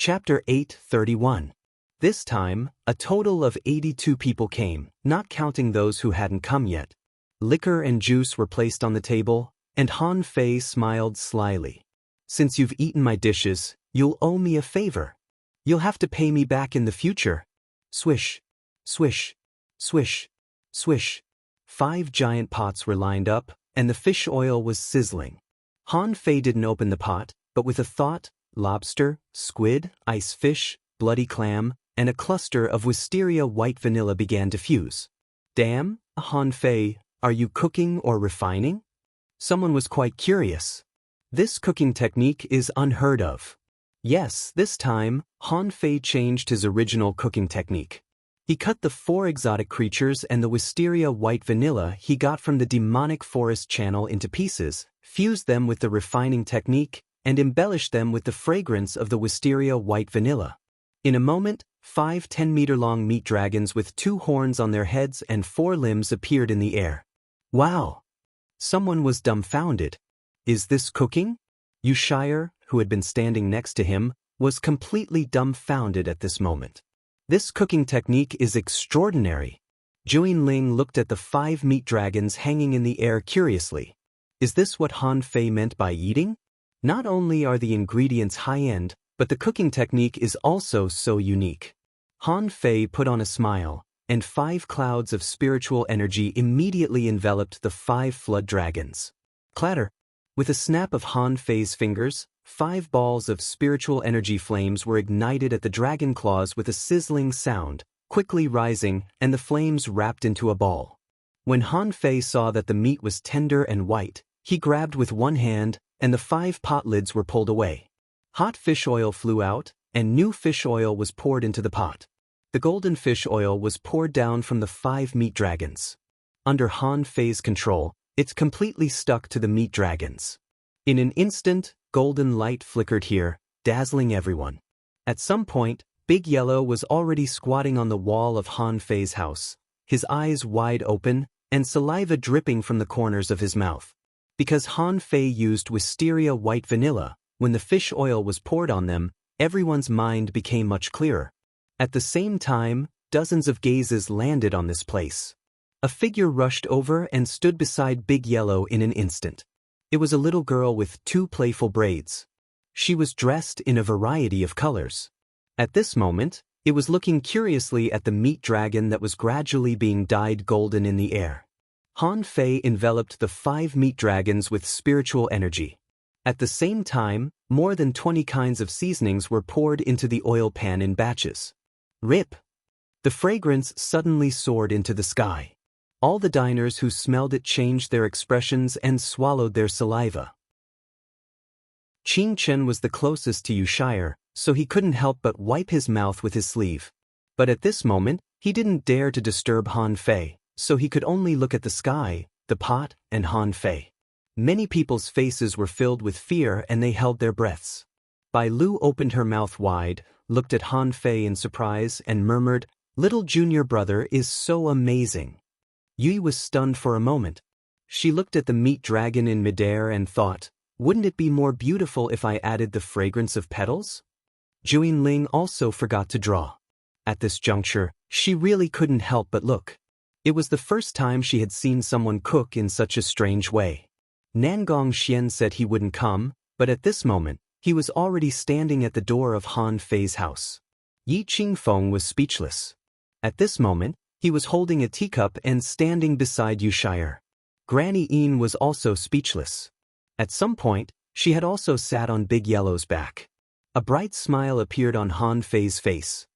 Chapter 8:31. This time, a total of 82 people came, not counting those who hadn't come yet. Liquor and juice were placed on the table, and Han Fei smiled slyly. Since you've eaten my dishes, you'll owe me a favor. You'll have to pay me back in the future. Swish, swish, swish, swish. 5 giant pots were lined up, and the fish oil was sizzling. Han Fei didn't open the pot, but with a thought, lobster, squid, ice fish, bloody clam, and a cluster of wisteria white vanilla began to fuse. Damn, Han Fei, are you cooking or refining? Someone was quite curious. This cooking technique is unheard of. Yes, this time, Han Fei changed his original cooking technique. He cut the 4 exotic creatures and the wisteria white vanilla he got from the demonic forest channel into pieces, fused them with the refining technique, and embellished them with the fragrance of the wisteria white vanilla. In a moment, 5 10-meter-long meat dragons with 2 horns on their heads and 4 limbs appeared in the air. Wow! Someone was dumbfounded. Is this cooking? Yushire, who had been standing next to him, was completely dumbfounded at this moment. This cooking technique is extraordinary. Juinling looked at the 5 meat dragons hanging in the air curiously. Is this what Han Fei meant by eating? Not only are the ingredients high-end, but the cooking technique is also so unique. Han Fei put on a smile, and 5 clouds of spiritual energy immediately enveloped the 5 flood dragons. Clatter! With a snap of Han Fei's fingers, 5 balls of spiritual energy flames were ignited at the dragon claws with a sizzling sound, quickly rising, and the flames wrapped into a ball. When Han Fei saw that the meat was tender and white, he grabbed with one hand, and the 5 pot lids were pulled away. Hot fish oil flew out, and new fish oil was poured into the pot. The golden fish oil was poured down from the 5 meat dragons. Under Han Fei's control, it completely stuck to the meat dragons. In an instant, golden light flickered here, dazzling everyone. At some point, Big Yellow was already squatting on the wall of Han Fei's house, his eyes wide open, and saliva dripping from the corners of his mouth. Because Han Fei used wisteria white vanilla, when the fish oil was poured on them, everyone's mind became much clearer. At the same time, dozens of gazes landed on this place. A figure rushed over and stood beside Big Yellow in an instant. It was a little girl with 2 playful braids. She was dressed in a variety of colors. At this moment, it was looking curiously at the meat dragon that was gradually being dyed golden in the air. Han Fei enveloped the 5 meat dragons with spiritual energy. At the same time, more than 20 kinds of seasonings were poured into the oil pan in batches. Rip! The fragrance suddenly soared into the sky. All the diners who smelled it changed their expressions and swallowed their saliva. Qing Chen was the closest to Yushire, so he couldn't help but wipe his mouth with his sleeve. But at this moment, he didn't dare to disturb Han Fei, so he could only look at the sky, the pot, and Han Fei. Many people's faces were filled with fear and they held their breaths. Bai Lu opened her mouth wide, looked at Han Fei in surprise, and murmured, "Little junior brother is so amazing." Yui was stunned for a moment. She looked at the meat dragon in midair and thought, wouldn't it be more beautiful if I added the fragrance of petals? Juinling also forgot to draw. At this juncture, she really couldn't help but look. It was the first time she had seen someone cook in such a strange way. Nangong Xian said he wouldn't come, but at this moment, he was already standing at the door of Han Fei's house. Yi Qingfeng was speechless. At this moment, he was holding a teacup and standing beside Yushire. Granny Yin was also speechless. At some point, she had also sat on Big Yellow's back. A bright smile appeared on Han Fei's face.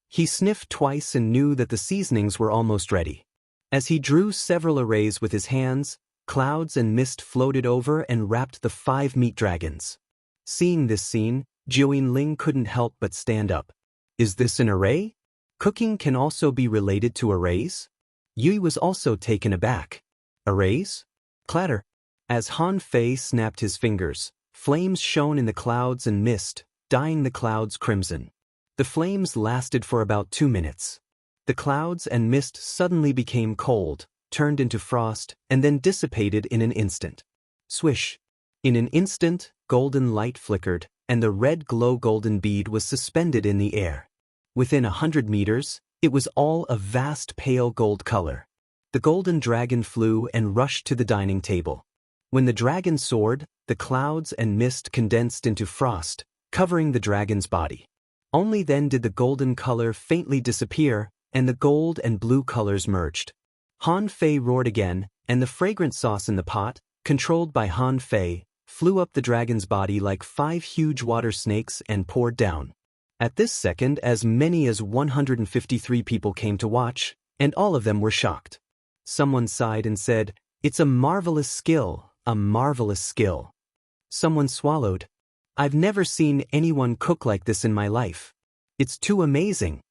He sniffed twice and knew that the seasonings were almost ready. As he drew several arrays with his hands, clouds and mist floated over and wrapped the 5 meat dragons. Seeing this scene, Juinling couldn't help but stand up. Is this an array? Cooking can also be related to arrays? Yui was also taken aback. Arrays? Clatter! As Han Fei snapped his fingers, flames shone in the clouds and mist, dyeing the clouds crimson. The flames lasted for about 2 minutes. The clouds and mist suddenly became cold, turned into frost, and then dissipated in an instant. Swish! In an instant, golden light flickered, and the red glow golden bead was suspended in the air. Within 100 meters, it was all a vast pale gold color. The golden dragon flew and rushed to the dining table. When the dragon soared, the clouds and mist condensed into frost, covering the dragon's body. Only then did the golden color faintly disappear, and the gold and blue colors merged. Han Fei roared again, and the fragrant sauce in the pot, controlled by Han Fei, flew up the dragon's body like 5 huge water snakes and poured down. At this second, as many as 153 people came to watch, and all of them were shocked. Someone sighed and said, "It's a marvelous skill, a marvelous skill." Someone swallowed. "I've never seen anyone cook like this in my life. It's too amazing."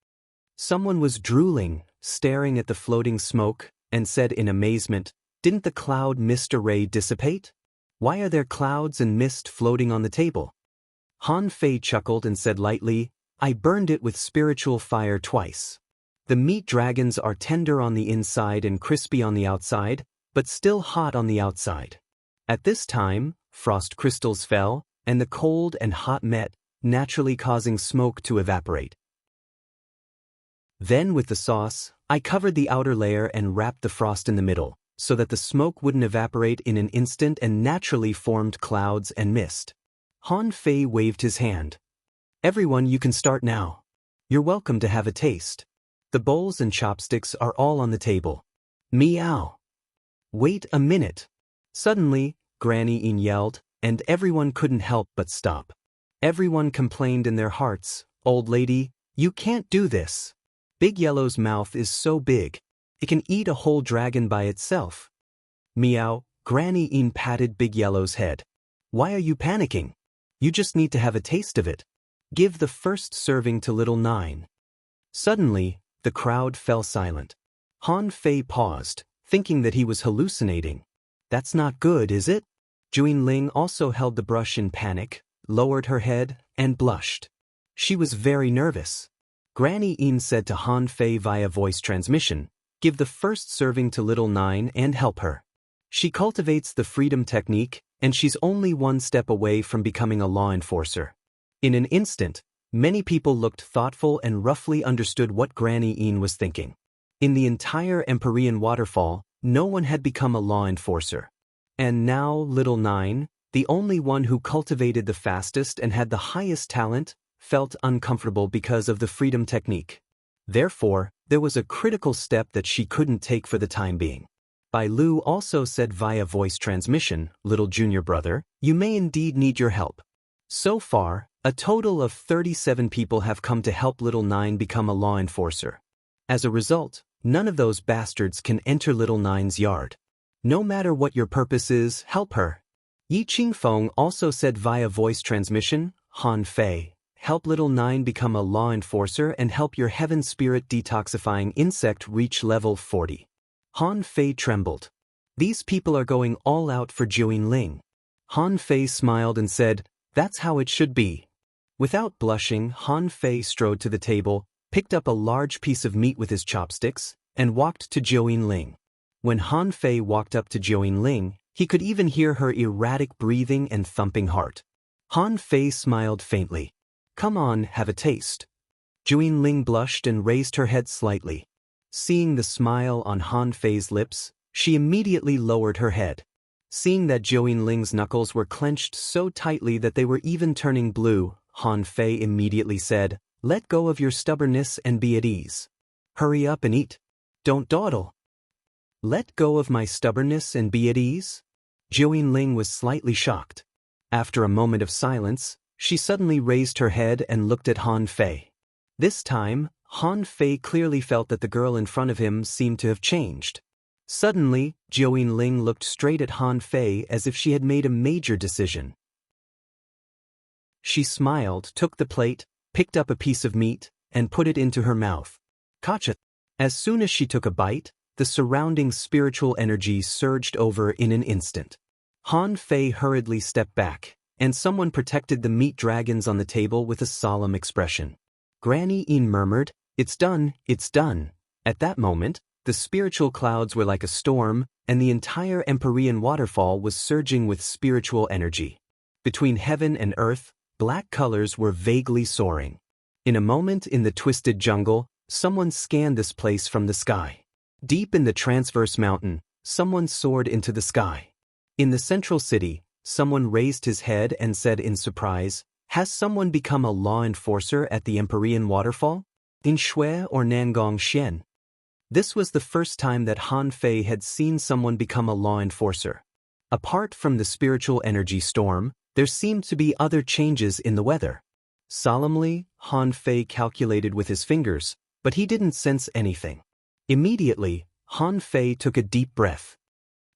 Someone was drooling, staring at the floating smoke, and said in amazement, "Didn't the cloud mist array dissipate? Why are there clouds and mist floating on the table?" Han Fei chuckled and said lightly, "I burned it with spiritual fire twice. The meat dragons are tender on the inside and crispy on the outside, but still hot on the outside." At this time, frost crystals fell, and the cold and hot met, naturally causing smoke to evaporate. Then with the sauce, I covered the outer layer and wrapped the frost in the middle, so that the smoke wouldn't evaporate in an instant and naturally formed clouds and mist. Han Fei waved his hand. "Everyone, you can start now. You're welcome to have a taste. The bowls and chopsticks are all on the table." Meow. "Wait a minute." Suddenly, Granny Yin yelled, and everyone couldn't help but stop. Everyone complained in their hearts, "Old lady, you can't do this. Big Yellow's mouth is so big. It can eat a whole dragon by itself." Meow. Granny Yin patted Big Yellow's head. "Why are you panicking? You just need to have a taste of it. Give the first serving to Little Nine." Suddenly, the crowd fell silent. Han Fei paused, thinking that he was hallucinating. "That's not good, is it?" Juin Ling also held the brush in panic, lowered her head, and blushed. She was very nervous. Granny Yin said to Han Fei via voice transmission, "Give the first serving to Little Nine and help her. She cultivates the freedom technique, and she's only one step away from becoming a law enforcer." In an instant, many people looked thoughtful and roughly understood what Granny Yin was thinking. In the entire Empyrean waterfall, no one had become a law enforcer. And now Little Nine, the only one who cultivated the fastest and had the highest talent, felt uncomfortable because of the freedom technique. Therefore, there was a critical step that she couldn't take for the time being. Bai Lu also said via voice transmission, "Little junior brother, you may indeed need your help." So far, a total of 37 people have come to help Little Nine become a law enforcer. As a result, none of those bastards can enter Little Nine's yard. No matter what your purpose is, help her. Yi Qingfeng also said via voice transmission, "Han Fei, help Little Nine become a law enforcer and help your heaven spirit detoxifying insect reach level 40. Han Fei trembled. These people are going all out for Juin Ling. Han Fei smiled and said, "That's how it should be." Without blushing, Han Fei strode to the table, picked up a large piece of meat with his chopsticks, and walked to Juin Ling. When Han Fei walked up to Juin Ling, he could even hear her erratic breathing and thumping heart. Han Fei smiled faintly. "Come on, have a taste." Juin Ling blushed and raised her head slightly. Seeing the smile on Han Fei's lips, she immediately lowered her head. Seeing that Juin Ling's knuckles were clenched so tightly that they were even turning blue, Han Fei immediately said, "Let go of your stubbornness and be at ease. Hurry up and eat. Don't dawdle." "Let go of my stubbornness and be at ease?" Juin Ling was slightly shocked. After a moment of silence, she suddenly raised her head and looked at Han Fei. This time, Han Fei clearly felt that the girl in front of him seemed to have changed. Suddenly, Juin Ling looked straight at Han Fei as if she had made a major decision. She smiled, took the plate, picked up a piece of meat, and put it into her mouth. Gotcha! As soon as she took a bite, the surrounding spiritual energy surged over in an instant. Han Fei hurriedly stepped back, and someone protected the meat dragons on the table with a solemn expression. Granny Yin murmured, "It's done, it's done." At that moment, the spiritual clouds were like a storm, and the entire Empyrean waterfall was surging with spiritual energy. Between heaven and earth, black colors were vaguely soaring. In a moment in the twisted jungle, someone scanned this place from the sky. Deep in the transverse mountain, someone soared into the sky. In the central city, someone raised his head and said in surprise, "Has someone become a law enforcer at the Empyrean waterfall? In Shui or Nangong Xian?" This was the first time that Han Fei had seen someone become a law enforcer. Apart from the spiritual energy storm, there seemed to be other changes in the weather. Solemnly, Han Fei calculated with his fingers, but he didn't sense anything. Immediately, Han Fei took a deep breath.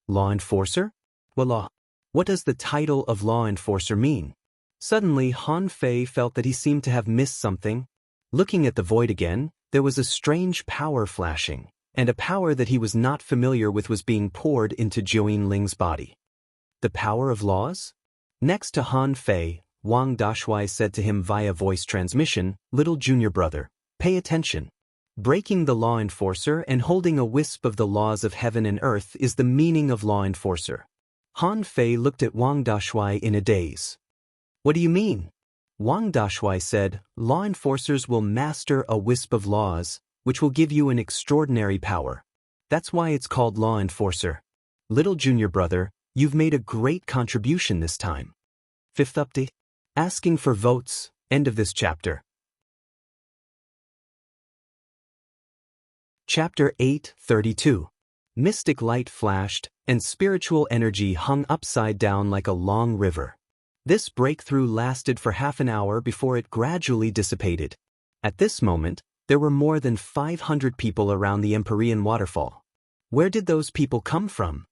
Law enforcer? Voila. What does the title of law enforcer mean? Suddenly, Han Fei felt that he seemed to have missed something. Looking at the void again, there was a strange power flashing, and a power that he was not familiar with was being poured into Jiuyin Ling's body. The power of laws? Next to Han Fei, Wang Dashui said to him via voice transmission, "Little junior brother, pay attention. Breaking the law enforcer and holding a wisp of the laws of heaven and earth is the meaning of law enforcer." Han Fei looked at Wang Dashui in a daze. "What do you mean?" Wang Dashui said, "Law enforcers will master a wisp of laws, which will give you an extraordinary power. That's why it's called law enforcer. Little junior brother, you've made a great contribution this time." Fifth update. Asking for votes. End of this chapter. Chapter 8:32. Mystic light flashed, and spiritual energy hung upside down like a long river. This breakthrough lasted for half an hour before it gradually dissipated. At this moment, there were more than 500 people around the Empyrean waterfall. Where did those people come from?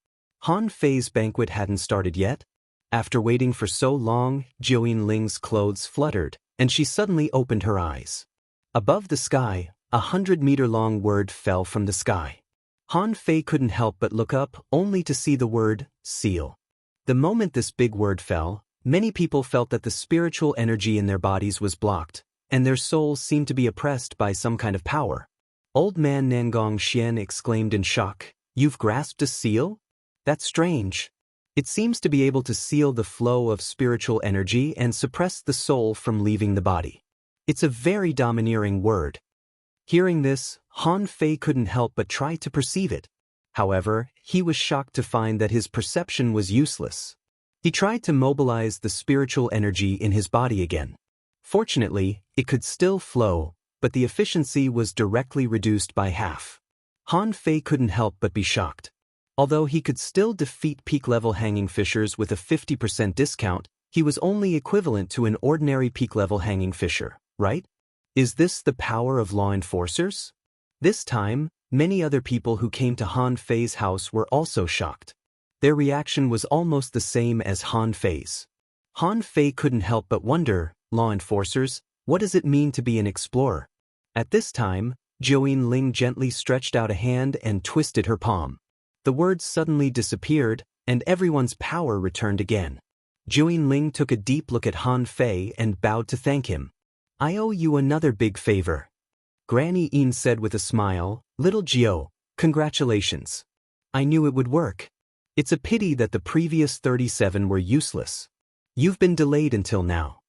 Han Fei's banquet hadn't started yet. After waiting for so long, Jiuyin Ling's clothes fluttered, and she suddenly opened her eyes. Above the sky, 100-meter-long word fell from the sky. Han Fei couldn't help but look up, only to see the word, seal. The moment this big word fell, many people felt that the spiritual energy in their bodies was blocked, and their souls seemed to be oppressed by some kind of power. Old man Nangong Xian exclaimed in shock, "You've grasped a seal? That's strange. It seems to be able to seal the flow of spiritual energy and suppress the soul from leaving the body. It's a very domineering word." Hearing this, Han Fei couldn't help but try to perceive it. However, he was shocked to find that his perception was useless. He tried to mobilize the spiritual energy in his body again. Fortunately, it could still flow, but the efficiency was directly reduced by half. Han Fei couldn't help but be shocked. Although he could still defeat peak-level hanging fishers with a 50% discount, he was only equivalent to an ordinary peak-level hanging fisher, right? Is this the power of law enforcers? This time, many other people who came to Han Fei's house were also shocked. Their reaction was almost the same as Han Fei's. Han Fei couldn't help but wonder, law enforcers, what does it mean to be an explorer? At this time, Jiuyin Ling gently stretched out a hand and twisted her palm. The words suddenly disappeared, and everyone's power returned again. Jiuyin Ling took a deep look at Han Fei and bowed to thank him. "I owe you another big favor." Granny Yin said with a smile, "Little Jiao, congratulations. I knew it would work. It's a pity that the previous 37 were useless. You've been delayed until now."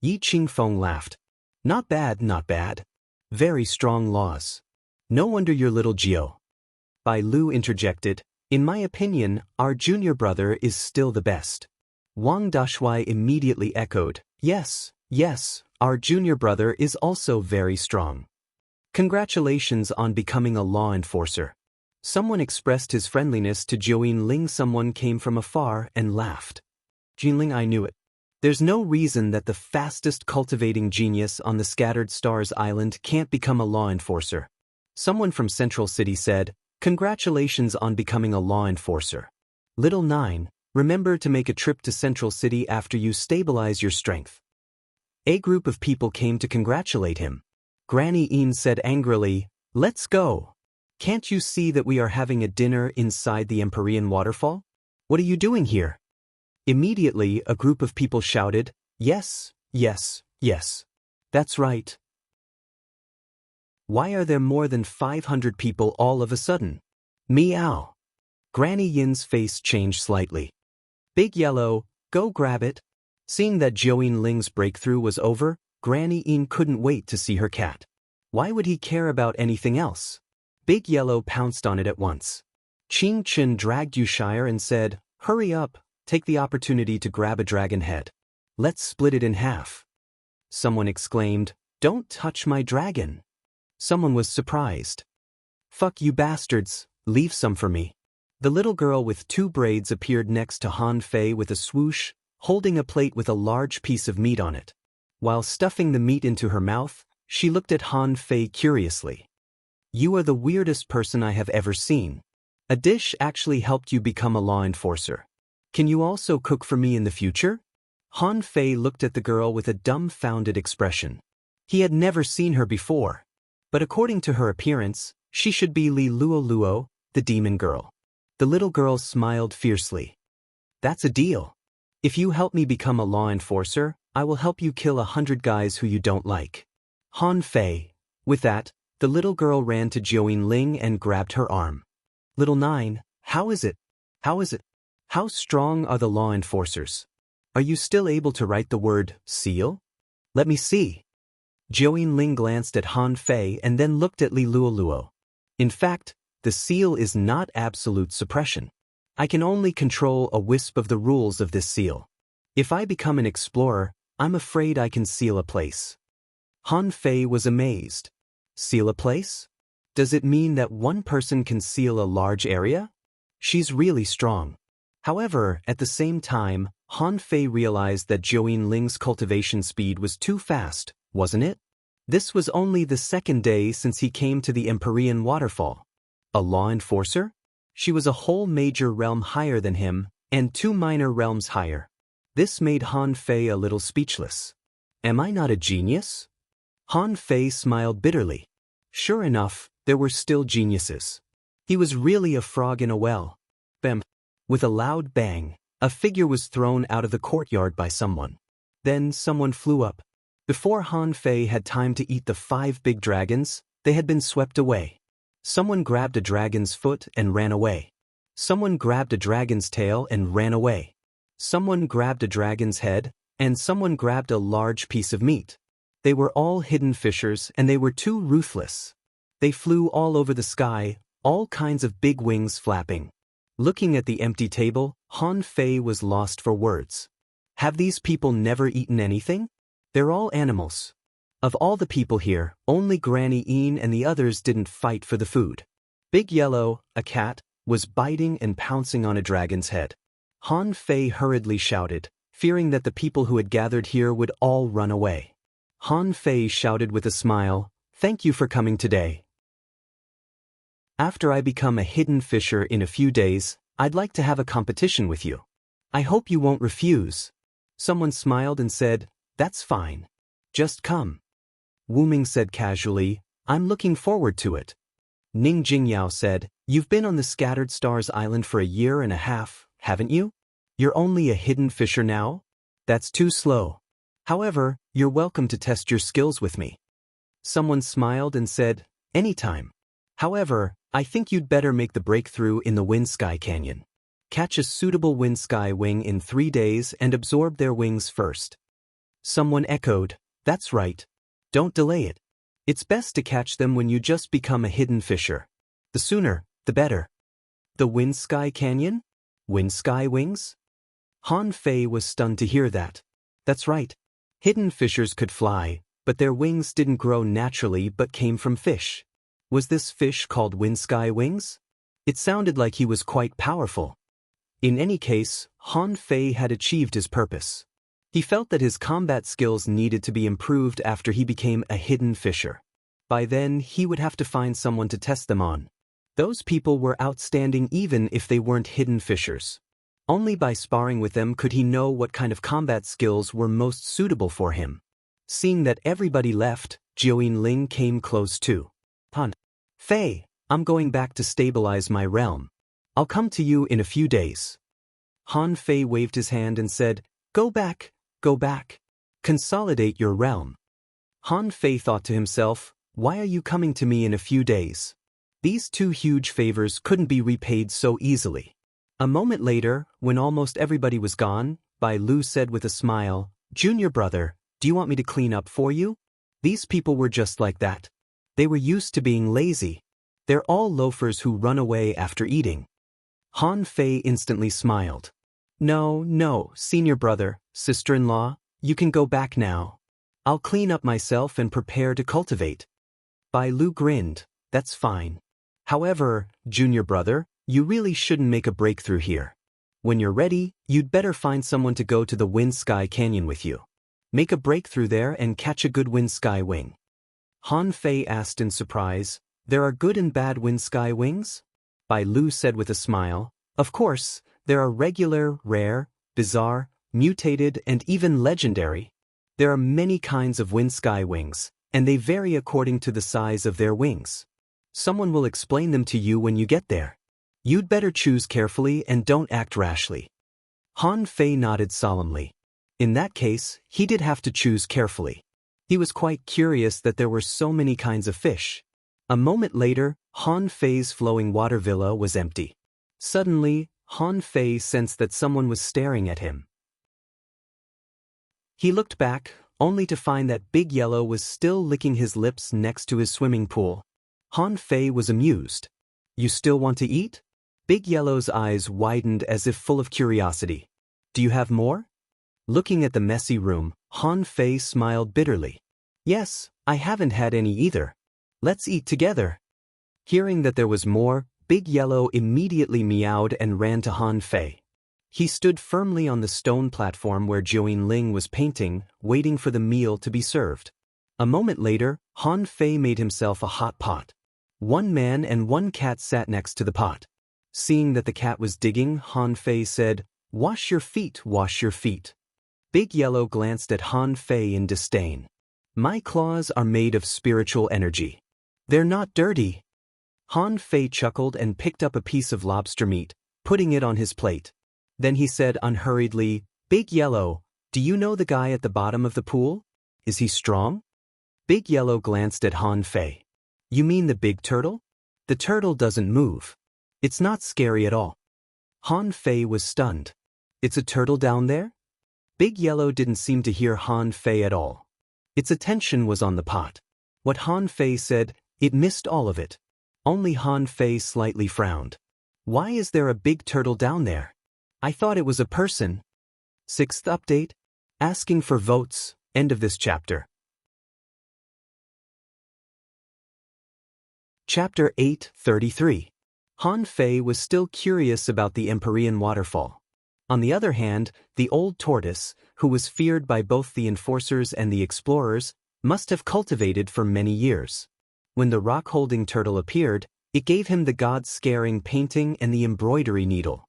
Yi Qingfeng laughed. Not bad, not bad. Very strong laws. No wonder you're little Jiao." Bai Lu interjected, "In my opinion, our junior brother is still the best." Wang Dashui immediately echoed, "Yes, yes, our junior brother is also very strong. Congratulations on becoming a law enforcer." Someone expressed his friendliness to Jiuyin Ling. Someone came from afar and laughed. "Jinling, I knew it. There's no reason that the fastest cultivating genius on the Scattered Stars Island can't become a law enforcer." Someone from Central City said, "Congratulations on becoming a law enforcer. Little Nine, remember to make a trip to Central City after you stabilize your strength." A group of people came to congratulate him. Granny Yin said angrily, "Let's go. Can't you see that we are having a dinner inside the Empyrean waterfall? What are you doing here?" Immediately, a group of people shouted, "Yes, yes, yes. That's right. Why are there more than 500 people all of a sudden?" Meow. Granny Yin's face changed slightly. "Big Yellow, go grab it." Seeing that Joey Ling's breakthrough was over, Granny Yin couldn't wait to see her cat. Why would he care about anything else? Big Yellow pounced on it at once. Ching Chen dragged Yushire and said, "Hurry up, take the opportunity to grab a dragon head. Let's split it in half." Someone exclaimed, "Don't touch my dragon." Someone was surprised. "Fuck you bastards, leave some for me." The little girl with 2 braids appeared next to Han Fei with a swoosh, holding a plate with a large piece of meat on it. While stuffing the meat into her mouth, she looked at Han Fei curiously. "You are the weirdest person I have ever seen. A dish actually helped you become a law enforcer. Can you also cook for me in the future?" Han Fei looked at the girl with a dumbfounded expression. He had never seen her before. But according to her appearance, she should be Li Luo Luo, the demon girl. The little girl smiled fiercely. "That's a deal. If you help me become a law enforcer, I will help you kill 100 guys who you don't like." Han Fei. With that, the little girl ran to Joey Ling and grabbed her arm. "Little Nine, how is it? How is it? How strong are the law enforcers? Are you still able to write the word seal? Let me see." Joey Ling glanced at Han Fei and then looked at Li Luo Luo. "In fact, the seal is not absolute suppression. I can only control a wisp of the rules of this seal. If I become an explorer, I'm afraid I can seal a place." Han Fei was amazed. "Seal a place? Does it mean that one person can seal a large area? She's really strong." However, at the same time, Han Fei realized that Joey Ling's cultivation speed was too fast, wasn't it? This was only the 2nd day since he came to the Empyrean waterfall. A law enforcer? She was a whole major realm higher than him, and 2 minor realms higher. This made Han Fei a little speechless. Am I not a genius? Han Fei smiled bitterly. Sure enough, there were still geniuses. He was really a frog in a well. Bam! With a loud bang, a figure was thrown out of the courtyard by someone. Then someone flew up. Before Han Fei had time to eat the 5 big dragons, they had been swept away. Someone grabbed a dragon's foot and ran away. Someone grabbed a dragon's tail and ran away. Someone grabbed a dragon's head, and someone grabbed a large piece of meat. They were all hidden fishers, and they were too ruthless. They flew all over the sky, all kinds of big wings flapping. Looking at the empty table, Han Fei was lost for words. Have these people never eaten anything? They're all animals. Of all the people here, only Granny Yin and the others didn't fight for the food. Big Yellow, a cat, was biting and pouncing on a dragon's head. Han Fei hurriedly shouted, fearing that the people who had gathered here would all run away. Han Fei shouted with a smile, "Thank you for coming today. After I become a hidden fisher in a few days, I'd like to have a competition with you. I hope you won't refuse." Someone smiled and said, "That's fine. Just come." Wu Ming said casually, "I'm looking forward to it." Ning Jingyao said, "You've been on the Scattered Stars Island for a year and a half, haven't you? You're only a hidden fisher now? That's too slow. However, you're welcome to test your skills with me." Someone smiled and said, "Anytime. However, I think you'd better make the breakthrough in the Wind Sky Canyon. Catch a suitable Wind Sky wing in 3 days and absorb their wings first." Someone echoed, "That's right. Don't delay it. It's best to catch them when you just become a hidden fisher. The sooner, the better." The Wind Sky Canyon? Wind Sky wings? Han Fei was stunned to hear that. That's right. Hidden fishers could fly, but their wings didn't grow naturally but came from fish. Was this fish called Wind Sky wings? It sounded like he was quite powerful. In any case, Han Fei had achieved his purpose. He felt that his combat skills needed to be improved after he became a hidden fisher. By then, he would have to find someone to test them on. Those people were outstanding even if they weren't hidden fishers. Only by sparring with them could he know what kind of combat skills were most suitable for him. Seeing that everybody left, Joey Ling came close too. Han Fei, I'm going back to stabilize my realm. I'll come to you in a few days. Han Fei waved his hand and said, Go back. Consolidate your realm." Han Fei thought to himself, why are you coming to me in a few days? These 2 huge favors couldn't be repaid so easily. A moment later, when almost everybody was gone, Bai Lu said with a smile. Junior brother, do you want me to clean up for you? These people were just like that. They were used to being lazy. They're all loafers who run away after eating. Han Fei instantly smiled. No, no, senior brother, sister-in-law, you can go back now. I'll clean up myself and prepare to cultivate. Bai Lu grinned. That's fine. However, junior brother, you really shouldn't make a breakthrough here. When you're ready, you'd better find someone to go to the Wind Sky Canyon with you. Make a breakthrough there and catch a good Wind Sky wing. Han Fei asked in surprise, there are good and bad Wind Sky wings? Bai Lu said with a smile, of course, there are regular, rare, bizarre, mutated, and even legendary. There are many kinds of Wind Sky wings, and they vary according to the size of their wings. Someone will explain them to you when you get there. You'd better choose carefully and don't act rashly. Han Fei nodded solemnly. In that case, he did have to choose carefully. He was quite curious that there were so many kinds of fish. A moment later, Han Fei's flowing water villa was empty. Suddenly, Han Fei sensed that someone was staring at him. He looked back, only to find that Big Yellow was still licking his lips next to his swimming pool. Han Fei was amused. You still want to eat? Big Yellow's eyes widened as if full of curiosity. Do you have more? Looking at the messy room, Han Fei smiled bitterly. Yes, I haven't had any either. Let's eat together. Hearing that there was more, Big Yellow immediately meowed and ran to Han Fei. He stood firmly on the stone platform where Joan Ling was painting, waiting for the meal to be served. A moment later, Han Fei made himself a hot pot. One man and one cat sat next to the pot. Seeing that the cat was digging, Han Fei said, wash your feet, wash your feet. Big Yellow glanced at Han Fei in disdain. My claws are made of spiritual energy. They're not dirty. Han Fei chuckled and picked up a piece of lobster meat, putting it on his plate. Then he said unhurriedly, Big Yellow, do you know the guy at the bottom of the pool? Is he strong? Big Yellow glanced at Han Fei. You mean the big turtle? The turtle doesn't move. It's not scary at all. Han Fei was stunned. It's a turtle down there? Big Yellow didn't seem to hear Han Fei at all. Its attention was on the pot. What Han Fei said, it missed all of it. Only Han Fei slightly frowned. Why is there a big turtle down there? I thought it was a person. 6th update? Asking for votes. End of this chapter. Chapter 8:33. Han Fei was still curious about the Empyrean waterfall. On the other hand, the old tortoise, who was feared by both the enforcers and the explorers, must have cultivated for many years. When the rock-holding turtle appeared, it gave him the god-scaring painting and the embroidery needle.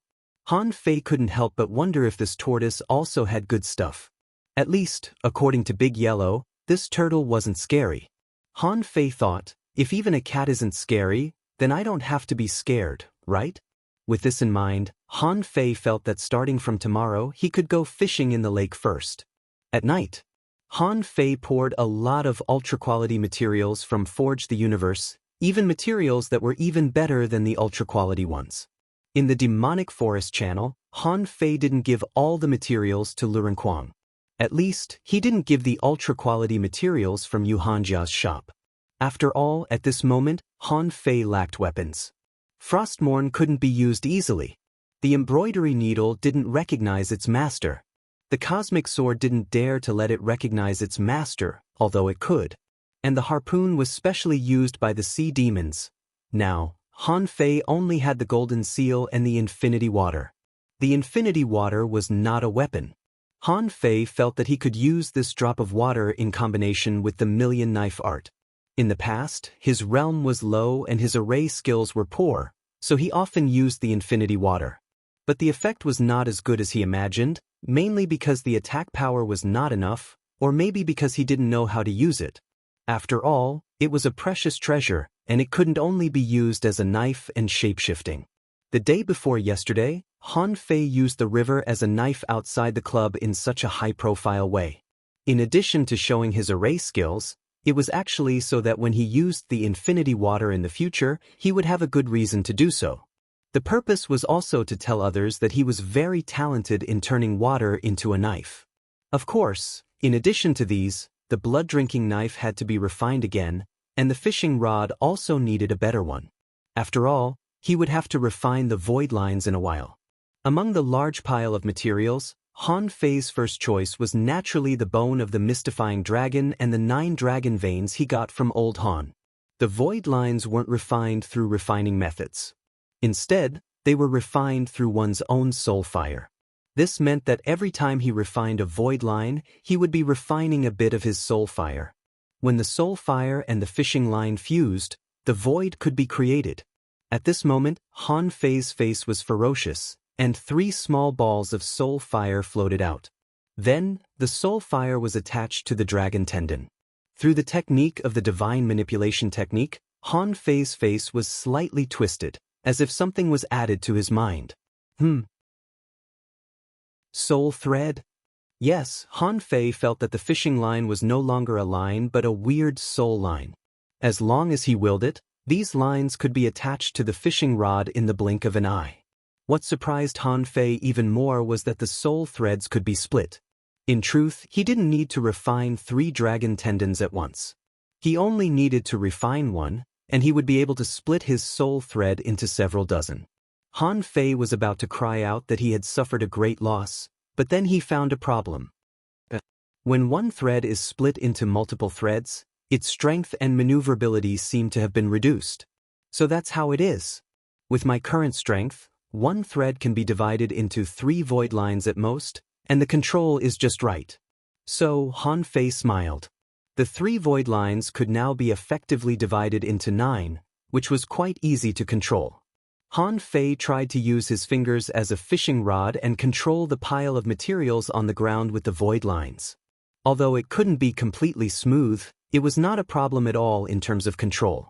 Han Fei couldn't help but wonder if this tortoise also had good stuff. At least, according to Big Yellow, this turtle wasn't scary. Han Fei thought, if even a cat isn't scary, then I don't have to be scared, right? With this in mind, Han Fei felt that starting from tomorrow he could go fishing in the lake first. At night, Han Fei poured a lot of ultra-quality materials from Forge the Universe, even materials that were even better than the ultra-quality ones. In the Demonic Forest channel, Han Fei didn't give all the materials to Lu Renquang. At least, he didn't give the ultra-quality materials from Yu Hanjia's shop. After all, at this moment, Han Fei lacked weapons. Frostmourne couldn't be used easily. The embroidery needle didn't recognize its master. The cosmic sword didn't dare to let it recognize its master, although it could. And the harpoon was specially used by the sea demons. Now, Han Fei only had the golden seal and the infinity water. The infinity water was not a weapon. Han Fei felt that he could use this drop of water in combination with the million knife art. In the past, his realm was low and his array skills were poor, so he often used the infinity water. But the effect was not as good as he imagined, mainly because the attack power was not enough, or maybe because he didn't know how to use it. After all, it was a precious treasure, and it couldn't only be used as a knife and shapeshifting. The day before yesterday, Han Fei used the river as a knife outside the club in such a high-profile way. In addition to showing his array skills, it was actually so that when he used the infinity water in the future, he would have a good reason to do so. The purpose was also to tell others that he was very talented in turning water into a knife. Of course, in addition to these, the blood-drinking knife had to be refined again, and the fishing rod also needed a better one. After all, he would have to refine the void lines in a while. Among the large pile of materials, Han Fei's first choice was naturally the bone of the mystifying dragon and the 9 dragon veins he got from old Han. The void lines weren't refined through refining methods. Instead, they were refined through one's own soul fire. This meant that every time he refined a void line, he would be refining a bit of his soul fire. When the soul fire and the fishing line fused, the void could be created. At this moment, Han Fei's face was ferocious, and 3 small balls of soul fire floated out. Then, the soul fire was attached to the dragon tendon. Through the technique of the divine manipulation technique, Han Fei's face was slightly twisted, as if something was added to his mind. Soul thread? Yes, Han Fei felt that the fishing line was no longer a line but a weird soul line. As long as he willed it, these lines could be attached to the fishing rod in the blink of an eye. What surprised Han Fei even more was that the soul threads could be split. In truth, he didn't need to refine 3 dragon tendons at once. He only needed to refine one, and he would be able to split his soul thread into several dozen. Han Fei was about to cry out that he had suffered a great loss, but then he found a problem. When one thread is split into multiple threads, its strength and maneuverability seem to have been reduced. So that's how it is. With my current strength, one thread can be divided into 3 void lines at most, and the control is just right. So, Han Fei smiled. The 3 void lines could now be effectively divided into 9, which was quite easy to control. Han Fei tried to use his fingers as a fishing rod and control the pile of materials on the ground with the void lines. Although it couldn't be completely smooth, it was not a problem at all in terms of control.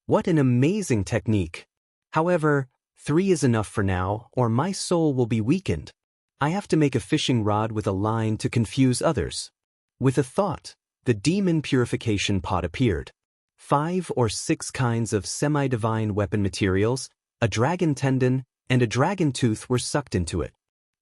What an amazing technique! However, 3 is enough for now, or my soul will be weakened. I have to make a fishing rod with a line to confuse others. With a thought, the demon purification pot appeared. 5 or 6 kinds of semi-divine weapon materials, a dragon tendon, and a dragon tooth were sucked into it.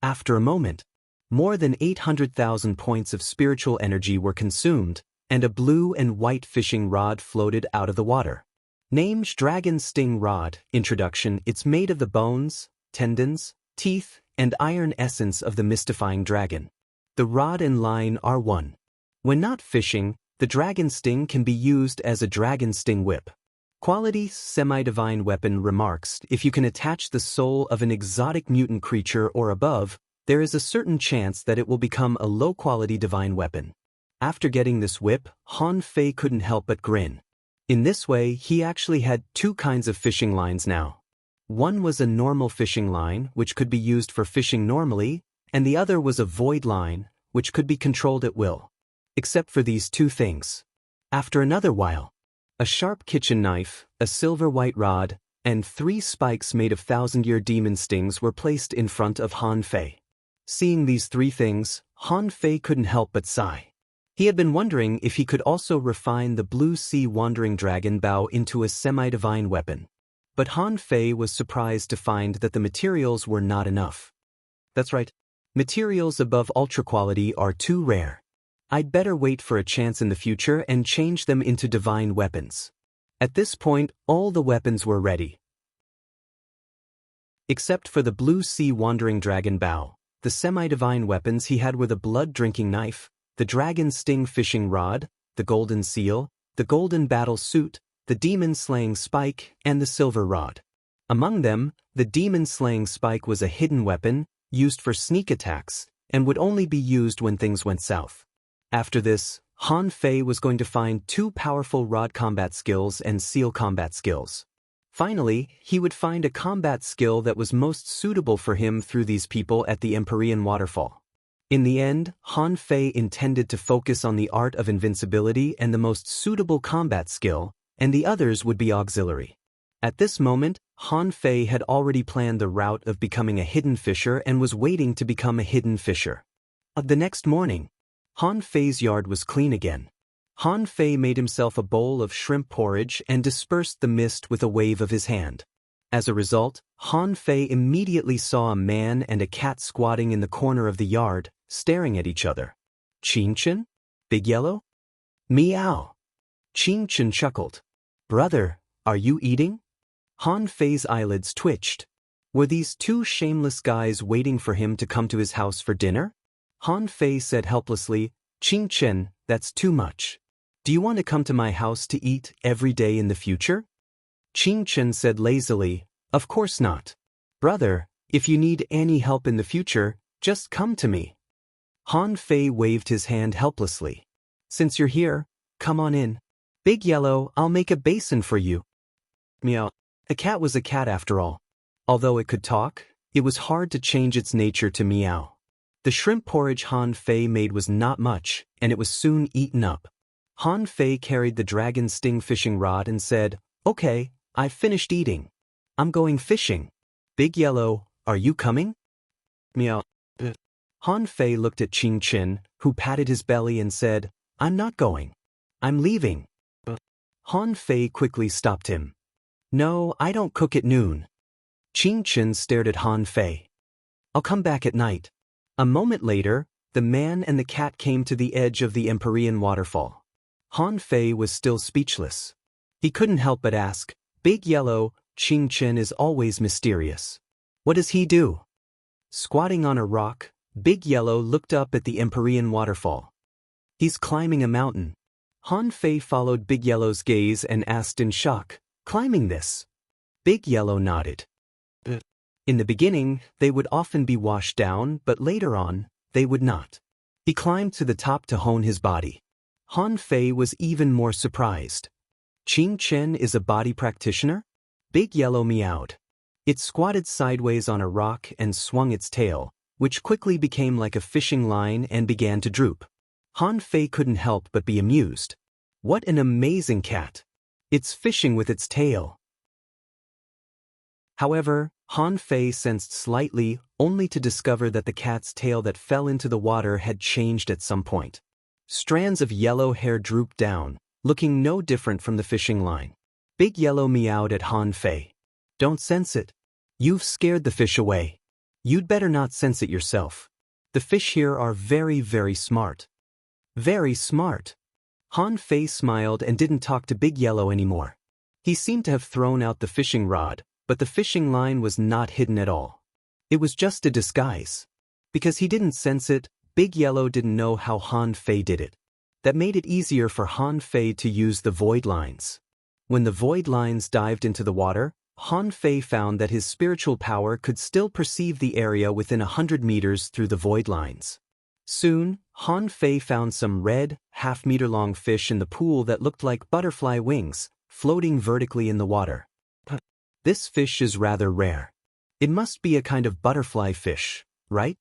After a moment, more than 800,000 points of spiritual energy were consumed, and a blue and white fishing rod floated out of the water. Named Dragon Sting Rod. Introduction. It's made of the bones, tendons, teeth, and iron essence of the mystifying dragon. The rod and line are one. When not fishing, the dragon sting can be used as a dragon sting whip. Quality semi-divine weapon. Remarks. If you can attach the soul of an exotic mutant creature or above, there is a certain chance that it will become a low-quality divine weapon. After getting this whip, Han Fei couldn't help but grin. In this way, he actually had 2 kinds of fishing lines now. One was a normal fishing line, which could be used for fishing normally, and the other was a void line, which could be controlled at will. Except for these 2 things. After another while, a sharp kitchen knife, a silver white rod, and 3 spikes made of 1,000-year demon stings were placed in front of Han Fei. Seeing these 3 things, Han Fei couldn't help but sigh. He had been wondering if he could also refine the blue sea wandering dragon bow into a semi-divine weapon. But Han Fei was surprised to find that the materials were not enough. That's right. Materials above ultra quality are too rare. I'd better wait for a chance in the future and change them into divine weapons. At this point, all the weapons were ready. Except for the blue sea wandering dragon bow, the semi-divine weapons he had were the blood-drinking knife, the dragon sting fishing rod, the golden seal, the golden battle suit, the demon-slaying spike, and the silver rod. Among them, the demon-slaying spike was a hidden weapon, used for sneak attacks, and would only be used when things went south. After this, Han Fei was going to find 2 powerful rod combat skills and seal combat skills. Finally, he would find a combat skill that was most suitable for him through these people at the Empyrean waterfall. In the end, Han Fei intended to focus on the art of invincibility and the most suitable combat skill, and the others would be auxiliary. At this moment, Han Fei had already planned the route of becoming a hidden fisher and was waiting to become a hidden fisher. The next morning, Han Fei's yard was clean again. Han Fei made himself a bowl of shrimp porridge and dispersed the mist with a wave of his hand. As a result, Han Fei immediately saw a man and a cat squatting in the corner of the yard, staring at each other. Qingchen? Big Yellow? Meow. Qingchen chuckled. Brother, are you eating? Han Fei's eyelids twitched. Were these two shameless guys waiting for him to come to his house for dinner? Han Fei said helplessly, Qingchen, that's too much. Do you want to come to my house to eat every day in the future? Qingchen said lazily, of course not. Brother, if you need any help in the future, just come to me. Han Fei waved his hand helplessly. Since you're here, come on in. Big Yellow, I'll make a basin for you. Meow. A cat was a cat after all. Although it could talk, it was hard to change its nature to meow. The shrimp porridge Han Fei made was not much, and it was soon eaten up. Han Fei carried the dragon sting fishing rod and said, Okay, I've finished eating. I'm going fishing. Big Yellow, are you coming? Meow. Han Fei looked at Qingchen, who patted his belly and said, I'm not going. I'm leaving. Han Fei quickly stopped him. No, I don't cook at noon. Qingchen stared at Han Fei. I'll come back at night. A moment later, the man and the cat came to the edge of the Empyrean waterfall. Han Fei was still speechless. He couldn't help but ask, Big Yellow, Qingchen is always mysterious. What does he do? Squatting on a rock, Big Yellow looked up at the Empyrean waterfall. He's climbing a mountain. Han Fei followed Big Yellow's gaze and asked in shock, Climbing this? Big Yellow nodded. In the beginning, they would often be washed down, but later on, they would not. He climbed to the top to hone his body. Han Fei was even more surprised. Qingchen is a body practitioner? Big Yellow meowed. It squatted sideways on a rock and swung its tail, which quickly became like a fishing line and began to droop. Han Fei couldn't help but be amused. What an amazing cat! It's fishing with its tail. However, Han Fei sensed slightly, only to discover that the cat's tail that fell into the water had changed at some point. Strands of yellow hair drooped down, looking no different from the fishing line. Big Yellow meowed at Han Fei. Don't sense it. You've scared the fish away. You'd better not sense it yourself. The fish here are very, very smart. Very smart. Han Fei smiled and didn't talk to Big Yellow anymore. He seemed to have thrown out the fishing rod, but the fishing line was not hidden at all. It was just a disguise. Because he didn't sense it, Big Yellow didn't know how Han Fei did it. That made it easier for Han Fei to use the void lines. When the void lines dived into the water, Han Fei found that his spiritual power could still perceive the area within 100 meters through the void lines. Soon, Han Fei found some red, half-meter-long fish in the pool that looked like butterfly wings, floating vertically in the water. This fish is rather rare. It must be a kind of butterfly fish, right?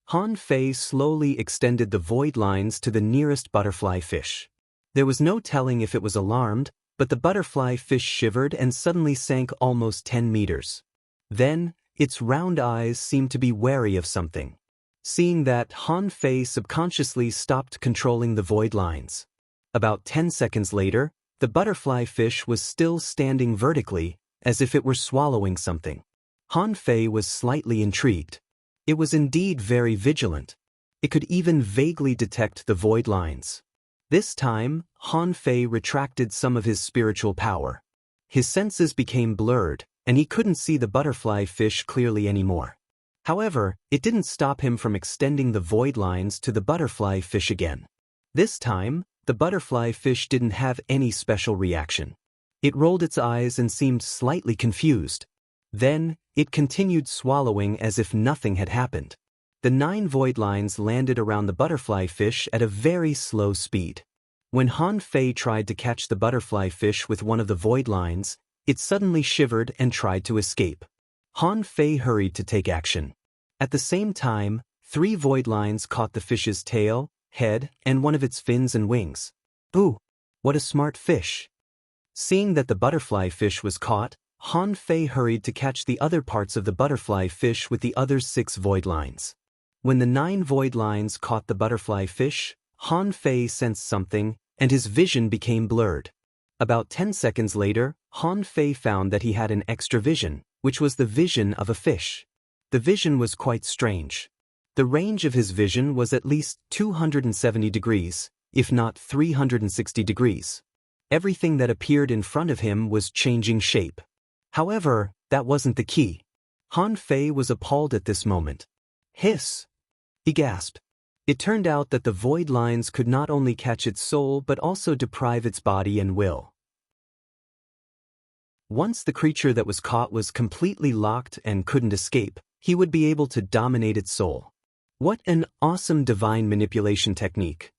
Han Fei slowly extended the void lines to the nearest butterfly fish. There was no telling if it was alarmed, but the butterfly fish shivered and suddenly sank almost 10 meters. Then, its round eyes seemed to be wary of something. Seeing that, Han Fei subconsciously stopped controlling the void lines. About 10 seconds later, the butterfly fish was still standing vertically, as if it were swallowing something. Han Fei was slightly intrigued. It was indeed very vigilant. It could even vaguely detect the void lines. This time, Han Fei retracted some of his spiritual power. His senses became blurred, and he couldn't see the butterfly fish clearly anymore. However, it didn't stop him from extending the void lines to the butterfly fish again. This time, the butterfly fish didn't have any special reaction. It rolled its eyes and seemed slightly confused. Then, it continued swallowing as if nothing had happened. The 9 void lines landed around the butterfly fish at a very slow speed. When Han Fei tried to catch the butterfly fish with one of the void lines, it suddenly shivered and tried to escape. Han Fei hurried to take action. At the same time, 3 void lines caught the fish's tail, head, and one of its fins and wings. Ooh, what a smart fish! Seeing that the butterfly fish was caught, Han Fei hurried to catch the other parts of the butterfly fish with the other 6 void lines. When the 9 void lines caught the butterfly fish, Han Fei sensed something, and his vision became blurred. About 10 seconds later, Han Fei found that he had an extra vision, which was the vision of a fish. The vision was quite strange. The range of his vision was at least 270 degrees, if not 360 degrees. Everything that appeared in front of him was changing shape. However, that wasn't the key. Han Fei was appalled at this moment. Hiss! He gasped. It turned out that the void lines could not only catch its soul but also deprive its body and will. Once the creature that was caught was completely locked and couldn't escape, he would be able to dominate its soul. What an awesome divine manipulation technique.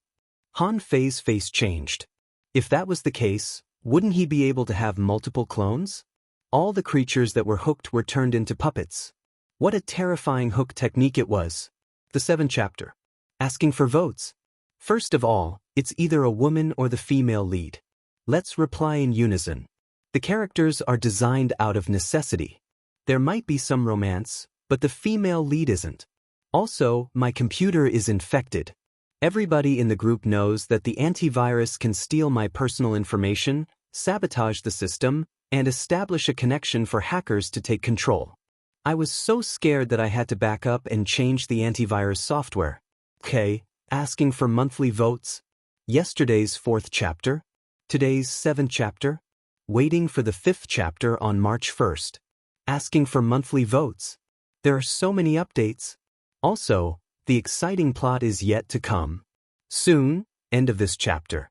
Han Fei's face changed. If that was the case, wouldn't he be able to have multiple clones? All the creatures that were hooked were turned into puppets. What a terrifying hook technique it was. The 7th chapter. Asking for votes. First of all, it's either a woman or the female lead. Let's reply in unison. The characters are designed out of necessity. There might be some romance, but the female lead isn't. Also, my computer is infected. Everybody in the group knows that the antivirus can steal my personal information, sabotage the system, and establish a connection for hackers to take control. I was so scared that I had to back up and change the antivirus software. Okay, asking for monthly votes. Yesterday's 4th chapter. Today's 7th chapter. Waiting for the 5th chapter on March 1st. Asking for monthly votes. There are so many updates. Also, the exciting plot is yet to come. Soon, end of this chapter.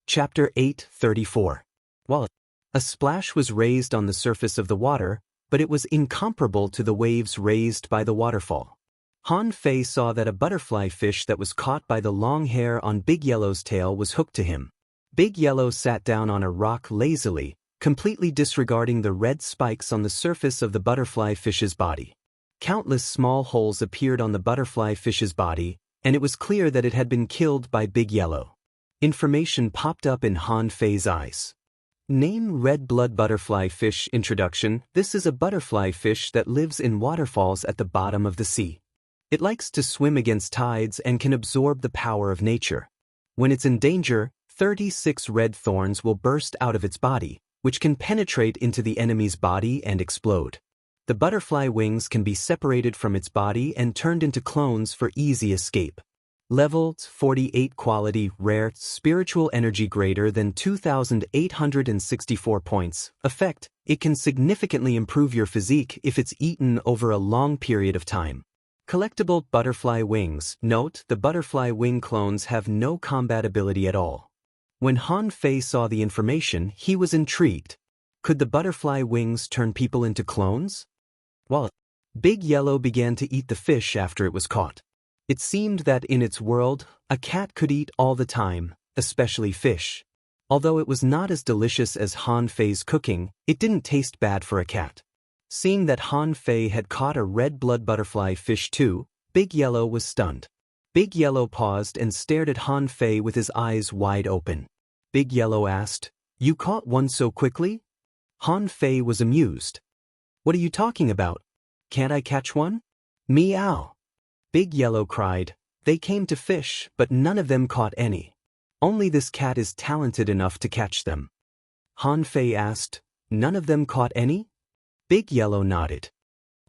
Chapter 8:34. Well, a splash was raised on the surface of the water, but it was incomparable to the waves raised by the waterfall. Han Fei saw that a butterfly fish that was caught by the long hair on Big Yellow's tail was hooked to him. Big Yellow sat down on a rock lazily, completely disregarding the red spikes on the surface of the butterfly fish's body. Countless small holes appeared on the butterfly fish's body, and it was clear that it had been killed by Big Yellow. Information popped up in Han Fei's eyes. Name red blood butterfly fish. Introduction. This is a butterfly fish that lives in waterfalls at the bottom of the sea. It likes to swim against tides and can absorb the power of nature. When it's in danger, 36 red thorns will burst out of its body, which can penetrate into the enemy's body and explode. The butterfly wings can be separated from its body and turned into clones for easy escape. Level 48 quality rare spiritual energy greater than 2,864 points. Effect, it can significantly improve your physique if it's eaten over a long period of time. Collectible butterfly wings. Note, the butterfly wing clones have no combat ability at all. When Han Fei saw the information, he was intrigued. Could the butterfly wings turn people into clones? Well, Big Yellow began to eat the fish after it was caught. It seemed that in its world, a cat could eat all the time, especially fish. Although it was not as delicious as Han Fei's cooking, it didn't taste bad for a cat. Seeing that Han Fei had caught a red blood butterfly fish too, Big Yellow was stunned. Big Yellow paused and stared at Han Fei with his eyes wide open. Big Yellow asked, "You caught one so quickly?" Han Fei was amused. "What are you talking about? Can't I catch one?" "Meow!" Big Yellow cried. "They came to fish, but none of them caught any. Only this cat is talented enough to catch them." Han Fei asked, "None of them caught any?" Big Yellow nodded.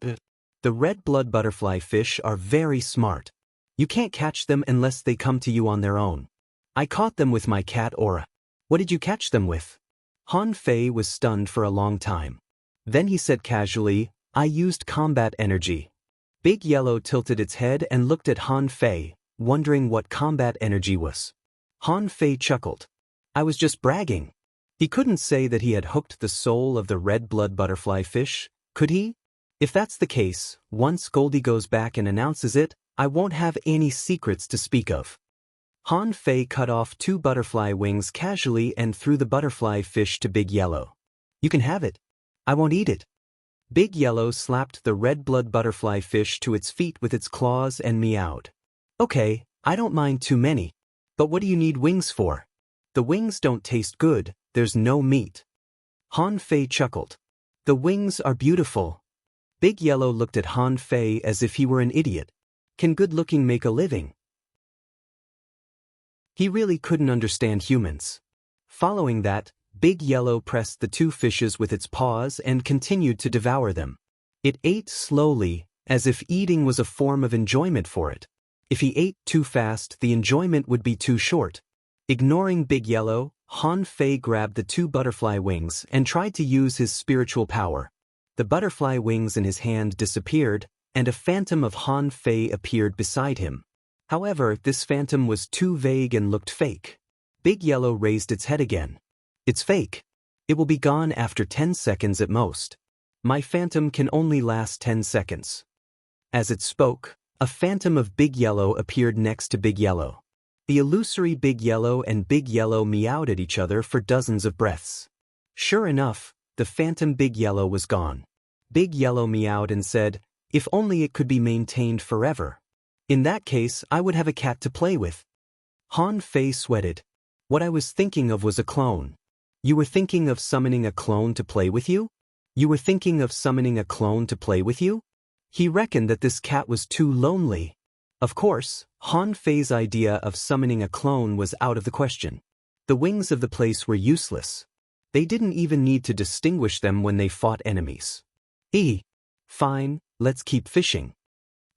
The red blood butterfly fish are very smart. You can't catch them unless they come to you on their own. I caught them with my cat aura. What did you catch them with? Han Fei was stunned for a long time. Then he said casually, "I used combat energy." Big Yellow tilted its head and looked at Han Fei, wondering what combat energy was. Han Fei chuckled. "I was just bragging." He couldn't say that he had hooked the soul of the red blood butterfly fish, could he? If that's the case, once Goldie goes back and announces it, I won't have any secrets to speak of. Han Fei cut off 2 butterfly wings casually and threw the butterfly fish to Big Yellow. "You can have it. I won't eat it." Big Yellow slapped the red blood butterfly fish to its feet with its claws and meowed. "Okay, I don't mind too many. But what do you need wings for? The wings don't taste good, there's no meat." Han Fei chuckled. "The wings are beautiful." Big Yellow looked at Han Fei as if he were an idiot. Can good-looking make a living? He really couldn't understand humans. Following that, Big Yellow pressed the two fishes with its paws and continued to devour them. It ate slowly, as if eating was a form of enjoyment for it. If he ate too fast, the enjoyment would be too short. Ignoring Big Yellow, Han Fei grabbed the two butterfly wings and tried to use his spiritual power. The butterfly wings in his hand disappeared, and a phantom of Han Fei appeared beside him. However, this phantom was too vague and looked fake. Big Yellow raised its head again. It's fake. It will be gone after 10 seconds at most. My phantom can only last 10 seconds. As it spoke, a phantom of Big Yellow appeared next to Big Yellow. The illusory Big Yellow and Big Yellow meowed at each other for dozens of breaths. Sure enough, the phantom Big Yellow was gone. Big Yellow meowed and said, "If only it could be maintained forever. In that case, I would have a cat to play with." Han Fei sweated. What I was thinking of was a clone. You were thinking of summoning a clone to play with you? You were thinking of summoning a clone to play with you? He reckoned that this cat was too lonely. Of course, Han Fei's idea of summoning a clone was out of the question. The wings of the place were useless. They didn't even need to distinguish them when they fought enemies. Fine, let's keep fishing.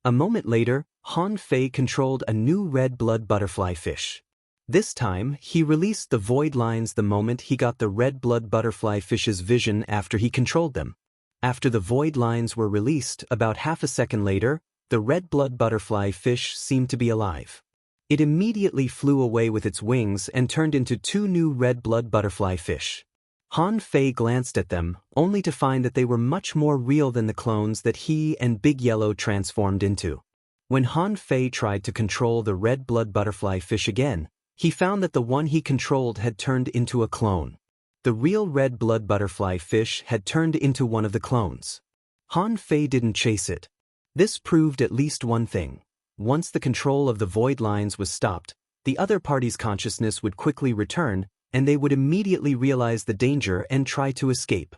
A moment later, Han Fei controlled a new red blood butterfly fish. This time, he released the void lines the moment he got the red blood butterfly fish's vision after he controlled them. After the void lines were released, about half a second later, the red blood butterfly fish seemed to be alive. It immediately flew away with its wings and turned into two new red blood butterfly fish. Han Fei glanced at them, only to find that they were much more real than the clones that he and Big Yellow transformed into. When Han Fei tried to control the red blood butterfly fish again, he found that the one he controlled had turned into a clone. The real red blood butterfly fish had turned into one of the clones. Han Fei didn't chase it. This proved at least one thing. Once the control of the void lines was stopped, the other party's consciousness would quickly return, and they would immediately realize the danger and try to escape.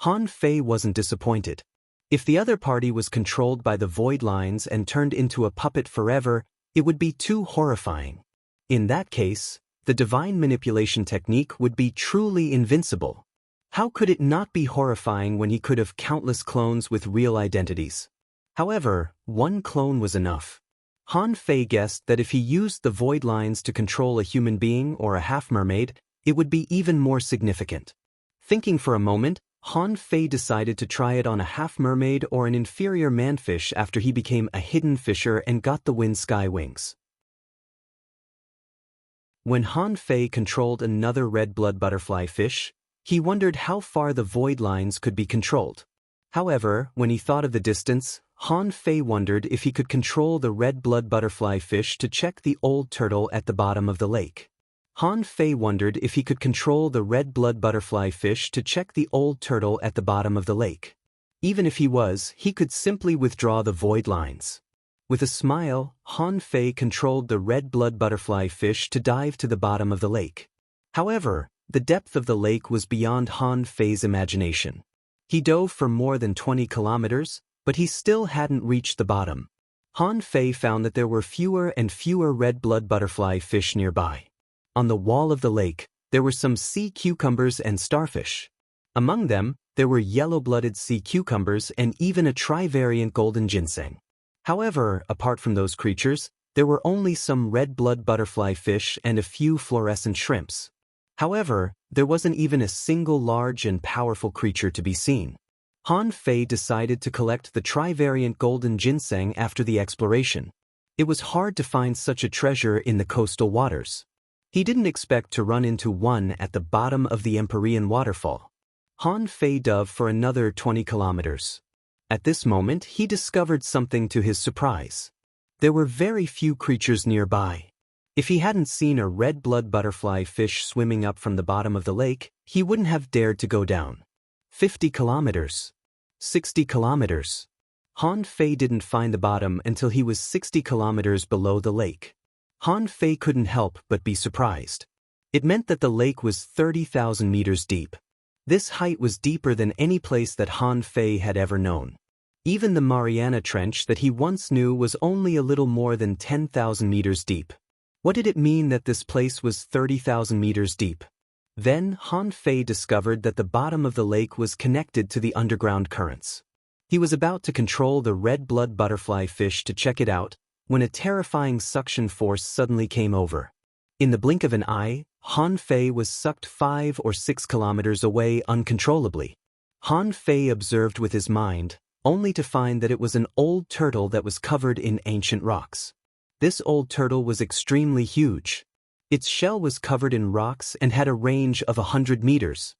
Han Fei wasn't disappointed. If the other party was controlled by the void lines and turned into a puppet forever, it would be too horrifying. In that case, the divine manipulation technique would be truly invincible. How could it not be horrifying when he could have countless clones with real identities? However, one clone was enough. Han Fei guessed that if he used the void lines to control a human being or a half-mermaid, it would be even more significant. Thinking for a moment, Han Fei decided to try it on a half-mermaid or an inferior manfish after he became a hidden fisher and got the wind sky wings. When Han Fei controlled another red blood butterfly fish, he wondered how far the void lines could be controlled. However, when he thought of the distance, Han Fei wondered if he could control the red blood butterfly fish to check the old turtle at the bottom of the lake. Han Fei wondered if he could control the red blood butterfly fish to check the old turtle at the bottom of the lake. Even if he could simply withdraw the void lines. With a smile, Han Fei controlled the red blood butterfly fish to dive to the bottom of the lake. However, the depth of the lake was beyond Han Fei's imagination. He dove for more than 20 kilometers, but he still hadn't reached the bottom. Han Fei found that there were fewer and fewer red blood butterfly fish nearby. On the wall of the lake, there were some sea cucumbers and starfish. Among them, there were yellow-blooded sea cucumbers and even a trivariant golden ginseng. However, apart from those creatures, there were only some red blood butterfly fish and a few fluorescent shrimps. However, there wasn't even a single large and powerful creature to be seen. Han Fei decided to collect the trivariant golden ginseng after the exploration. It was hard to find such a treasure in the coastal waters. He didn't expect to run into one at the bottom of the Empyrean waterfall. Han Fei dove for another 20 kilometers. At this moment, he discovered something to his surprise. There were very few creatures nearby. If he hadn't seen a red blood butterfly fish swimming up from the bottom of the lake, he wouldn't have dared to go down. 50 kilometers. 60 kilometers. Han Fei didn't find the bottom until he was 60 kilometers below the lake. Han Fei couldn't help but be surprised. It meant that the lake was 30,000 meters deep. This height was deeper than any place that Han Fei had ever known. Even the Mariana Trench that he once knew was only a little more than 10,000 meters deep. What did it mean that this place was 30,000 meters deep? Then Han Fei discovered that the bottom of the lake was connected to the underground currents. He was about to control the red blood butterfly fish to check it out, when a terrifying suction force suddenly came over. In the blink of an eye, Han Fei was sucked 5 or 6 kilometers away uncontrollably. Han Fei observed with his mind, only to find that it was an old turtle that was covered in ancient rocks. This old turtle was extremely huge. Its shell was covered in rocks and had a range of 100 meters.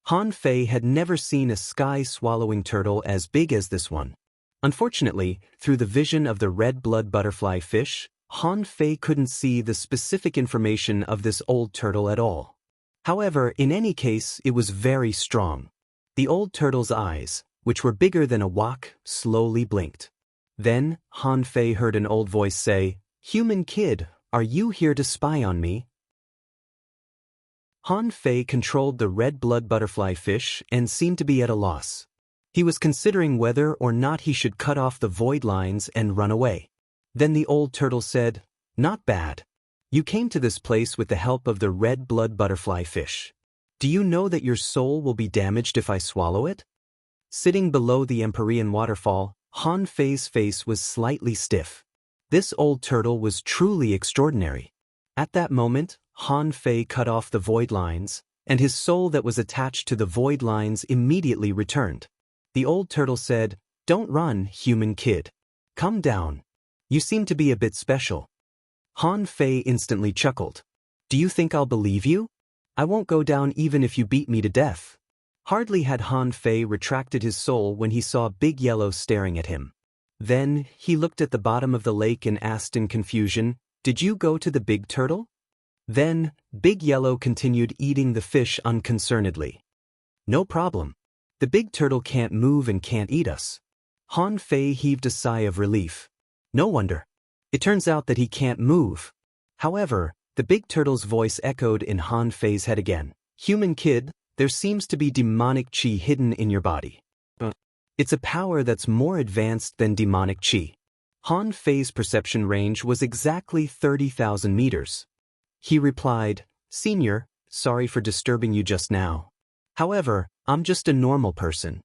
Han Fei had never seen a sky-swallowing turtle as big as this one. Unfortunately, through the vision of the red blood butterfly fish, Han Fei couldn't see the specific information of this old turtle at all. However, in any case, it was very strong. The old turtle's eyes, which were bigger than a wok, slowly blinked. Then, Han Fei heard an old voice say, "Human kid, are you here to spy on me?" Han Fei controlled the red blood butterfly fish and seemed to be at a loss. He was considering whether or not he should cut off the void lines and run away. Then the old turtle said, "Not bad. You came to this place with the help of the red blood butterfly fish. Do you know that your soul will be damaged if I swallow it?" Sitting below the Empyrean waterfall, Han Fei's face was slightly stiff. This old turtle was truly extraordinary. At that moment, Han Fei cut off the void lines, and his soul that was attached to the void lines immediately returned. The old turtle said, "Don't run, human kid. Come down. You seem to be a bit special." Han Fei instantly chuckled. "Do you think I'll believe you? I won't go down even if you beat me to death." Hardly had Han Fei retracted his soul when he saw Big Yellow staring at him. Then, he looked at the bottom of the lake and asked in confusion, "Did you go to the big turtle?" Then, Big Yellow continued eating the fish unconcernedly. "No problem. The big turtle can't move and can't eat us." Han Fei heaved a sigh of relief. No wonder. It turns out that he can't move. However, the big turtle's voice echoed in Han Fei's head again. "Human kid, there seems to be demonic chi hidden in your body. It's a power that's more advanced than demonic chi." Han Fei's perception range was exactly 30,000 meters. He replied, "Senior, sorry for disturbing you just now. However, I'm just a normal person."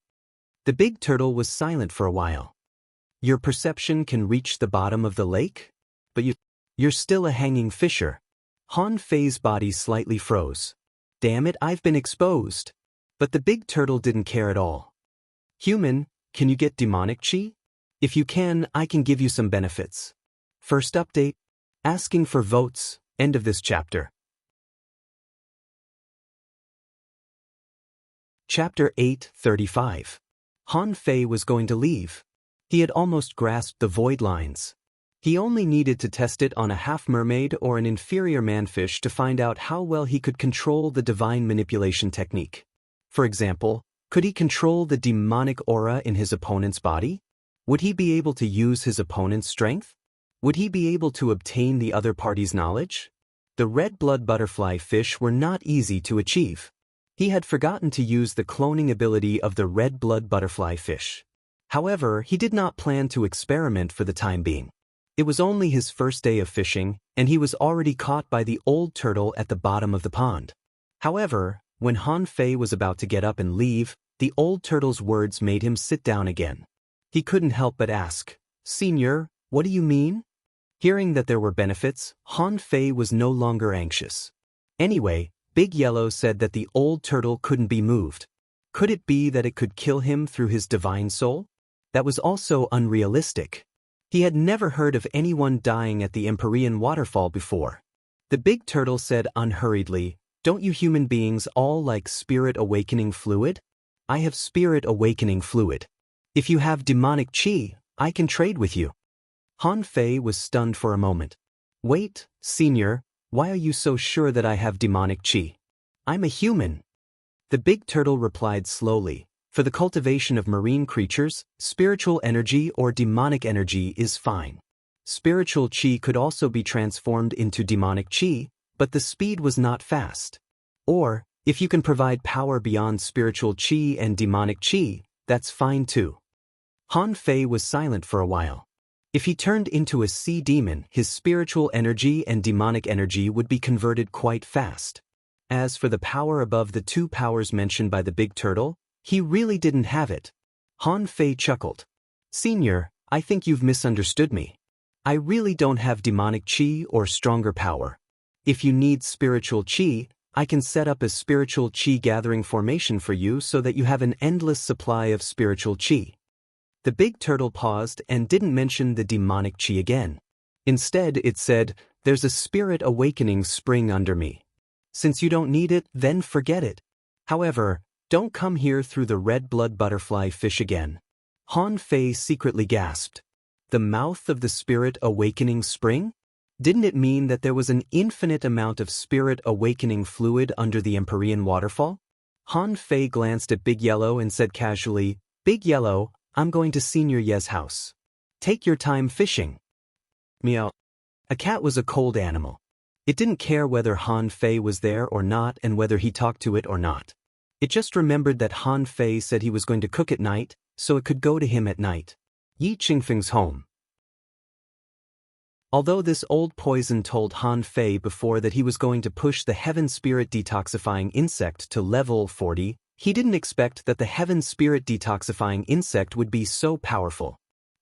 The big turtle was silent for a while. "Your perception can reach the bottom of the lake? But you're still a hanging fisher." Han Fei's body slightly froze. "Damn it, I've been exposed." But the big turtle didn't care at all. "Human, can you get demonic chi? If you can, I can give you some benefits." First update. Asking for votes. End of this chapter. Chapter 8:35. Han Fei was going to leave. He had almost grasped the void lines. He only needed to test it on a half-mermaid or an inferior manfish to find out how well he could control the divine manipulation technique. For example, could he control the demonic aura in his opponent's body? Would he be able to use his opponent's strength? Would he be able to obtain the other party's knowledge? The red blood butterfly fish were not easy to achieve. He had forgotten to use the cloning ability of the red blood butterfly fish. However, he did not plan to experiment for the time being. It was only his first day of fishing, and he was already caught by the old turtle at the bottom of the pond. However, when Han Fei was about to get up and leave, the old turtle's words made him sit down again. He couldn't help but ask, "Senior, what do you mean?" Hearing that there were benefits, Han Fei was no longer anxious. Anyway, Big Yellow said that the old turtle couldn't be moved. Could it be that it could kill him through his divine soul? That was also unrealistic. He had never heard of anyone dying at the Empyrean waterfall before. The big turtle said unhurriedly, "Don't you human beings all like spirit awakening fluid? I have spirit awakening fluid. If you have demonic chi, I can trade with you." Han Fei was stunned for a moment. "Wait, senior, why are you so sure that I have demonic chi? I'm a human." The big turtle replied slowly, "For the cultivation of marine creatures, spiritual energy or demonic energy is fine. Spiritual chi could also be transformed into demonic chi, but the speed was not fast. Or, if you can provide power beyond spiritual chi and demonic chi, that's fine too." Han Fei was silent for a while. If he turned into a sea demon, his spiritual energy and demonic energy would be converted quite fast. As for the power above the 2 powers mentioned by the big turtle, he really didn't have it. Han Fei chuckled. Senior, I think you've misunderstood me. I really don't have demonic chi or stronger power. If you need spiritual chi, I can set up a spiritual chi gathering formation for you so that you have an endless supply of spiritual chi. The big turtle paused and didn't mention the demonic chi again. Instead, it said, there's a spirit awakening spring under me. Since you don't need it, then forget it. However, don't come here through the red blood butterfly fish again. Han Fei secretly gasped. The mouth of the spirit awakening spring? Didn't it mean that there was an infinite amount of spirit awakening fluid under the Empyrean waterfall? Han Fei glanced at Big Yellow and said casually, Big Yellow, I'm going to Senior Ye's house. Take your time fishing. Meow. A cat was a cold animal. It didn't care whether Han Fei was there or not and whether he talked to it or not. It just remembered that Han Fei said he was going to cook at night, so it could go to him at night. Yi Qingfeng's home. Although this old poison told Han Fei before that he was going to push the Heaven Spirit detoxifying insect to level 40, he didn't expect that the Heaven Spirit detoxifying insect would be so powerful.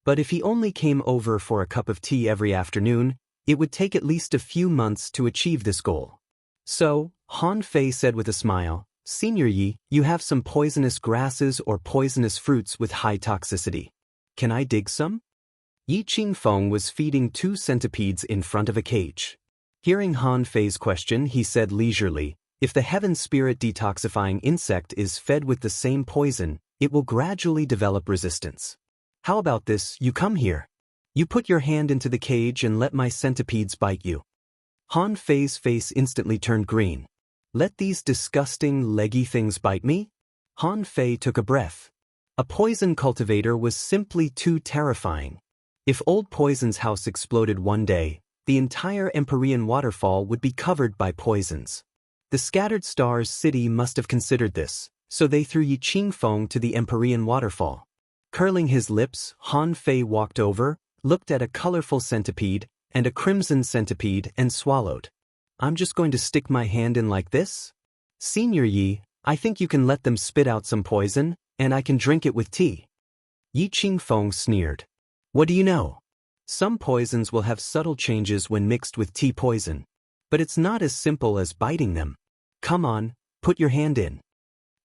But if he only came over for a cup of tea every afternoon, it would take at least a few months to achieve this goal. So, Han Fei said with a smile, Senior Yi, you have some poisonous grasses or poisonous fruits with high toxicity. Can I dig some? Yi Qingfeng was feeding 2 centipedes in front of a cage. Hearing Han Fei's question, he said leisurely, if the Heaven Spirit detoxifying insect is fed with the same poison, it will gradually develop resistance. How about this, you come here. You put your hand into the cage and let my centipedes bite you. Han Fei's face instantly turned green. Let these disgusting, leggy things bite me? Han Fei took a breath. A poison cultivator was simply too terrifying. If Old Poison's house exploded one day, the entire Empyrean waterfall would be covered by poisons. The Scattered Stars city must have considered this, so they threw Yi Qingfeng to the Empyrean waterfall. Curling his lips, Han Fei walked over, looked at a colorful centipede and a crimson centipede and swallowed. I'm just going to stick my hand in like this? Senior Yi, I think you can let them spit out some poison, and I can drink it with tea. Yi Qingfeng sneered. What do you know? Some poisons will have subtle changes when mixed with tea poison. But it's not as simple as biting them. Come on, put your hand in.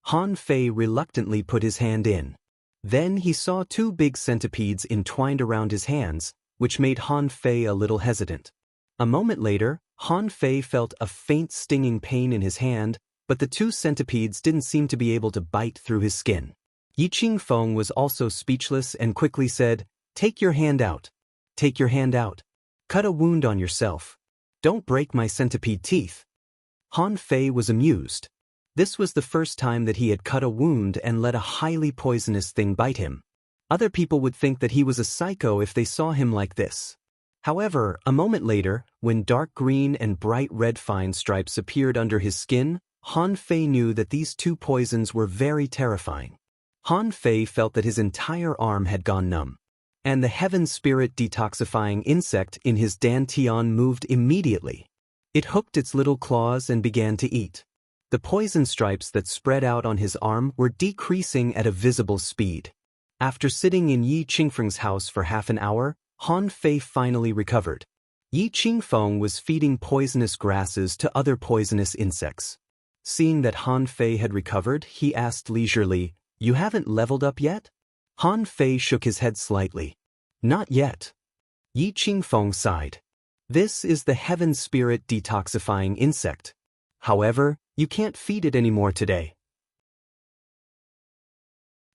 Han Fei reluctantly put his hand in. Then he saw 2 big centipedes entwined around his hands, which made Han Fei a little hesitant. A moment later, Han Fei felt a faint stinging pain in his hand, but the 2 centipedes didn't seem to be able to bite through his skin. Yi Qingfeng was also speechless and quickly said, Take your hand out. Take your hand out. Cut a wound on yourself. Don't break my centipede teeth. Han Fei was amused. This was the first time that he had cut a wound and let a highly poisonous thing bite him. Other people would think that he was a psycho if they saw him like this. However, a moment later, when dark green and bright red fine stripes appeared under his skin, Han Fei knew that these 2 poisons were very terrifying. Han Fei felt that his entire arm had gone numb. And the Heaven Spirit detoxifying insect in his dantian moved immediately. It hooked its little claws and began to eat. The poison stripes that spread out on his arm were decreasing at a visible speed. After sitting in Yi Qingfeng's house for half an hour, Han Fei finally recovered. Yi Qingfeng was feeding poisonous grasses to other poisonous insects. Seeing that Han Fei had recovered, he asked leisurely, You haven't leveled up yet? Han Fei shook his head slightly. Not yet. Yi Qingfeng sighed. This is the Heaven Spirit detoxifying insect. However, you can't feed it anymore today.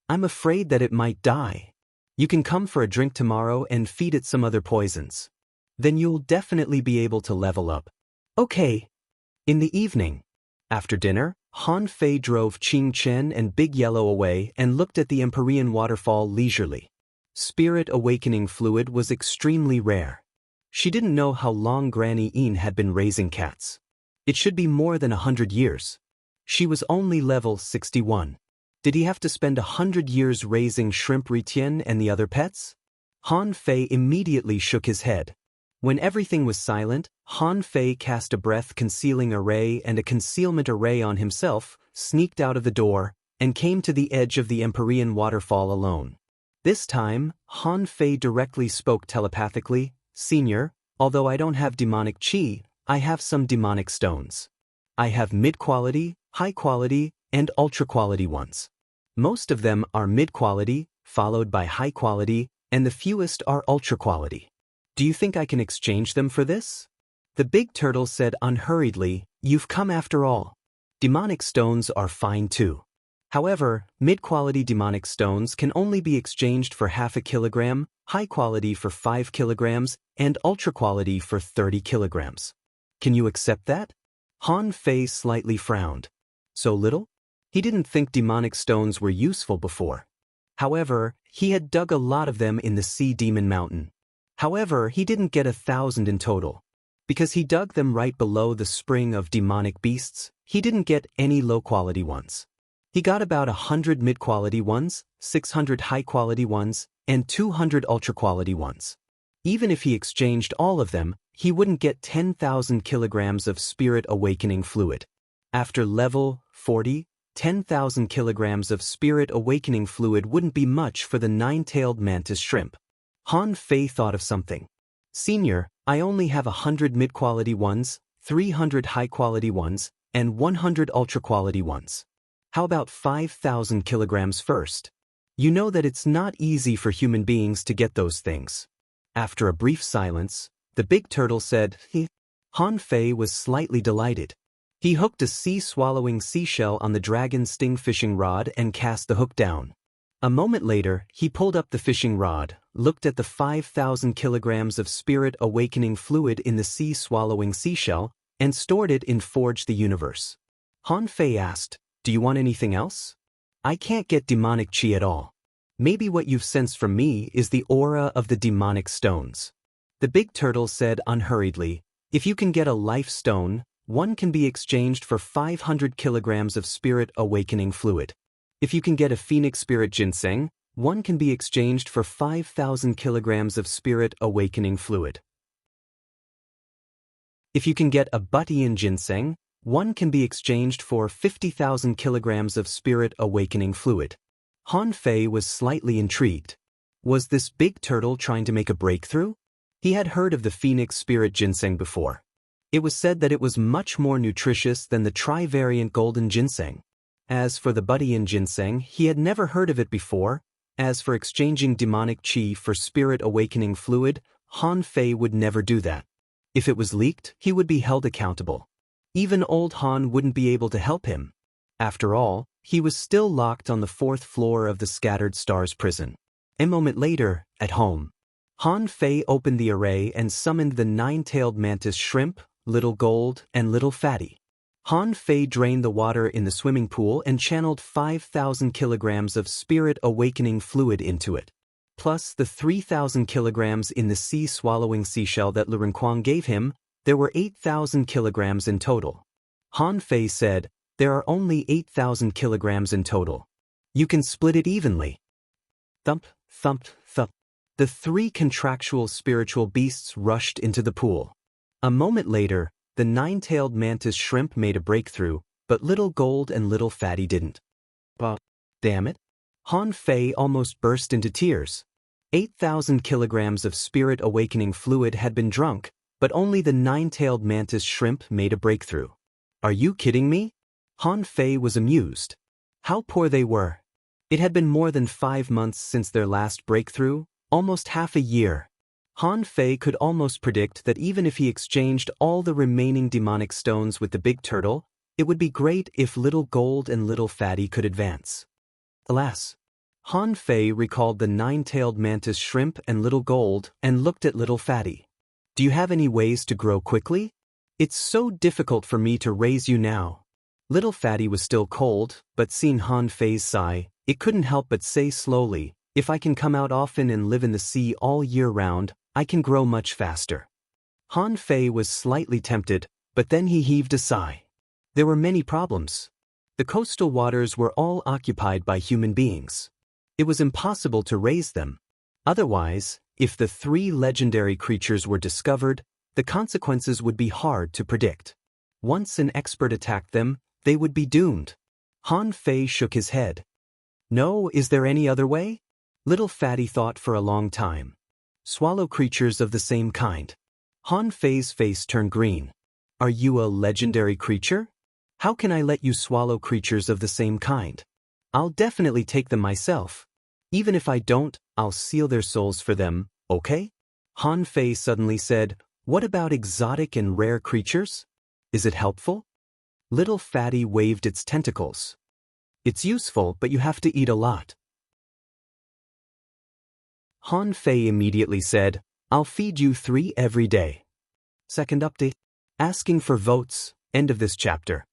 I'm afraid that it might die. You can come for a drink tomorrow and feed it some other poisons. Then you'll definitely be able to level up. Okay. In the evening. After dinner, Han Fei drove Qing Chen and Big Yellow away and looked at the Empyrean waterfall leisurely. Spirit awakening fluid was extremely rare. She didn't know how long Granny Yin had been raising cats. It should be more than 100 years. She was only level 61. Did he have to spend 100 years raising Shrimp Ritian and the other pets? Han Fei immediately shook his head. When everything was silent, Han Fei cast a breath-concealing array and a concealment array on himself, sneaked out of the door, and came to the edge of the Empyrean waterfall alone. This time, Han Fei directly spoke telepathically, "Senior, although I don't have demonic chi, I have some demonic stones. I have mid-quality, high-quality, and ultra-quality ones. Most of them are mid-quality, followed by high-quality, and the fewest are ultra-quality. Do you think I can exchange them for this?" The big turtle said unhurriedly, "You've come after all. Demonic stones are fine too. However, mid-quality demonic stones can only be exchanged for half a kilogram, high-quality for 5 kilograms, and ultra-quality for 30 kilograms. Can you accept that?" Han Fei slightly frowned. So little? He didn't think demonic stones were useful before. However, he had dug a lot of them in the Sea Demon Mountain. However, he didn't get 1,000 in total. Because he dug them right below the spring of demonic beasts, he didn't get any low-quality ones. He got about 100 mid-quality ones, 600 high-quality ones, and 200 ultra-quality ones. Even if he exchanged all of them, he wouldn't get 10,000 kilograms of spirit awakening fluid. After level 40, 10,000 kilograms of spirit awakening fluid wouldn't be much for the nine-tailed mantis shrimp. Han Fei thought of something. "Senior, I only have 100 mid-quality ones, 300 high-quality ones, and 100 ultra-quality ones. How about 5,000 kilograms first? You know that it's not easy for human beings to get those things." After a brief silence, the big turtle said, Han Fei was slightly delighted. He hooked a sea-swallowing seashell on the dragon's sting fishing rod and cast the hook down. A moment later, he pulled up the fishing rod, looked at the 5,000 kilograms of spirit awakening fluid in the sea-swallowing seashell, and stored it in Forge the Universe. Han Fei asked, "Do you want anything else? I can't get demonic chi at all. Maybe what you've sensed from me is the aura of the demonic stones." The big turtle said unhurriedly, "If you can get a life stone, one can be exchanged for 500 kilograms of spirit awakening fluid. If you can get a phoenix spirit ginseng, one can be exchanged for 5,000 kilograms of spirit awakening fluid. If you can get a Buttian ginseng, one can be exchanged for 50,000 kilograms of spirit awakening fluid." Han Fei was slightly intrigued. Was this big turtle trying to make a breakthrough? He had heard of the phoenix spirit ginseng before. It was said that it was much more nutritious than the trivariant golden ginseng. As for the Buttian ginseng, he had never heard of it before. As for exchanging demonic chi for spirit awakening fluid, Han Fei would never do that. If it was leaked, he would be held accountable. Even old Han wouldn't be able to help him. After all, he was still locked on the 4th floor of the Scattered Stars prison. A moment later, at home, Han Fei opened the array and summoned the nine-tailed mantis shrimp, Little Gold, and Little Fatty. Han Fei drained the water in the swimming pool and channeled 5,000 kilograms of spirit awakening fluid into it. Plus the 3,000 kilograms in the sea-swallowing seashell that Lurenquang gave him, there were 8,000 kilograms in total. Han Fei said, "There are only 8,000 kilograms in total. You can split it evenly." Thump, thump, thump. The 3 contractual spiritual beasts rushed into the pool. A moment later, the nine-tailed mantis shrimp made a breakthrough, but Little Gold and Little Fatty didn't. But, damn it. Han Fei almost burst into tears. 8,000 kilograms of spirit awakening fluid had been drunk, but only the nine-tailed mantis shrimp made a breakthrough. Are you kidding me? Han Fei was amused. How poor they were. It had been more than 5 months since their last breakthrough, almost half a year. Han Fei could almost predict that even if he exchanged all the remaining demonic stones with the big turtle, it would be great if Little Gold and Little Fatty could advance. Alas. Han Fei recalled the nine-tailed mantis shrimp and Little Gold and looked at Little Fatty. "Do you have any ways to grow quickly? It's so difficult for me to raise you now." Little Fatty was still cold, but seeing Han Fei's sigh, it couldn't help but say slowly, "If I can come out often and live in the sea all year round, I can grow much faster." Han Fei was slightly tempted, but then he heaved a sigh. There were many problems. The coastal waters were all occupied by human beings. It was impossible to raise them. Otherwise, If the three legendary creatures were discovered, the consequences would be hard to predict. Once an expert attacked them, they would be doomed. Han Fei shook his head. No, is there any other way? Little Fatty thought for a long time. Swallow creatures of the same kind. Han Fei's face turned green. Are you a legendary creature? How can I let you swallow creatures of the same kind? I'll definitely take them myself. Even if I don't, I'll seal their souls for them, okay? Han Fei suddenly said, what about exotic and rare creatures? Is it helpful? Little Fatty waved its tentacles. It's useful, but you have to eat a lot. Han Fei immediately said, I'll feed you 3 every day. Second update. Asking for votes. End of this chapter.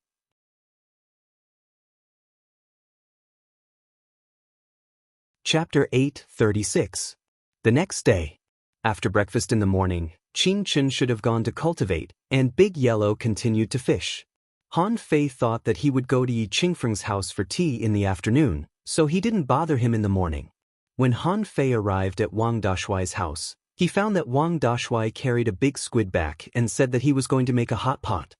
Chapter 8:36. The next day. After breakfast in the morning, Qing Chen should have gone to cultivate, and Big Yellow continued to fish. Han Fei thought that he would go to Yi Qingfeng's house for tea in the afternoon, so he didn't bother him in the morning. When Han Fei arrived at Wang Dashuai's house, he found that Wang Dashuai carried a big squid back and said that he was going to make a hot pot.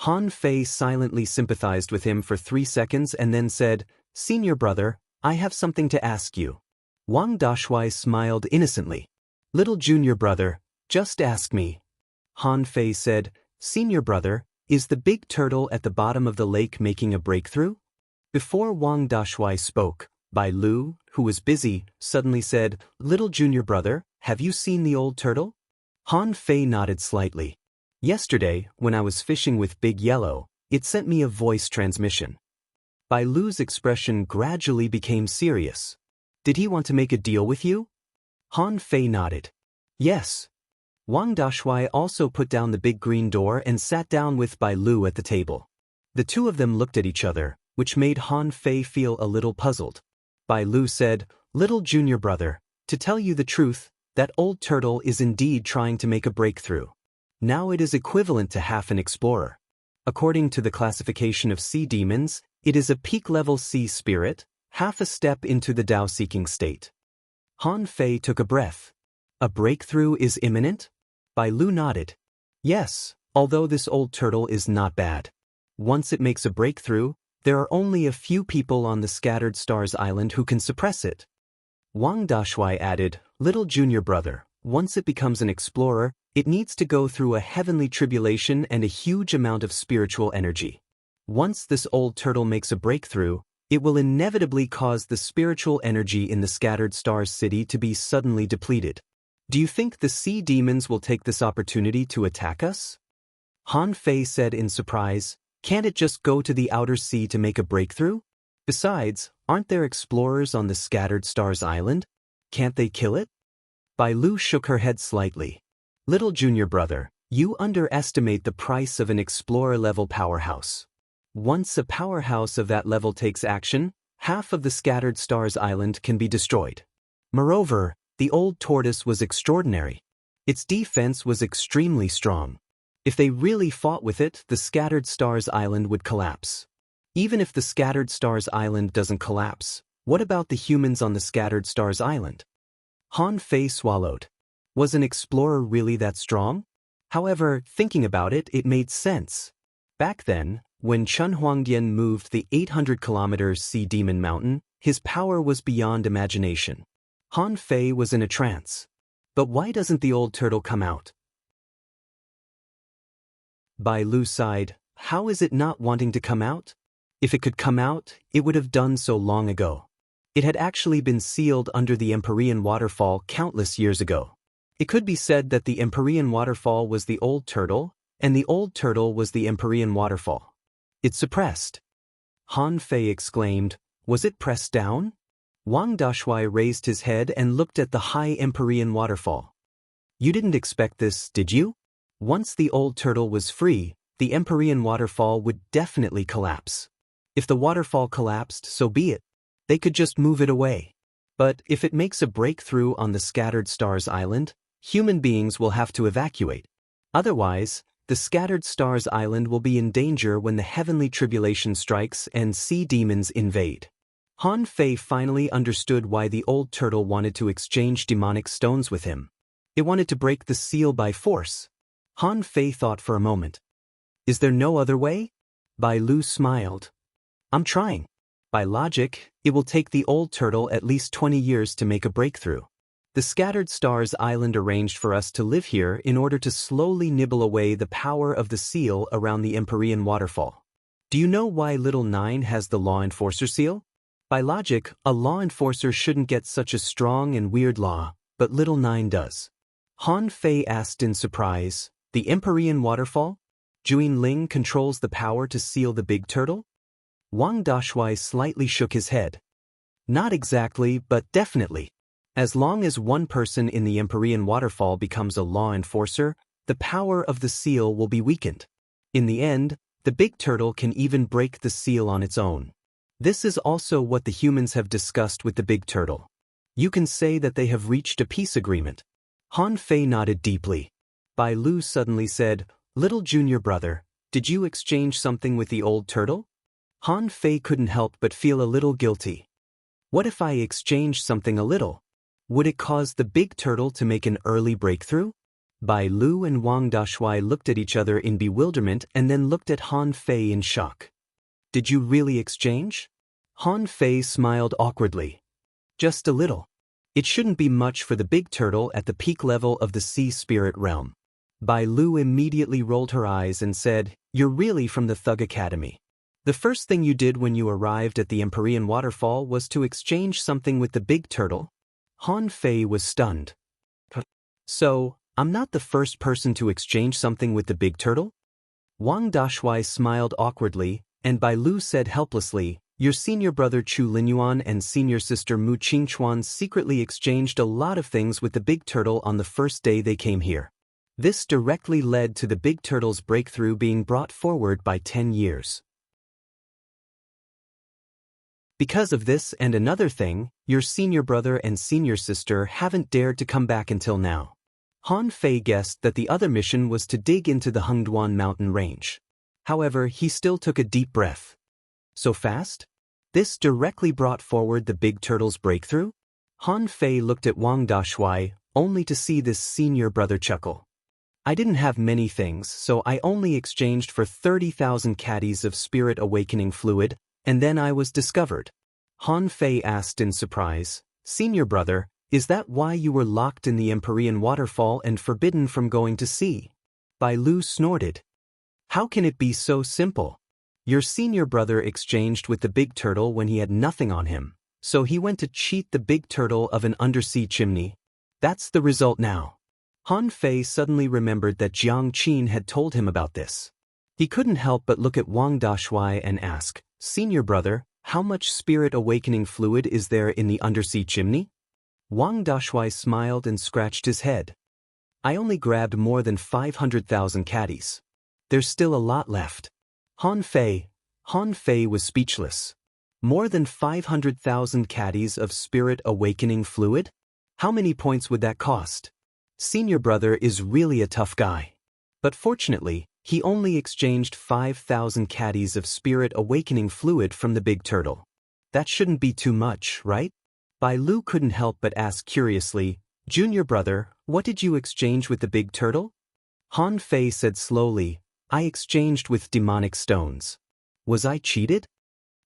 Han Fei silently sympathized with him for 3 seconds and then said, Senior brother, I have something to ask you. Wang Dashuai smiled innocently. Little junior brother, just ask me. Han Fei said, Senior brother, is the big turtle at the bottom of the lake making a breakthrough? Before Wang Dashuai spoke, Bai Lu, who was busy, suddenly said, Little junior brother, have you seen the old turtle? Han Fei nodded slightly. Yesterday, when I was fishing with Big Yellow, it sent me a voice transmission. Bai Lu's expression gradually became serious. Did he want to make a deal with you? Han Fei nodded. Yes. Wang Dashuai also put down the big green door and sat down with Bai Lu at the table. The two of them looked at each other, which made Han Fei feel a little puzzled. Bai Lu said, Little junior brother, to tell you the truth, that old turtle is indeed trying to make a breakthrough. Now it is equivalent to half an explorer. According to the classification of sea demons, it is a peak-level sea spirit, half a step into the Tao-seeking state. Han Fei took a breath. A breakthrough is imminent? Bai Lu nodded. Yes, although this old turtle is not bad. Once it makes a breakthrough, there are only a few people on the Scattered Stars Island who can suppress it. Wang Dashuai added, Little junior brother, once it becomes an explorer, it needs to go through a heavenly tribulation and a huge amount of spiritual energy. Once this old turtle makes a breakthrough, it will inevitably cause the spiritual energy in the Scattered Stars City to be suddenly depleted. Do you think the sea demons will take this opportunity to attack us? Han Fei said in surprise, Can't it just go to the outer sea to make a breakthrough? Besides, aren't there explorers on the Scattered Stars Island? Can't they kill it? Bai Lu shook her head slightly. Little junior brother, you underestimate the price of an explorer-level powerhouse. Once a powerhouse of that level takes action, half of the Scattered Stars Island can be destroyed. Moreover, the old tortoise was extraordinary. Its defense was extremely strong. If they really fought with it, the Scattered Stars Island would collapse. Even if the Scattered Stars Island doesn't collapse, what about the humans on the Scattered Stars Island? Han Fei swallowed. Was an explorer really that strong? However, thinking about it, it made sense. Back then, when Chen Huangdian moved the 800-kilometer Sea Demon Mountain, his power was beyond imagination. Han Fei was in a trance. But why doesn't the old turtle come out? Bai Lu sighed. How is it not wanting to come out? If it could come out, it would have done so long ago. It had actually been sealed under the Empyrean waterfall countless years ago. It could be said that the Empyrean waterfall was the old turtle, and the old turtle was the Empyrean waterfall. It suppressed. Han Fei exclaimed, Was it pressed down? Wang Dashuai raised his head and looked at the high Empyrean waterfall. You didn't expect this, did you? Once the old turtle was free, the Empyrean waterfall would definitely collapse. If the waterfall collapsed, so be it. They could just move it away. But if it makes a breakthrough on the Scattered Stars Island, human beings will have to evacuate. Otherwise, the Scattered Stars Island will be in danger when the heavenly tribulation strikes and sea demons invade. Han Fei finally understood why the old turtle wanted to exchange demonic stones with him. It wanted to break the seal by force. Han Fei thought for a moment. Is there no other way? Bai Lu smiled. I'm trying. By logic, it will take the old turtle at least 20 years to make a breakthrough. The Scattered Stars Island arranged for us to live here in order to slowly nibble away the power of the seal around the Empyrean waterfall. Do you know why Little Nine has the Law Enforcer seal? By logic, a law enforcer shouldn't get such a strong and weird law, but Little Nine does. Han Fei asked in surprise, the Empyrean waterfall? Juin Ling controls the power to seal the big turtle? Wang Dashui slightly shook his head. Not exactly, but definitely. As long as one person in the Empyrean waterfall becomes a law enforcer, the power of the seal will be weakened. In the end, the big turtle can even break the seal on its own. This is also what the humans have discussed with the big turtle. You can say that they have reached a peace agreement. Han Fei nodded deeply. Bai Lu suddenly said, Little junior brother, did you exchange something with the old turtle? Han Fei couldn't help but feel a little guilty. What if I exchanged something a little? Would it cause the big turtle to make an early breakthrough? Bai Lu and Wang Dashui looked at each other in bewilderment and then looked at Han Fei in shock. Did you really exchange? Han Fei smiled awkwardly. Just a little. It shouldn't be much for the big turtle at the peak level of the sea spirit realm. Bai Lu immediately rolled her eyes and said, You're really from the Thug Academy. The first thing you did when you arrived at the Empyrean waterfall was to exchange something with the big turtle? Han Fei was stunned. So, I'm not the first person to exchange something with the big turtle? Wang Dashui smiled awkwardly, and Bai Lu said helplessly, Your senior brother Chu Linyuan and senior sister Mu Qingchuan secretly exchanged a lot of things with the big turtle on the first day they came here. This directly led to the big turtle's breakthrough being brought forward by 10 years. Because of this and another thing, your senior brother and senior sister haven't dared to come back until now. Han Fei guessed that the other mission was to dig into the Hengduan mountain range. However, he still took a deep breath. So fast? This directly brought forward the big turtle's breakthrough? Han Fei looked at Wang Dashui, only to see this senior brother chuckle. I didn't have many things, so I only exchanged for 30,000 caddies of spirit awakening fluid, and then I was discovered. Han Fei asked in surprise, Senior brother, is that why you were locked in the Empyrean waterfall and forbidden from going to sea? Bai Lu snorted. How can it be so simple? Your senior brother exchanged with the big turtle when he had nothing on him, so he went to cheat the big turtle of an undersea chimney. That's the result now. Han Fei suddenly remembered that Jiang Qin had told him about this. He couldn't help but look at Wang Dashui and ask, Senior brother, how much spirit awakening fluid is there in the undersea chimney? Wang Dashui smiled and scratched his head. I only grabbed more than 500,000 caddies. There's still a lot left. Han Fei was speechless. More than 500,000 caddies of spirit awakening fluid? How many points would that cost? Senior brother is really a tough guy. But fortunately, he only exchanged 5,000 caddies of spirit awakening fluid from the big turtle. That shouldn't be too much, right? Bai Lu couldn't help but ask curiously, Junior brother, what did you exchange with the big turtle? Han Fei said slowly, I exchanged with demonic stones. Was I cheated?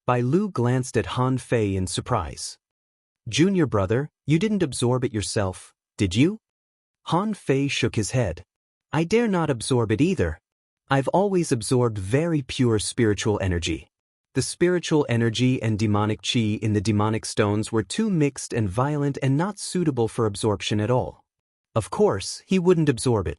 Bai Lu glanced at Han Fei in surprise. Junior brother, you didn't absorb it yourself, did you? Han Fei shook his head. I dare not absorb it either. I've always absorbed very pure spiritual energy. The spiritual energy and demonic qi in the demonic stones were too mixed and violent and not suitable for absorption at all. Of course, he wouldn't absorb it.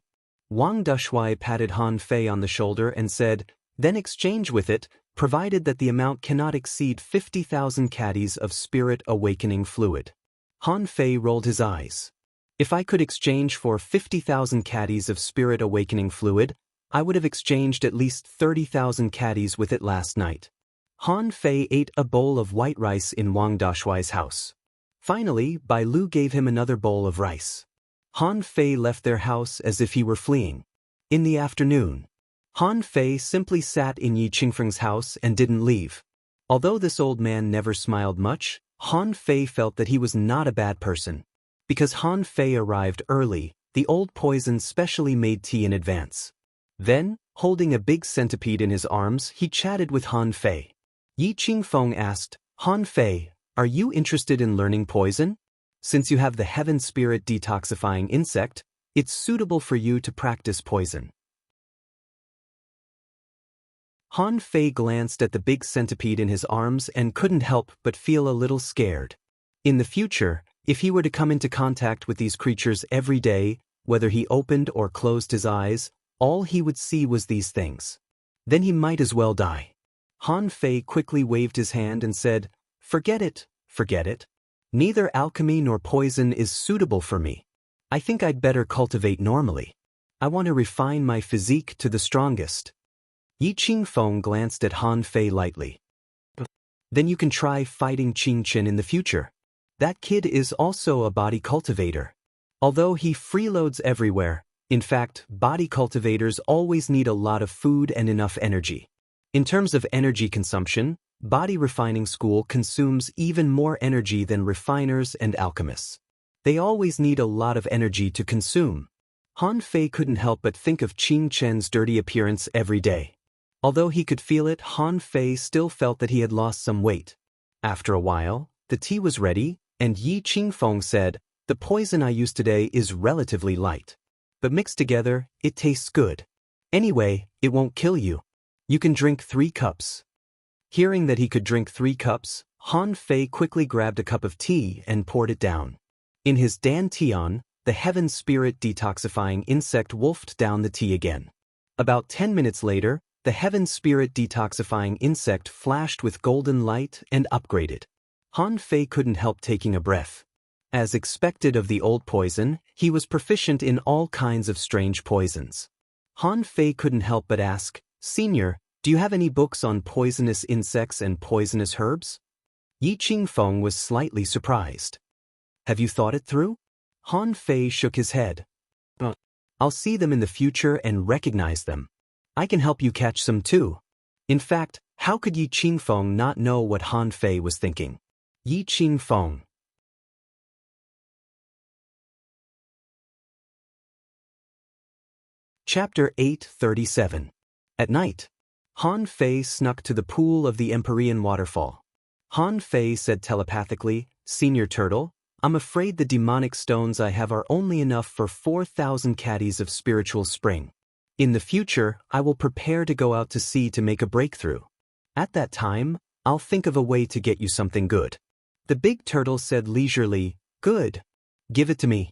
Wang Dashui patted Han Fei on the shoulder and said, then exchange with it, provided that the amount cannot exceed 50,000 caddies of spirit awakening fluid. Han Fei rolled his eyes. If I could exchange for 50,000 caddies of spirit awakening fluid, I would have exchanged at least 30,000 caddies with it last night. Han Fei ate a bowl of white rice in Wang Dashui's house. Finally, Bai Lu gave him another bowl of rice. Han Fei left their house as if he were fleeing. In the afternoon, Han Fei simply sat in Yi Qingfeng's house and didn't leave. Although this old man never smiled much, Han Fei felt that he was not a bad person. Because Han Fei arrived early, the old poison specially made tea in advance. Then, holding a big centipede in his arms, he chatted with Han Fei. Yi Qingfeng asked, Han Fei, are you interested in learning poison? Since you have the heaven spirit detoxifying insect, it's suitable for you to practice poison. Han Fei glanced at the big centipede in his arms and couldn't help but feel a little scared. In the future, if he were to come into contact with these creatures every day, whether he opened or closed his eyes, all he would see was these things. Then he might as well die. Han Fei quickly waved his hand and said, forget it, forget it. Neither alchemy nor poison is suitable for me. I think I'd better cultivate normally. I want to refine my physique to the strongest. Yi Qingfeng glanced at Han Fei lightly. Then you can try fighting Qing Chen in the future. That kid is also a body cultivator. Although he freeloads everywhere, in fact, body cultivators always need a lot of food and enough energy. In terms of energy consumption, body refining school consumes even more energy than refiners and alchemists. They always need a lot of energy to consume. Han Fei couldn't help but think of Qing Chen's dirty appearance every day. Although he could feel it, Han Fei still felt that he had lost some weight. After a while, the tea was ready, and Yi Qingfeng said, the poison I used today is relatively light. But mixed together, it tastes good. Anyway, it won't kill you. You can drink 3 cups. Hearing that he could drink 3 cups, Han Fei quickly grabbed a cup of tea and poured it down. In his Dan Tian, the heaven spirit detoxifying insect wolfed down the tea again. About 10 minutes later, the heaven spirit detoxifying insect flashed with golden light and upgraded. Han Fei couldn't help taking a breath. As expected of the old poison, he was proficient in all kinds of strange poisons. Han Fei couldn't help but ask, Senior, do you have any books on poisonous insects and poisonous herbs? Yi Qingfeng was slightly surprised. Have you thought it through? Han Fei shook his head. I'll see them in the future and recognize them. I can help you catch some too. In fact, how could Yi Qingfeng not know what Han Fei was thinking? Yi Qingfeng. Chapter 837. At night, Han Fei snuck to the pool of the Empyrean waterfall. Han Fei said telepathically, Senior Turtle, I'm afraid the demonic stones I have are only enough for 4,000 caddies of spiritual spring. In the future, I will prepare to go out to sea to make a breakthrough. At that time, I'll think of a way to get you something good. The big turtle said leisurely, Good. Give it to me.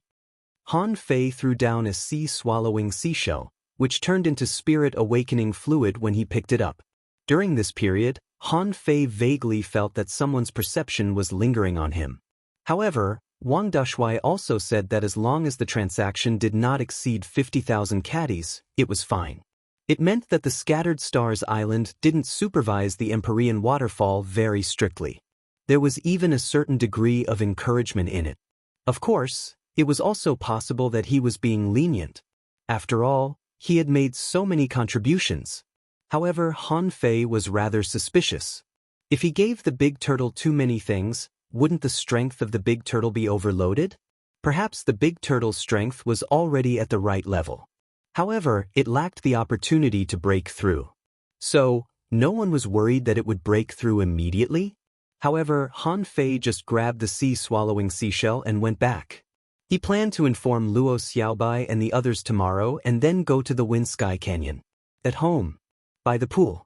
Han Fei threw down a sea-swallowing seashell, which turned into spirit-awakening fluid when he picked it up. During this period, Han Fei vaguely felt that someone's perception was lingering on him. However, Wang Dashui also said that as long as the transaction did not exceed 50,000 caddies, it was fine. It meant that the Scattered Stars Island didn't supervise the Empyrean waterfall very strictly. There was even a certain degree of encouragement in it. Of course, it was also possible that he was being lenient. After all, he had made so many contributions. However, Han Fei was rather suspicious. If he gave the big turtle too many things, wouldn't the strength of the big turtle be overloaded? Perhaps the big turtle's strength was already at the right level. However, it lacked the opportunity to break through. So, no one was worried that it would break through immediately? However, Han Fei just grabbed the sea-swallowing seashell and went back. He planned to inform Luo Xiaobai and the others tomorrow and then go to the Wind Sky Canyon. At home, by the pool,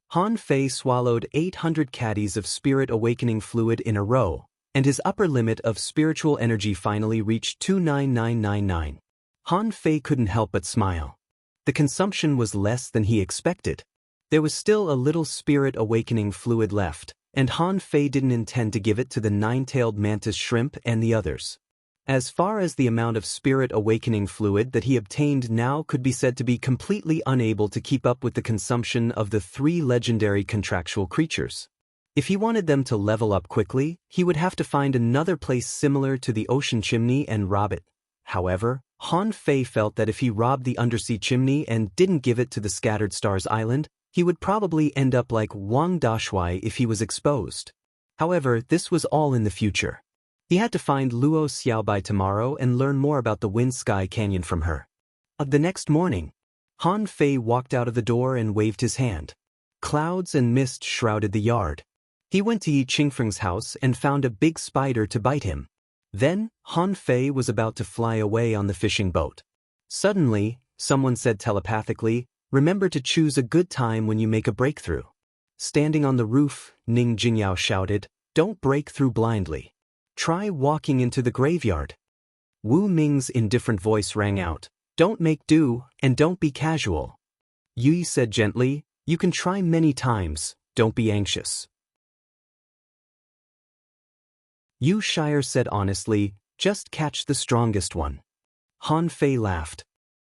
Han Fei swallowed 800 caddies of spirit-awakening fluid in a row, and his upper limit of spiritual energy finally reached 29999. Han Fei couldn't help but smile. The consumption was less than he expected. There was still a little spirit-awakening fluid left, and Han Fei didn't intend to give it to the nine-tailed mantis shrimp and the others. As far as the amount of spirit-awakening fluid that he obtained now could be said to be completely unable to keep up with the consumption of the 3 legendary contractual creatures. If he wanted them to level up quickly, he would have to find another place similar to the ocean chimney and rob it. However, Han Fei felt that if he robbed the undersea chimney and didn't give it to the Scattered Stars Island, He would probably end up like Wang Dashui if he was exposed. However, this was all in the future. He had to find Luo Xiaobai tomorrow and learn more about the Wind Sky Canyon from her. The next morning, Han Fei walked out of the door and waved his hand. Clouds and mist shrouded the yard. He went to Yi Qingfeng's house and found a big spider to bite him. Then, Han Fei was about to fly away on the fishing boat. Suddenly, someone said telepathically, "Remember to choose a good time when you make a breakthrough." Standing on the roof, Ning Jingyao shouted, "Don't break through blindly. Try walking into the graveyard." Wu Ming's indifferent voice rang out, "Don't make do, and don't be casual." Yi said gently, "You can try many times, don't be anxious." Yu Shire said honestly, "Just catch the strongest one." Han Fei laughed.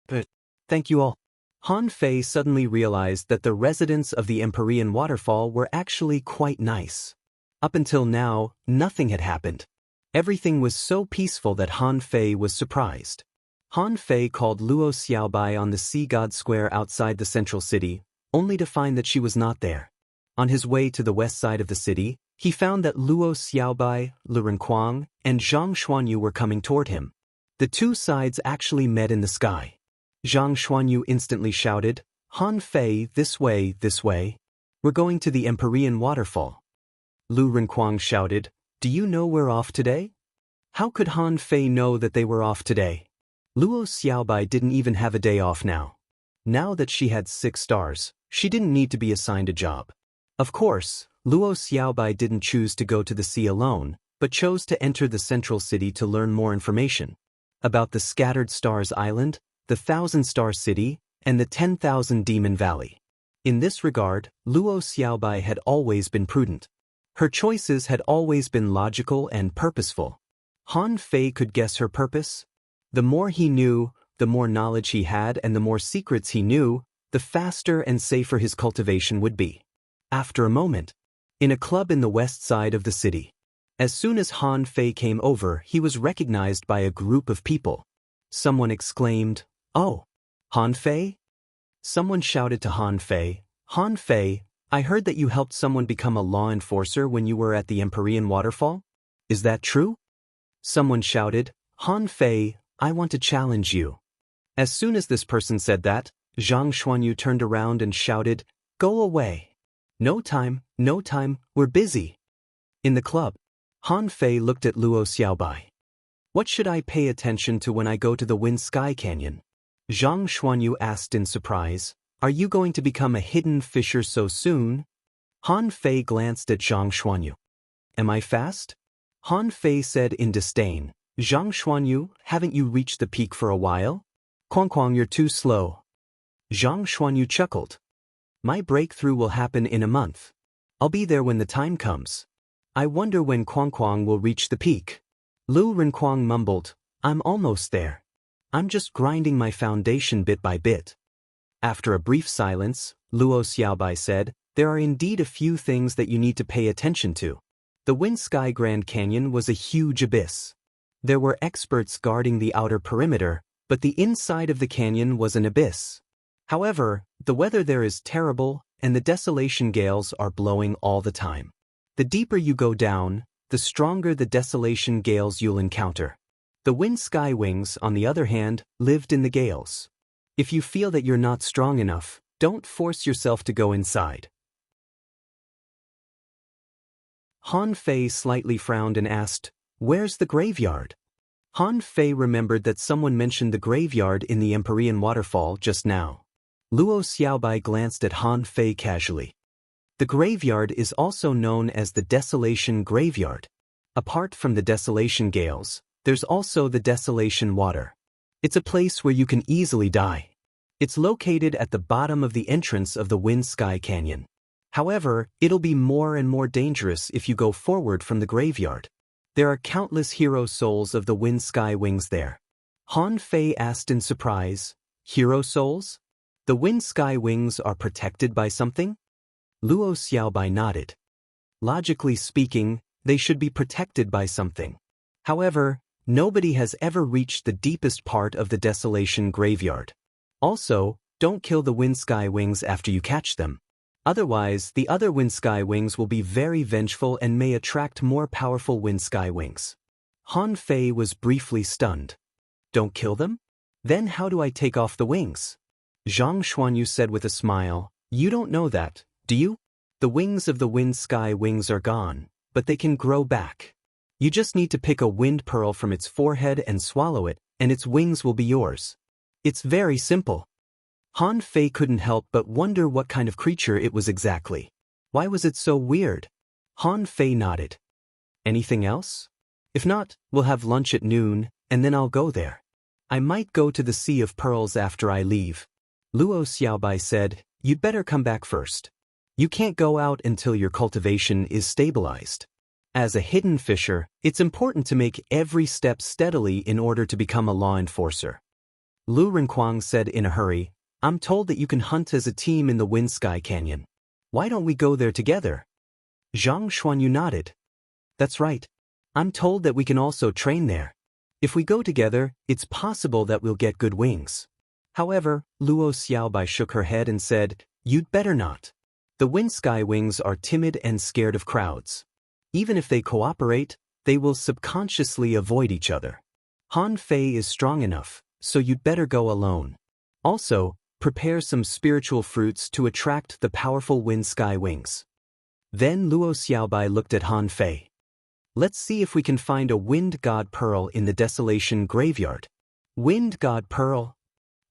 "But, thank you all." Han Fei suddenly realized that the residents of the Empyrean waterfall were actually quite nice. Up until now, nothing had happened. Everything was so peaceful that Han Fei was surprised. Han Fei called Luo Xiaobai on the Sea God Square outside the central city, only to find that she was not there. On his way to the west side of the city, he found that Luo Xiaobai, Lu Renquang, and Zhang Xuanyu were coming toward him. The two sides actually met in the sky. Zhang Xuanyu instantly shouted, "Han Fei, this way, this way. We're going to the Empyrean waterfall." Lu Renquang shouted, "Do you know we're off today?" How could Han Fei know that they were off today? Luo Xiaobai didn't even have a day off now. Now that she had 6 stars, she didn't need to be assigned a job. Of course, Luo Xiaobai didn't choose to go to the sea alone, but chose to enter the central city to learn more information about the Scattered Stars Island, the 1,000-Star City, and the 10,000 Demon Valley. In this regard, Luo Xiaobai had always been prudent. Her choices had always been logical and purposeful. Han Fei could guess her purpose. The more he knew, the more knowledge he had, and the more secrets he knew, the faster and safer his cultivation would be. After a moment, in a club in the west side of the city. As soon as Han Fei came over, he was recognized by a group of people. Someone exclaimed, "Oh, Han Fei?" Someone shouted to Han Fei, "Han Fei, I heard that you helped someone become a law enforcer when you were at the Empyrean waterfall. Is that true?" Someone shouted, "Han Fei, I want to challenge you." As soon as this person said that, Zhang Xuanyu turned around and shouted, "Go away. No time, we're busy." In the club, Han Fei looked at Luo Xiaobai. "What should I pay attention to when I go to the Wind Sky Canyon?" Zhang Xuanyu asked in surprise, "Are you going to become a hidden fisher so soon?" Han Fei glanced at Zhang Xuanyu. "Am I fast?" Han Fei said in disdain, "Zhang Xuanyu, haven't you reached the peak for a while? Quang, you're too slow." Zhang Xuanyu chuckled. "My breakthrough will happen in a month. I'll be there when the time comes. I wonder when Quang will reach the peak." Lu Renquang mumbled, "I'm almost there. I'm just grinding my foundation bit by bit." After a brief silence, Luo Xiaobai said, "There are indeed a few things that you need to pay attention to." The Wind Sky Grand Canyon was a huge abyss. There were experts guarding the outer perimeter, but the inside of the canyon was an abyss. However, the weather there is terrible, and the desolation gales are blowing all the time. The deeper you go down, the stronger the desolation gales you'll encounter. The Wind Sky Wings, on the other hand, lived in the gales. If you feel that you're not strong enough, don't force yourself to go inside. Han Fei slightly frowned and asked, "Where's the graveyard?" Han Fei remembered that someone mentioned the graveyard in the Empyrean waterfall just now. Luo Xiaobai glanced at Han Fei casually. The graveyard is also known as the Desolation Graveyard. Apart from the desolation gales, there's also the desolation water. It's a place where you can easily die. It's located at the bottom of the entrance of the Wind Sky Canyon. However, it'll be more and more dangerous if you go forward from the graveyard. There are countless hero souls of the Wind Sky Wings there. Han Fei asked in surprise, "Hero souls? The Wind Sky Wings are protected by something?" Luo Xiaobai nodded. Logically speaking, they should be protected by something. However, nobody has ever reached the deepest part of the Desolation Graveyard. Also, don't kill the Wind Sky Wings after you catch them. Otherwise, the other wind sky wings will be very vengeful and may attract more powerful wind sky wings. Han Fei was briefly stunned. Don't kill them? Then how do I take off the wings? Zhang Xuanyu said with a smile, you don't know that, do you? The wings of the wind sky wings are gone, but they can grow back. You just need to pick a wind pearl from its forehead and swallow it, and its wings will be yours. It's very simple. Han Fei couldn't help but wonder what kind of creature it was exactly. Why was it so weird? Han Fei nodded. Anything else? If not, we'll have lunch at noon, and then I'll go there. I might go to the Sea of Pearls after I leave. Luo Xiaobai said, you'd better come back first. You can't go out until your cultivation is stabilized. As a hidden fisher, it's important to make every step steadily in order to become a law enforcer. Lu Renquang said in a hurry, I'm told that you can hunt as a team in the Wind Sky Canyon. Why don't we go there together? Zhang Xuanyu nodded. That's right. I'm told that we can also train there. If we go together, it's possible that we'll get good wings. However, Luo Xiaobai shook her head and said, you'd better not. The Wind Sky Wings are timid and scared of crowds. Even if they cooperate, they will subconsciously avoid each other. Han Fei is strong enough, so you'd better go alone. Also, prepare some spiritual fruits to attract the powerful Wind Sky Wings. Then Luo Xiaobai looked at Han Fei. Let's see if we can find a Wind God Pearl in the Desolation Graveyard. Wind God Pearl?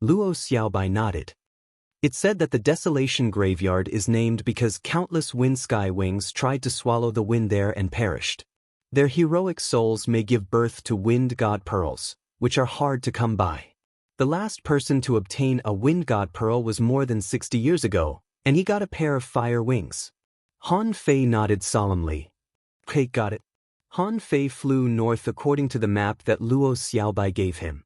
Luo Xiaobai nodded. It said that the Desolation Graveyard is named because countless wind sky wings tried to swallow the wind there and perished. Their heroic souls may give birth to Wind God Pearls, which are hard to come by. The last person to obtain a Wind God Pearl was more than 60 years ago, and he got a pair of fire wings. Han Fei nodded solemnly. Okay, got it. Han Fei flew north according to the map that Luo Xiaobai gave him.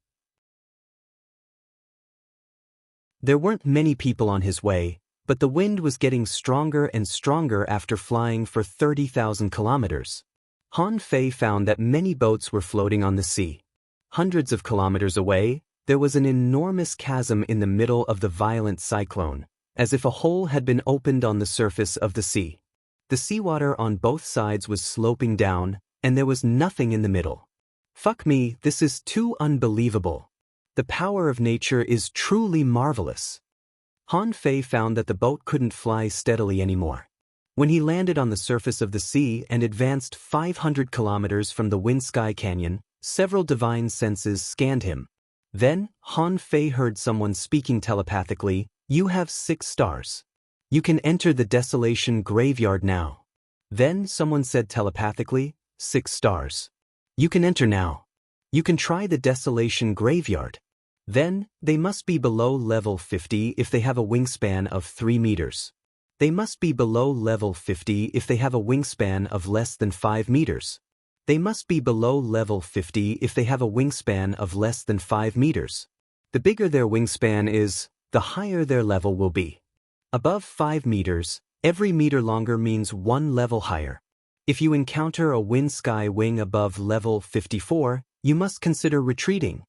There weren't many people on his way, but the wind was getting stronger and stronger after flying for 30,000 kilometers. Han Fei found that many boats were floating on the sea. Hundreds of kilometers away, there was an enormous chasm in the middle of the violent cyclone, as if a hole had been opened on the surface of the sea. The seawater on both sides was sloping down, and there was nothing in the middle. Fuck me, this is too unbelievable. The power of nature is truly marvelous. Han Fei found that the boat couldn't fly steadily anymore. When he landed on the surface of the sea and advanced 500 kilometers from the Wind Sky Canyon, several divine senses scanned him. Then, Han Fei heard someone speaking telepathically, you have 6 stars. You can enter the Desolation Graveyard now. Then someone said telepathically, 6 stars. You can enter now. You can try the Desolation Graveyard. Then, they must be below level 50 if they have a wingspan of 3 meters. They must be below level 50 if they have a wingspan of less than 5 meters. They must be below level 50 if they have a wingspan of less than 5 meters. The bigger their wingspan is, the higher their level will be. Above 5 meters, every meter longer means 1 level higher. If you encounter a wind sky wing above level 54, you must consider retreating.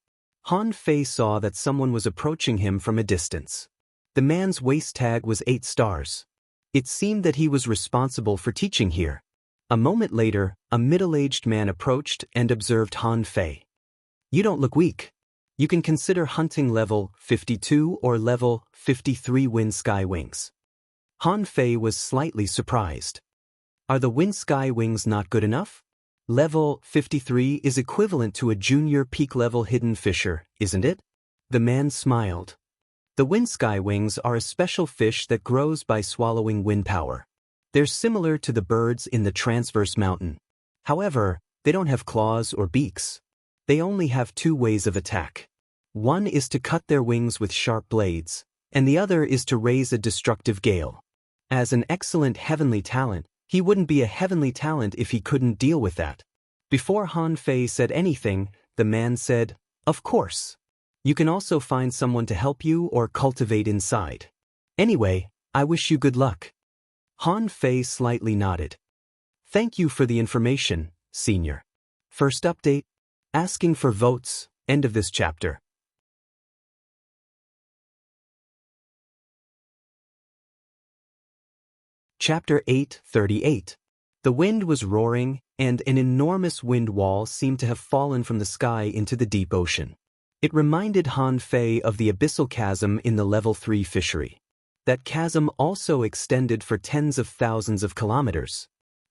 Han Fei saw that someone was approaching him from a distance. The man's waist tag was 8 stars. It seemed that he was responsible for teaching here. A moment later, a middle-aged man approached and observed Han Fei. You don't look weak. You can consider hunting level 52 or level 53 wind sky wings. Han Fei was slightly surprised. Are the wind sky wings not good enough? Level 53 is equivalent to a junior peak level hidden fisher, isn't it? The man smiled. The wind sky wings are a special fish that grows by swallowing wind power. They're similar to the birds in the transverse mountain. However, they don't have claws or beaks. They only have 2 ways of attack. One is to cut their wings with sharp blades, and the other is to raise a destructive gale. As an excellent heavenly talent, he wouldn't be a heavenly talent if he couldn't deal with that. Before Han Fei said anything, the man said, of course. You can also find someone to help you or cultivate inside. Anyway, I wish you good luck. Han Fei slightly nodded. Thank you for the information, Senior. First update, asking for votes, end of this chapter. Chapter 8:38. The wind was roaring, and an enormous wind wall seemed to have fallen from the sky into the deep ocean. It reminded Han Fei of the abyssal chasm in the Level 3 fishery. That chasm also extended for tens of thousands of kilometers.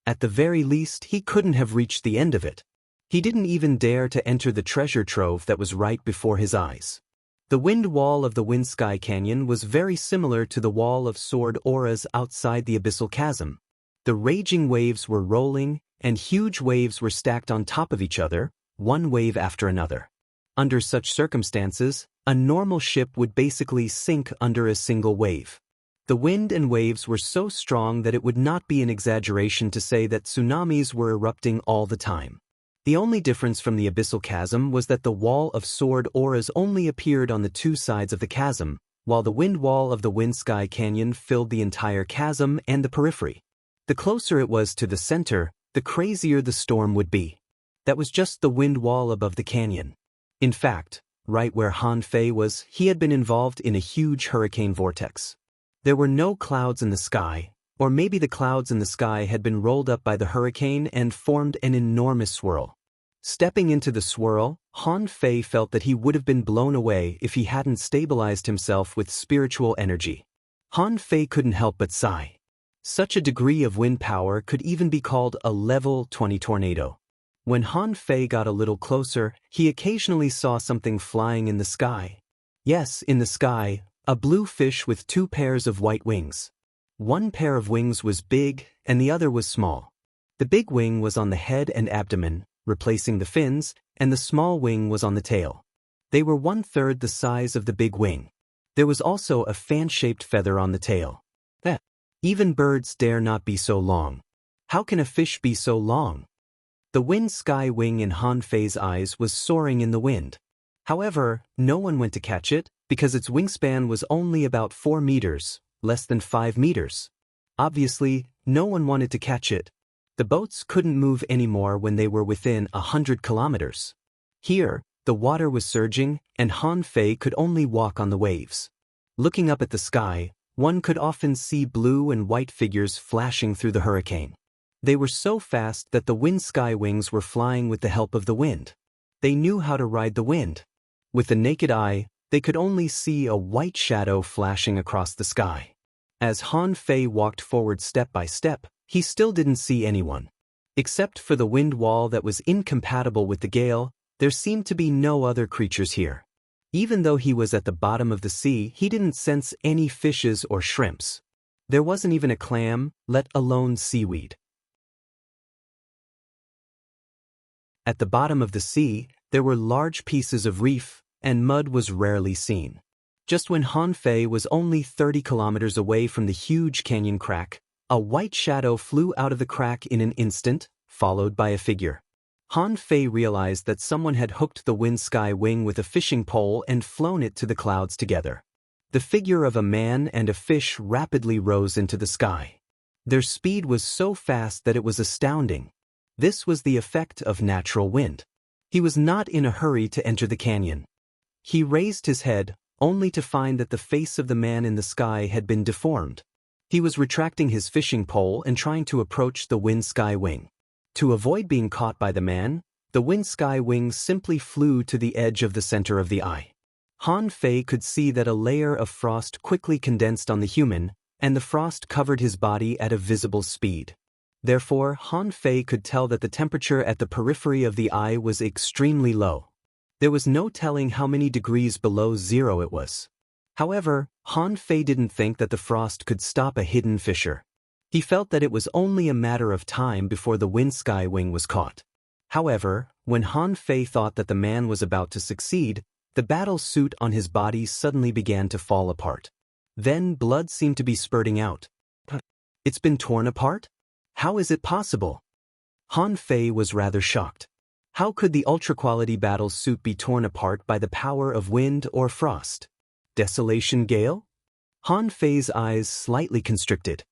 At the very least, he couldn't have reached the end of it. He didn't even dare to enter the treasure trove that was right before his eyes. The wind wall of the Wind Sky Canyon was very similar to the wall of sword auras outside the abyssal chasm. The raging waves were rolling, and huge waves were stacked on top of each other, one wave after another. Under such circumstances, a normal ship would basically sink under a single wave. The wind and waves were so strong that it would not be an exaggeration to say that tsunamis were erupting all the time. The only difference from the abyssal chasm was that the wall of sword auras only appeared on the two sides of the chasm, while the wind wall of the Wind Sky Canyon filled the entire chasm and the periphery. The closer it was to the center, the crazier the storm would be. That was just the wind wall above the canyon. In fact, right where Han Fei was, he had been involved in a huge hurricane vortex. There were no clouds in the sky, or maybe the clouds in the sky had been rolled up by the hurricane and formed an enormous swirl. Stepping into the swirl, Han Fei felt that he would have been blown away if he hadn't stabilized himself with spiritual energy. Han Fei couldn't help but sigh. Such a degree of wind power could even be called a level 20 tornado. When Han Fei got a little closer, he occasionally saw something flying in the sky. Yes, in the sky, a blue fish with two pairs of white wings. One pair of wings was big, and the other was small. The big wing was on the head and abdomen, replacing the fins, and the small wing was on the tail. They were 1/3 the size of the big wing. There was also a fan-shaped feather on the tail. Even birds dare not be so long. How can a fish be so long? The Wind Sky wing in Han Fei's eyes was soaring in the wind. However, no one went to catch it, because its wingspan was only about 4 meters, less than 5 meters. Obviously, no one wanted to catch it. The boats couldn't move anymore when they were within 100 kilometers. Here, the water was surging, and Han Fei could only walk on the waves. Looking up at the sky, one could often see blue and white figures flashing through the hurricane. They were so fast that the Wind Sky wings were flying with the help of the wind. They knew how to ride the wind. With the naked eye, they could only see a white shadow flashing across the sky. As Han Fei walked forward step by step, he still didn't see anyone. Except for the wind wall that was incompatible with the gale, there seemed to be no other creatures here. Even though he was at the bottom of the sea, he didn't sense any fishes or shrimps. There wasn't even a clam, let alone seaweed. At the bottom of the sea, there were large pieces of reef, and mud was rarely seen. Just when Han Fei was only 30 kilometers away from the huge canyon crack, a white shadow flew out of the crack in an instant, followed by a figure. Han Fei realized that someone had hooked the Wind Sky wing with a fishing pole and flown it to the clouds together. The figure of a man and a fish rapidly rose into the sky. Their speed was so fast that it was astounding. This was the effect of natural wind. He was not in a hurry to enter the canyon. He raised his head, only to find that the face of the man in the sky had been deformed. He was retracting his fishing pole and trying to approach the Wind Sky wing. To avoid being caught by the man, the Wind Sky wing simply flew to the edge of the center of the eye. Han Fei could see that a layer of frost quickly condensed on the human, and the frost covered his body at a visible speed. Therefore, Han Fei could tell that the temperature at the periphery of the eye was extremely low. There was no telling how many degrees below zero it was. However, Han Fei didn't think that the frost could stop a hidden fissure. He felt that it was only a matter of time before the Wind Sky wing was caught. However, when Han Fei thought that the man was about to succeed, the battle suit on his body suddenly began to fall apart. Then blood seemed to be spurting out. It's been torn apart? How is it possible? Han Fei was rather shocked. How could the ultra-quality battle suit be torn apart by the power of wind or frost? Desolation gale? Han Fei's eyes slightly constricted.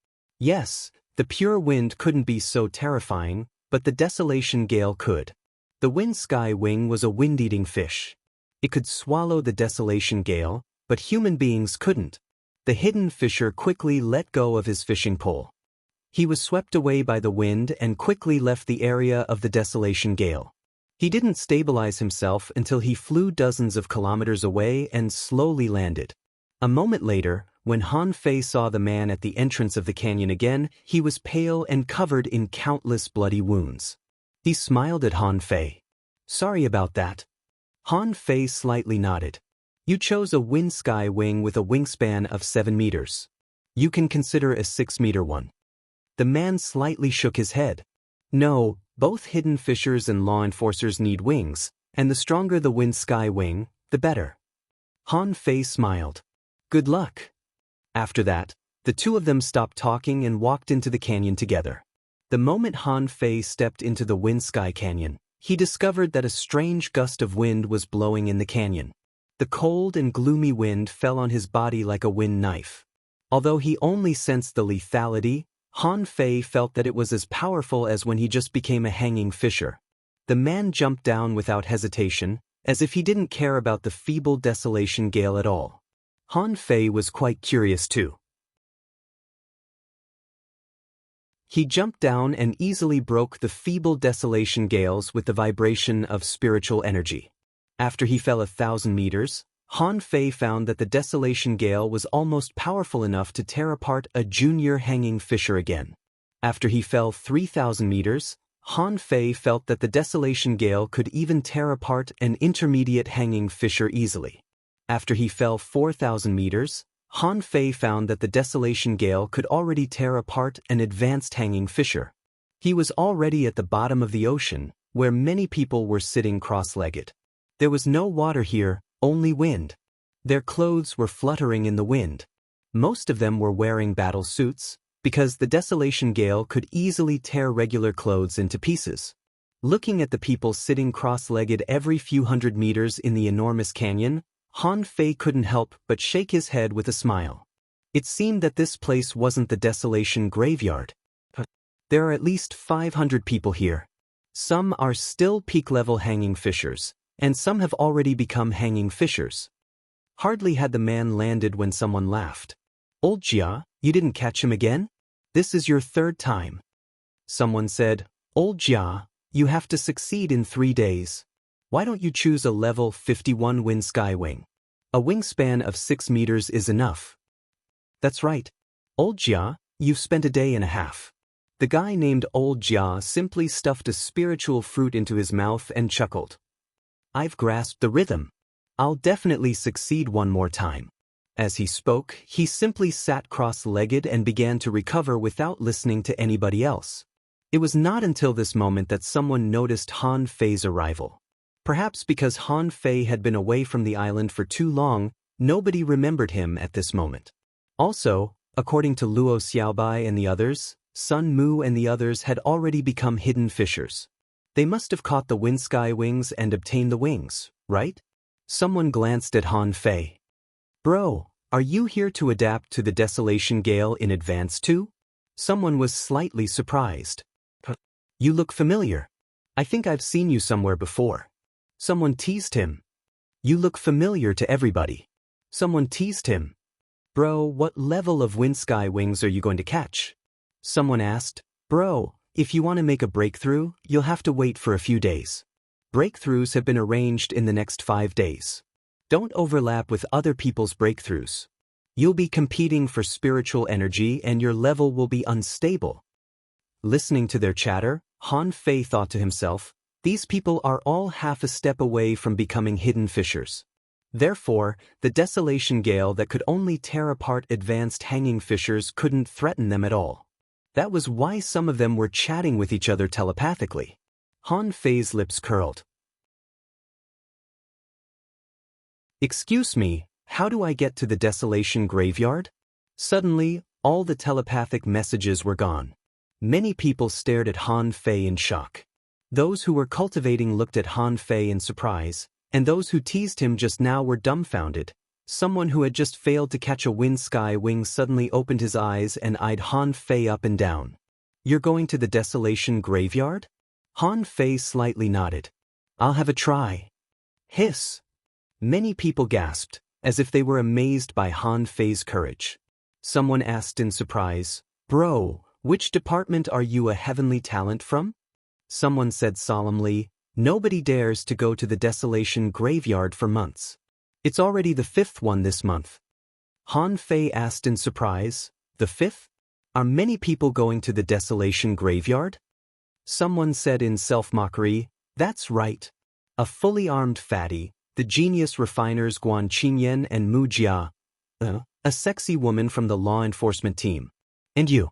Yes, the pure wind couldn't be so terrifying, but the desolation gale could. The Wind Sky wing was a wind-eating fish. It could swallow the desolation gale, but human beings couldn't. The hidden fisher quickly let go of his fishing pole. He was swept away by the wind and quickly left the area of the desolation gale. He didn't stabilize himself until he flew dozens of kilometers away and slowly landed. A moment later, when Han Fei saw the man at the entrance of the canyon again, he was pale and covered in countless bloody wounds. He smiled at Han Fei. "Sorry about that." Han Fei slightly nodded. "You chose a wind sky wing with a wingspan of 7 meters. You can consider a 6-meter one." The man slightly shook his head. "No, both hidden fishers and law enforcers need wings, and the stronger the wind sky wing, the better." Han Fei smiled. "Good luck." After that, the two of them stopped talking and walked into the canyon together. The moment Han Fei stepped into the wind sky canyon, he discovered that a strange gust of wind was blowing in the canyon. The cold and gloomy wind fell on his body like a wind knife. Although he only sensed the lethality, Han Fei felt that it was as powerful as when he just became a hanging fisher. The man jumped down without hesitation, as if he didn't care about the feeble desolation gale at all. Han Fei was quite curious too. He jumped down and easily broke the feeble desolation gales with the vibration of spiritual energy. After he fell 1,000 meters, Han Fei found that the desolation gale was almost powerful enough to tear apart a junior hanging fisher again. After he fell 3,000 meters, Han Fei felt that the desolation gale could even tear apart an intermediate hanging fisher easily. After he fell 4,000 meters, Han Fei found that the desolation gale could already tear apart an advanced hanging fisher. He was already at the bottom of the ocean, where many people were sitting cross-legged. There was no water here, only wind. Their clothes were fluttering in the wind. Most of them were wearing battle suits, because the desolation gale could easily tear regular clothes into pieces. Looking at the people sitting cross-legged every few hundred meters in the enormous canyon, Han Fei couldn't help but shake his head with a smile. It seemed that this place wasn't the desolation graveyard. There are at least 500 people here. Some are still peak-level hanging fishers, and some have already become hanging fishers. Hardly had the man landed when someone laughed. "Old Jia, you didn't catch him again? This is your 3rd time." Someone said, "Old Jia, you have to succeed in 3 days. Why don't you choose a level 51 wind sky wing? A wingspan of 6 meters is enough." "That's right. Old Jia, you've spent a day and a half." The guy named Old Jia simply stuffed a spiritual fruit into his mouth and chuckled. "I've grasped the rhythm. I'll definitely succeed one more time." As he spoke, he simply sat cross-legged and began to recover without listening to anybody else. It was not until this moment that someone noticed Han Fei's arrival. Perhaps because Han Fei had been away from the island for too long, nobody remembered him at this moment. Also, according to Luo Xiaobai and the others, Sun Mu and the others had already become hidden fishers. They must have caught the wind sky wings and obtained the wings, right? Someone glanced at Han Fei. "Bro, are you here to adapt to the desolation gale in advance too?" Someone was slightly surprised. "You look familiar. I think I've seen you somewhere before." Someone teased him. "You look familiar to everybody." Someone teased him. "Bro, what level of wind sky wings are you going to catch?" Someone asked. "Bro, if you want to make a breakthrough, you'll have to wait for a few days. Breakthroughs have been arranged in the next 5 days. Don't overlap with other people's breakthroughs. You'll be competing for spiritual energy and your level will be unstable." Listening to their chatter, Han Fei thought to himself, these people are all half a step away from becoming hidden fishers. Therefore, the desolation gale that could only tear apart advanced hanging fishers couldn't threaten them at all. That was why some of them were chatting with each other telepathically. Han Fei's lips curled. "Excuse me, how do I get to the desolation graveyard?" Suddenly, all the telepathic messages were gone. Many people stared at Han Fei in shock. Those who were cultivating looked at Han Fei in surprise, and those who teased him just now were dumbfounded. Someone who had just failed to catch a wind sky wing suddenly opened his eyes and eyed Han Fei up and down. "You're going to the desolation graveyard?" Han Fei slightly nodded. "I'll have a try." Hiss! Many people gasped, as if they were amazed by Han Fei's courage. Someone asked in surprise, "Bro, which department are you a heavenly talent from? Someone said solemnly, nobody dares to go to the desolation graveyard for months. It's already the 5th one this month. Han Fei asked in surprise, the 5th? Are many people going to the desolation graveyard? Someone said in self-mockery, that's right. A fully armed fatty, the genius refiners Guan Qingyan and Mu Jia, a sexy woman from the law enforcement team. And you?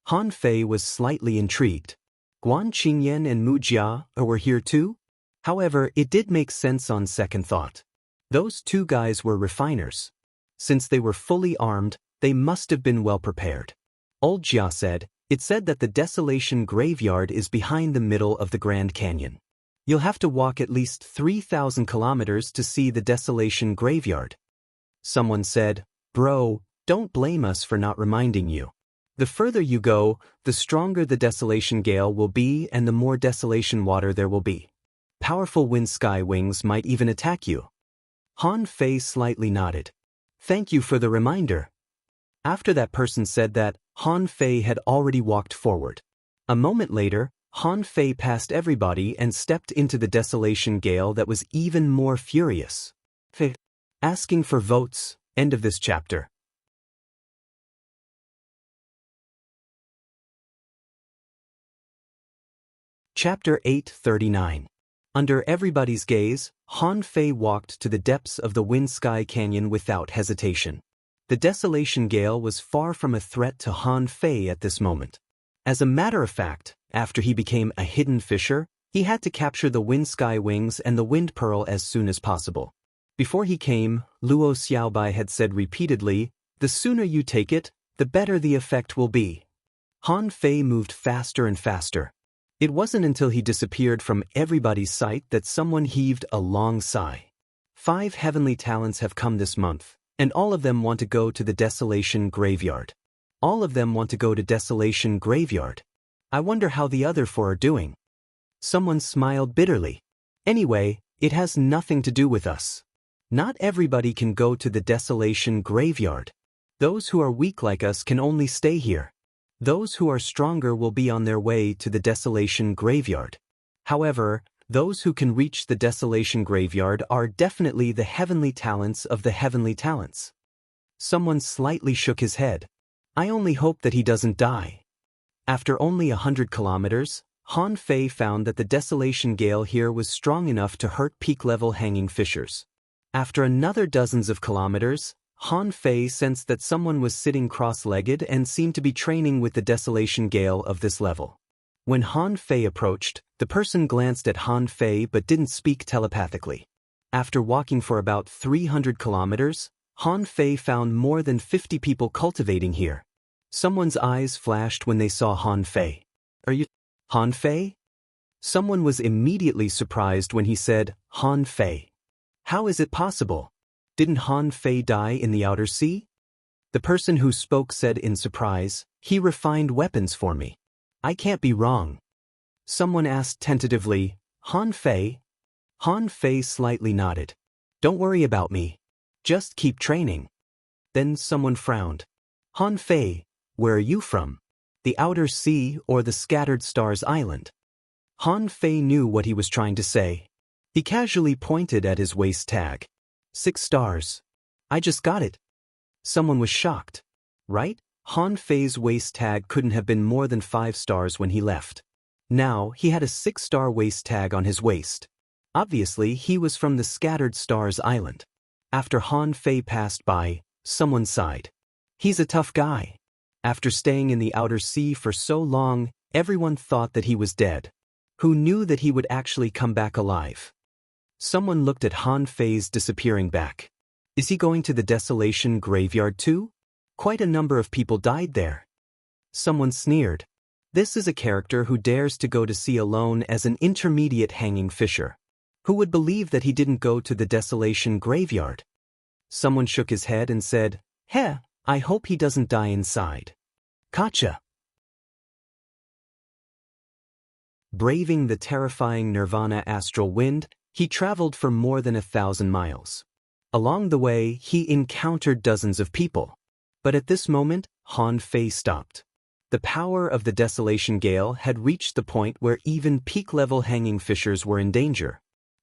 Han Fei was slightly intrigued. Guan Qingyan and Mu Jia were here too? However, it did make sense on second thought. Those two guys were refiners. Since they were fully armed, they must have been well prepared. Old Jia said, it said that the desolation graveyard is behind the middle of the Grand Canyon. You'll have to walk at least 3,000 kilometers to see the desolation graveyard. Someone said, bro, don't blame us for not reminding you. The further you go, the stronger the desolation gale will be and the more desolation water there will be. Powerful wind sky wings might even attack you. Han Fei slightly nodded. Thank you for the reminder. After that person said that, Han Fei had already walked forward. A moment later, Han Fei passed everybody and stepped into the desolation gale that was even more furious. Asking for votes, end of this chapter. Chapter 839. Under everybody's gaze, Han Fei walked to the depths of the Wind Sky Canyon without hesitation. The desolation gale was far from a threat to Han Fei at this moment. As a matter of fact, after he became a hidden fisher, he had to capture the wind sky wings and the wind pearl as soon as possible. Before he came, Luo Xiaobai had said repeatedly, the sooner you take it, the better the effect will be. Han Fei moved faster and faster. It wasn't until he disappeared from everybody's sight that someone heaved a long sigh. 5 heavenly talents have come this month, and all of them want to go to the desolation graveyard. All of them want to go to desolation graveyard. I wonder how the other 4 are doing. Someone smiled bitterly. Anyway, it has nothing to do with us. Not everybody can go to the desolation graveyard. Those who are weak like us can only stay here. Those who are stronger will be on their way to the desolation graveyard. However, those who can reach the desolation graveyard are definitely the heavenly talents of the heavenly talents. Someone slightly shook his head. I only hope that he doesn't die. After only 100 kilometers, Han Fei found that the desolation gale here was strong enough to hurt peak-level hanging fishers. After another dozens of kilometers, Han Fei sensed that someone was sitting cross-legged and seemed to be training with the desolation gale of this level. When Han Fei approached, the person glanced at Han Fei but didn't speak telepathically. After walking for about 300 kilometers, Han Fei found more than 50 people cultivating here. Someone's eyes flashed when they saw Han Fei. Are you Han Fei? Someone was immediately surprised when he said, Han Fei. How is it possible? Didn't Han Fei die in the outer sea? The person who spoke said in surprise, he refined weapons for me. I can't be wrong. Someone asked tentatively, Han Fei? Han Fei slightly nodded. Don't worry about me. Just keep training. Then someone frowned. Han Fei, where are you from? The outer sea or the scattered stars island? Han Fei knew what he was trying to say. He casually pointed at his waist tag. 6 stars. I just got it. Someone was shocked. Right? Han Fei's waist tag couldn't have been more than 5 stars when he left. Now, he had a 6-star waist tag on his waist. Obviously, he was from the scattered stars island. After Han Fei passed by, someone sighed. He's a tough guy. After staying in the outer sea for so long, everyone thought that he was dead. Who knew that he would actually come back alive? Someone looked at Han Fei's disappearing back. Is he going to the desolation graveyard too? Quite a number of people died there. Someone sneered. This is a character who dares to go to sea alone as an intermediate hanging fisher. Who would believe that he didn't go to the desolation graveyard? Someone shook his head and said, Heh, I hope he doesn't die inside. Gotcha. Braving the terrifying Nirvana astral wind, he traveled for more than 1,000 miles. Along the way, he encountered dozens of people. But at this moment, Han Fei stopped. The power of the desolation gale had reached the point where even peak-level hanging fishers were in danger.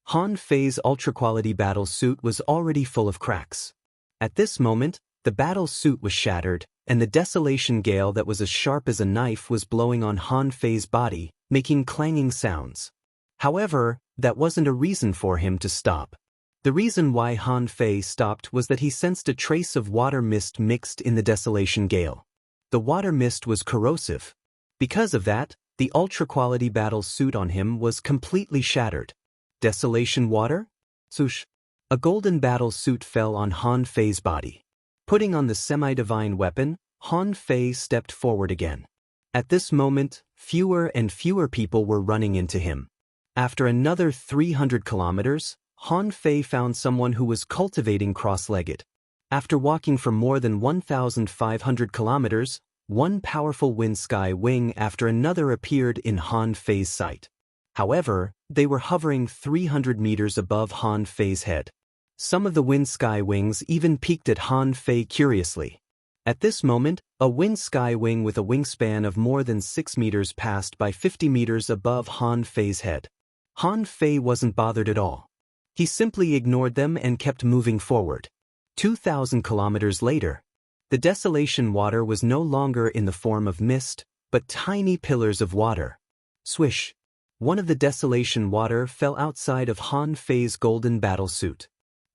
Han Fei's ultra-quality battle suit was already full of cracks. At this moment, the battle suit was shattered, and the desolation gale that was as sharp as a knife was blowing on Han Fei's body, making clanging sounds. However, that wasn't a reason for him to stop. The reason why Han Fei stopped was that he sensed a trace of water mist mixed in the desolation gale. The water mist was corrosive. Because of that, the ultra-quality battle suit on him was completely shattered. Desolation water? Swoosh! A golden battle suit fell on Han Fei's body. Putting on the semi-divine weapon, Han Fei stepped forward again. At this moment, fewer and fewer people were running into him. After another 300 kilometers, Han Fei found someone who was cultivating cross-legged. After walking for more than 1,500 kilometers, one powerful wind sky wing after another appeared in Han Fei's sight. However, they were hovering 300 meters above Han Fei's head. Some of the wind sky wings even peeked at Han Fei curiously. At this moment, a wind sky wing with a wingspan of more than 6 meters passed by 50 meters above Han Fei's head. Han Fei wasn't bothered at all. He simply ignored them and kept moving forward. 2,000 kilometers later, the desolation water was no longer in the form of mist, but tiny pillars of water. Swish! One of the desolation water fell outside of Han Fei's golden battle suit.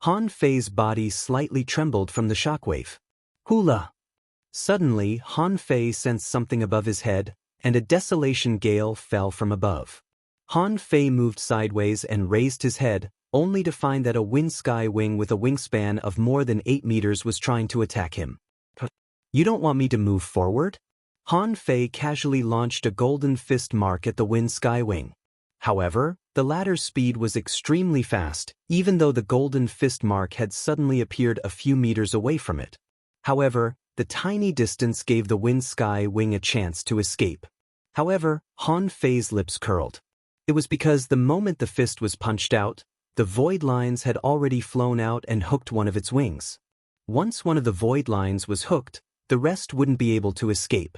Han Fei's body slightly trembled from the shockwave. Hula! Suddenly, Han Fei sensed something above his head, and a desolation gale fell from above. Han Fei moved sideways and raised his head, only to find that a wind sky wing with a wingspan of more than 8 meters was trying to attack him. You don't want me to move forward? Han Fei casually launched a golden fist mark at the wind sky wing. However, the latter's speed was extremely fast, even though the golden fist mark had suddenly appeared a few meters away from it. However, the tiny distance gave the wind sky wing a chance to escape. However, Han Fei's lips curled. It was because the moment the fist was punched out, the void lines had already flown out and hooked one of its wings. Once one of the void lines was hooked, the rest wouldn't be able to escape.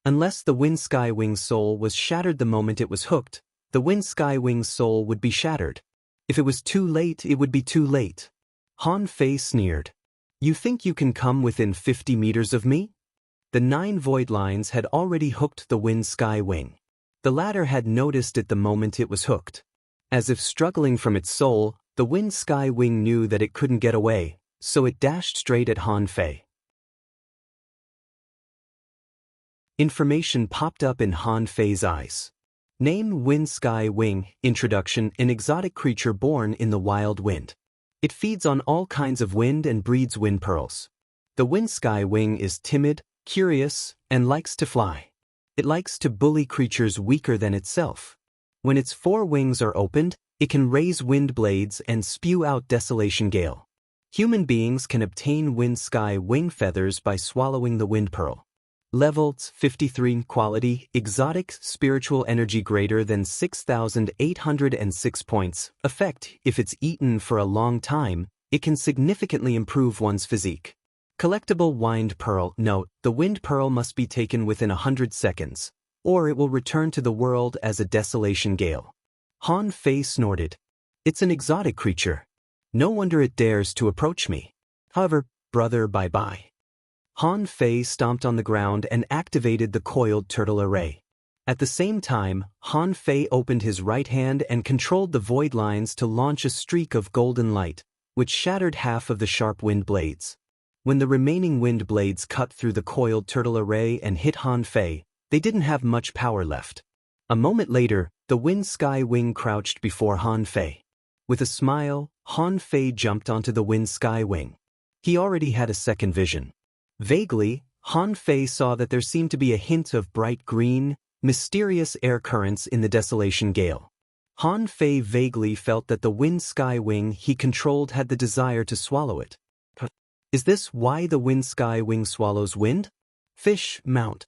Unless the wind sky wing's soul was shattered the moment it was hooked, the wind sky wing's soul would be shattered. If it was too late, it would be too late. Han Fei sneered. You think you can come within 50 meters of me? The 9 void lines had already hooked the wind sky wing. The latter had noticed it the moment it was hooked. As if struggling from its soul, the wind sky wing knew that it couldn't get away, so it dashed straight at Han Fei. Information popped up in Han Fei's eyes. Name Wind Sky Wing. Introduction: an exotic creature born in the wild wind. It feeds on all kinds of wind and breeds wind pearls. The wind sky wing is timid, curious, and likes to fly. It likes to bully creatures weaker than itself. When its 4 wings are opened, it can raise wind blades and spew out desolation gale. Human beings can obtain wind sky wing feathers by swallowing the wind pearl. Levels 53. Quality: exotic, spiritual energy greater than 6,806 points. Effect: if it's eaten for a long time, it can significantly improve one's physique. Collectible wind pearl. Note: the wind pearl must be taken within 100 seconds, or it will return to the world as a desolation gale. Han Fei snorted. It's an exotic creature. No wonder it dares to approach me. However, brother, bye-bye. Han Fei stomped on the ground and activated the coiled turtle array. At the same time, Han Fei opened his right hand and controlled the void lines to launch a streak of golden light, which shattered half of the sharp wind blades. When the remaining wind blades cut through the coiled turtle array and hit Han Fei, they didn't have much power left. A moment later, the wind sky wing crouched before Han Fei. With a smile, Han Fei jumped onto the wind sky wing. He already had a second vision. Vaguely, Han Fei saw that there seemed to be a hint of bright green, mysterious air currents in the desolation gale. Han Fei vaguely felt that the wind sky wing he controlled had the desire to swallow it. Is this why the wind sky wing swallows wind? Fish mount.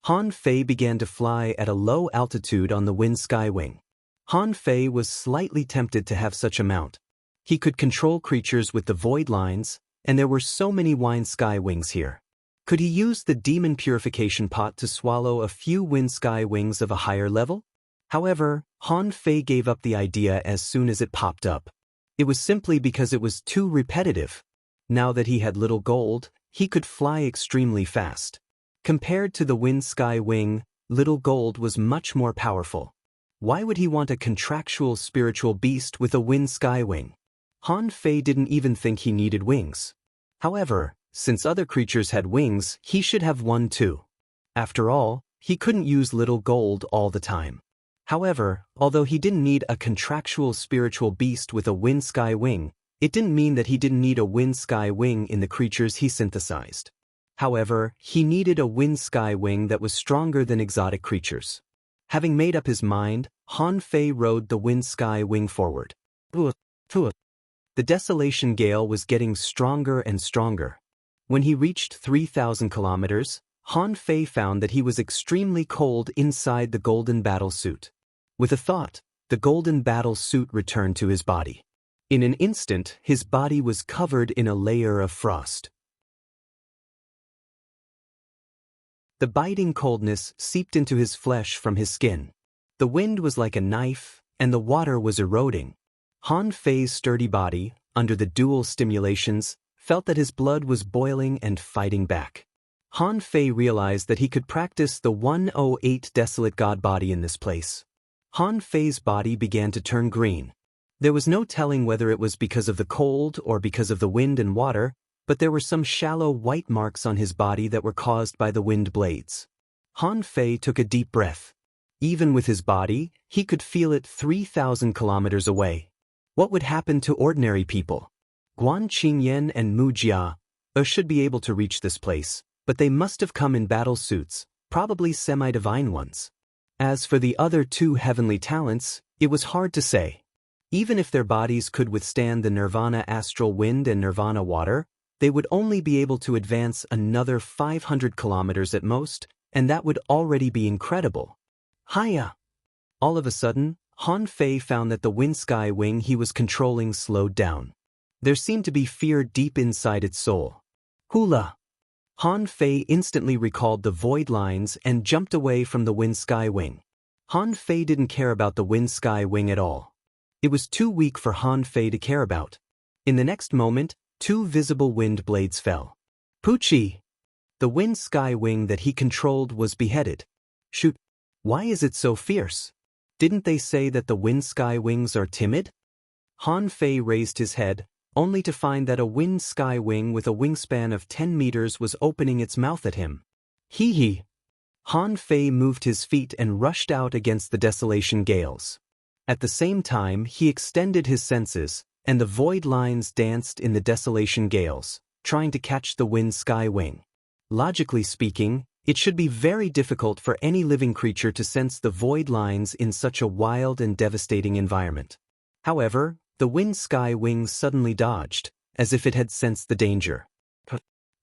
Han Fei began to fly at a low altitude on the wind sky wing. Han Fei was slightly tempted to have such a mount. He could control creatures with the void lines, and there were so many wind sky wings here. Could he use the demon purification pot to swallow a few wind sky wings of a higher level? However, Han Fei gave up the idea as soon as it popped up. It was simply because it was too repetitive. Now that he had little gold, he could fly extremely fast. Compared to the wind sky wing, little gold was much more powerful. Why would he want a contractual spiritual beast with a wind sky wing? Han Fei didn't even think he needed wings. However, since other creatures had wings, he should have one too. After all, he couldn't use little gold all the time. However, although he didn't need a contractual spiritual beast with a wind sky wing, it didn't mean that he didn't need a wind sky wing in the creatures he synthesized. However, he needed a wind sky wing that was stronger than exotic creatures. Having made up his mind, Han Fei rode the wind sky wing forward. The desolation gale was getting stronger and stronger. When he reached 3,000 kilometers, Han Fei found that he was extremely cold inside the golden battle suit. With a thought, the golden battle suit returned to his body. In an instant, his body was covered in a layer of frost. The biting coldness seeped into his flesh from his skin. The wind was like a knife, and the water was eroding. Han Fei's sturdy body, under the dual stimulations, felt that his blood was boiling and fighting back. Han Fei realized that he could practice the 108 desolate god body in this place. Han Fei's body began to turn green. There was no telling whether it was because of the cold or because of the wind and water, but there were some shallow white marks on his body that were caused by the wind blades. Han Fei took a deep breath. Even with his body, he could feel it 3,000 kilometers away. What would happen to ordinary people? Guan Qingyan and Mu Jia should be able to reach this place, but they must have come in battle suits, probably semi-divine ones. As for the other two heavenly talents, it was hard to say. Even if their bodies could withstand the Nirvana astral wind and Nirvana water, they would only be able to advance another 500 kilometers at most, and that would already be incredible. Hiya! All of a sudden, Han Fei found that the wind sky wing he was controlling slowed down. There seemed to be fear deep inside its soul. Hula! Han Fei instantly recalled the void lines and jumped away from the wind sky wing. Han Fei didn't care about the wind sky wing at all. It was too weak for Han Fei to care about. In the next moment, 2 visible wind blades fell. Poochie! The wind sky wing that he controlled was beheaded. Shoot! Why is it so fierce? Didn't they say that the wind sky wings are timid? Han Fei raised his head, only to find that a wind sky wing with a wingspan of 10 meters was opening its mouth at him. Hee. Han Fei moved his feet and rushed out against the desolation gales. At the same time, he extended his senses, and the void lines danced in the desolation gales, trying to catch the wind sky wing. Logically speaking, it should be very difficult for any living creature to sense the void lines in such a wild and devastating environment. However, the wind sky wing suddenly dodged, as if it had sensed the danger.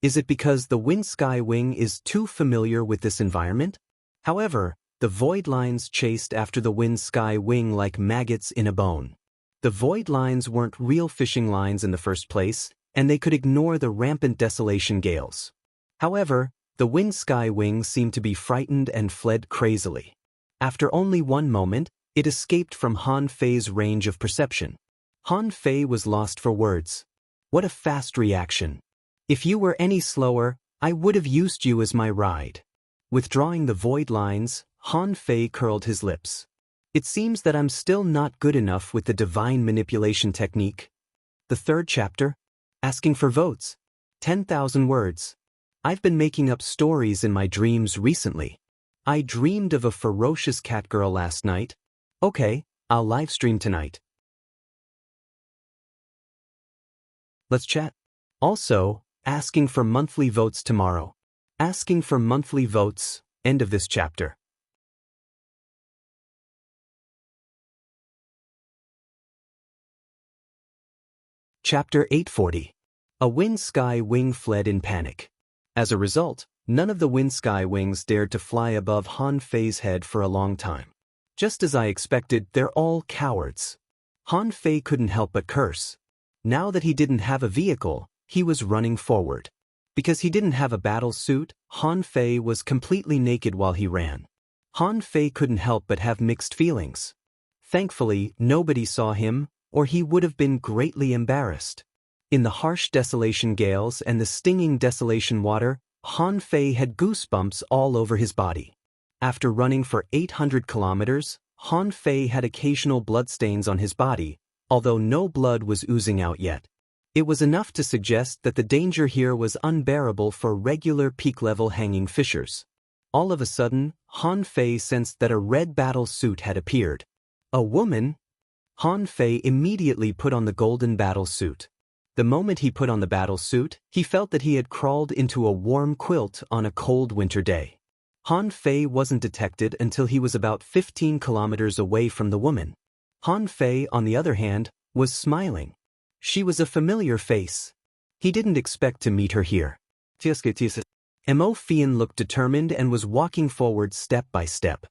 Is it because the wind sky wing is too familiar with this environment? However, the void lines chased after the wind sky wing like maggots in a bone. The void lines weren't real fishing lines in the first place, and they could ignore the rampant desolation gales. However, the wind sky wing seemed to be frightened and fled crazily. After only one moment, it escaped from Han Fei's range of perception. Han Fei was lost for words. What a fast reaction. If you were any slower, I would have used you as my ride. Withdrawing the void lines, Han Fei curled his lips. It seems that I'm still not good enough with the divine manipulation technique. The 3rd chapter, asking for votes. 10,000 words. I've been making up stories in my dreams recently. I dreamed of a ferocious cat girl last night. Okay, I'll live stream tonight. Let's chat. Also, asking for monthly votes tomorrow. Asking for monthly votes, end of this chapter. Chapter 840. A wind sky wing fled in panic. As a result, none of the wind sky wings dared to fly above Han Fei's head for a long time. Just as I expected, they're all cowards. Han Fei couldn't help but curse. Now that he didn't have a vehicle, he was running forward. Because he didn't have a battle suit, Han Fei was completely naked while he ran. Han Fei couldn't help but have mixed feelings. Thankfully, nobody saw him, or he would have been greatly embarrassed. In the harsh desolation gales and the stinging desolation water, Han Fei had goosebumps all over his body. After running for 800 kilometers, Han Fei had occasional bloodstains on his body, although no blood was oozing out yet. It was enough to suggest that the danger here was unbearable for regular peak-level hanging fishers. All of a sudden, Han Fei sensed that a red battle suit had appeared. A woman? Han Fei immediately put on the golden battle suit. The moment he put on the battle suit, he felt that he had crawled into a warm quilt on a cold winter day. Han Fei wasn't detected until he was about 15 kilometers away from the woman. Han Fei, on the other hand, was smiling. She was a familiar face. He didn't expect to meet her here. Mo Fian looked determined and was walking forward step by step.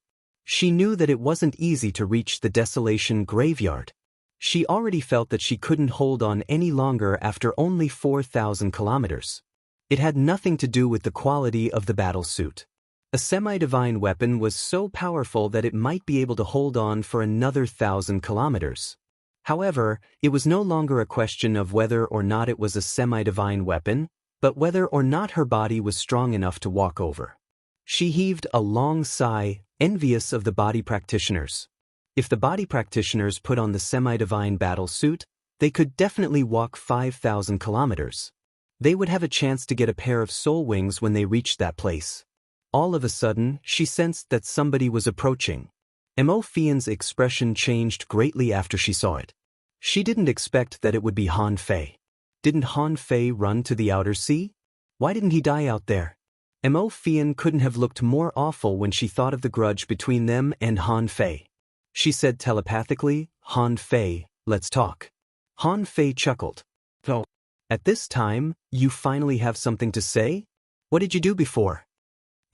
She knew that it wasn't easy to reach the desolation graveyard. She already felt that she couldn't hold on any longer after only 4,000 kilometers. It had nothing to do with the quality of the battle suit. A semi-divine weapon was so powerful that it might be able to hold on for another 1,000 kilometers. However, it was no longer a question of whether or not it was a semi-divine weapon, but whether or not her body was strong enough to walk over. She heaved a long sigh, envious of the body practitioners. If the body practitioners put on the semi-divine battle suit, they could definitely walk 5,000 kilometers. They would have a chance to get a pair of soul wings when they reached that place. All of a sudden, she sensed that somebody was approaching. Mo Fian's expression changed greatly after she saw it. She didn't expect that it would be Han Fei. Didn't Han Fei run to the outer sea? Why didn't he die out there? Mo Fian couldn't have looked more awful when she thought of the grudge between them and Han Fei. She said telepathically, Han Fei, let's talk. Han Fei chuckled. Oh. At this time, you finally have something to say? What did you do before?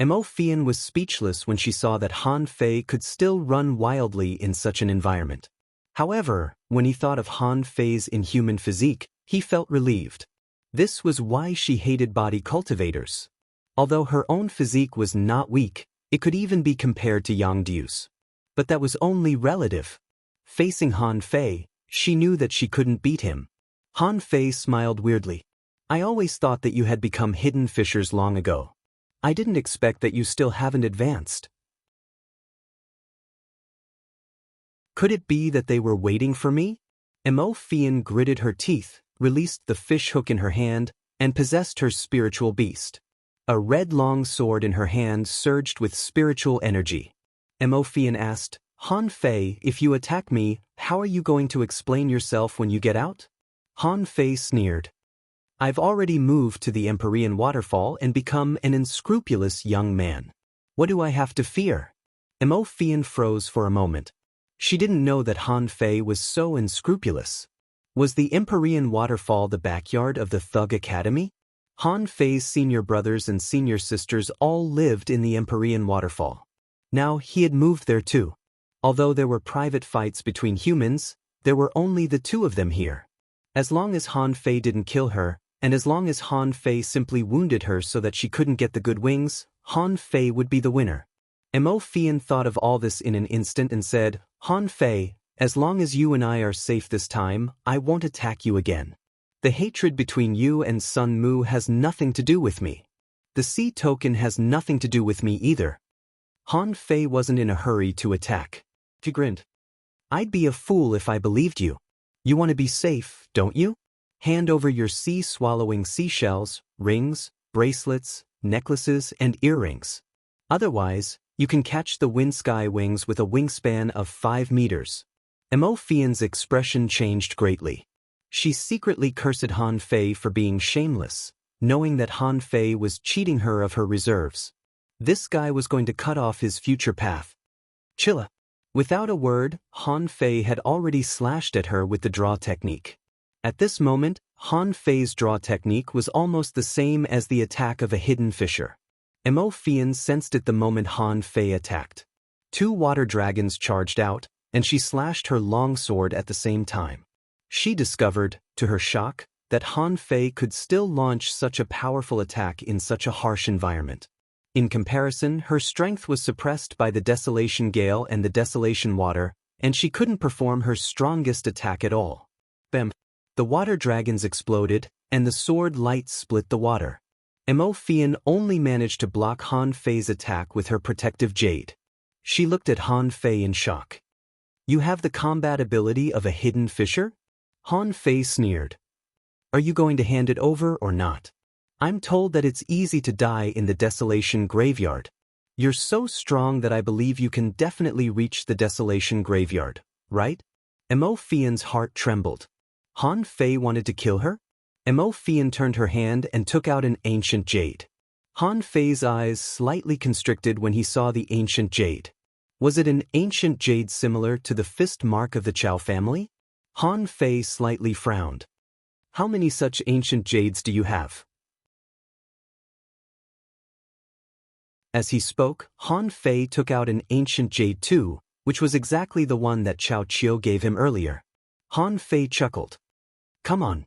Mo Fian was speechless when she saw that Han Fei could still run wildly in such an environment. However, when he thought of Han Fei's inhuman physique, he felt relieved. This was why she hated body cultivators. Although her own physique was not weak, it could even be compared to Yang Du's. But that was only relative. Facing Han Fei, she knew that she couldn't beat him. Han Fei smiled weirdly. I always thought that you had become hidden fishers long ago. I didn't expect that you still haven't advanced. Could it be that they were waiting for me? Mo Fian gritted her teeth, released the fish hook in her hand, and possessed her spiritual beast. A red long sword in her hand surged with spiritual energy. Mo Fian asked, Han Fei, if you attack me, how are you going to explain yourself when you get out? Han Fei sneered. I've already moved to the Empyrean waterfall and become an unscrupulous young man. What do I have to fear? Mo Fian froze for a moment. She didn't know that Han Fei was so unscrupulous. Was the Empyrean waterfall the backyard of the Thug Academy? Han Fei's senior brothers and senior sisters all lived in the Empyrean waterfall. Now he had moved there too. Although there were private fights between humans, there were only the two of them here. As long as Han Fei didn't kill her, and as long as Han Fei simply wounded her so that she couldn't get the good wings, Han Fei would be the winner. Mo Fian thought of all this in an instant and said, Han Fei, as long as you and I are safe this time, I won't attack you again. The hatred between you and Sun Mu has nothing to do with me. The sea token has nothing to do with me either. Han Fei wasn't in a hurry to attack. He grinned. I'd be a fool if I believed you. You want to be safe, don't you? Hand over your sea-swallowing seashells, rings, bracelets, necklaces, and earrings. Otherwise, you can catch the wind sky wings with a wingspan of 5 meters. Mo Fian's expression changed greatly. She secretly cursed Han Fei for being shameless, knowing that Han Fei was cheating her of her reserves. This guy was going to cut off his future path. Chilla. Without a word, Han Fei had already slashed at her with the draw technique. At this moment, Han Fei's draw technique was almost the same as the attack of a hidden fisher. Mo Fian sensed it the moment Han Fei attacked. 2 water dragons charged out, and she slashed her long sword at the same time. She discovered, to her shock, that Han Fei could still launch such a powerful attack in such a harsh environment. In comparison, her strength was suppressed by the Desolation Gale and the Desolation Water, and she couldn't perform her strongest attack at all. Bam! The water dragons exploded, and the sword light split the water. Mo Fian only managed to block Han Fei's attack with her protective jade. She looked at Han Fei in shock. "You have the combat ability of a hidden fisher?" Han Fei sneered. "Are you going to hand it over or not? I'm told that it's easy to die in the Desolation Graveyard. You're so strong that I believe you can definitely reach the Desolation Graveyard, right?" Mo Fian's heart trembled. Han Fei wanted to kill her? Mo Fian turned her hand and took out an ancient jade. Han Fei's eyes slightly constricted when he saw the ancient jade. Was it an ancient jade similar to the fist mark of the Chow family? Han Fei slightly frowned. "How many such ancient jades do you have?" As he spoke, Han Fei took out an ancient jade too, which was exactly the one that Chao Qiu gave him earlier. Han Fei chuckled. "Come on.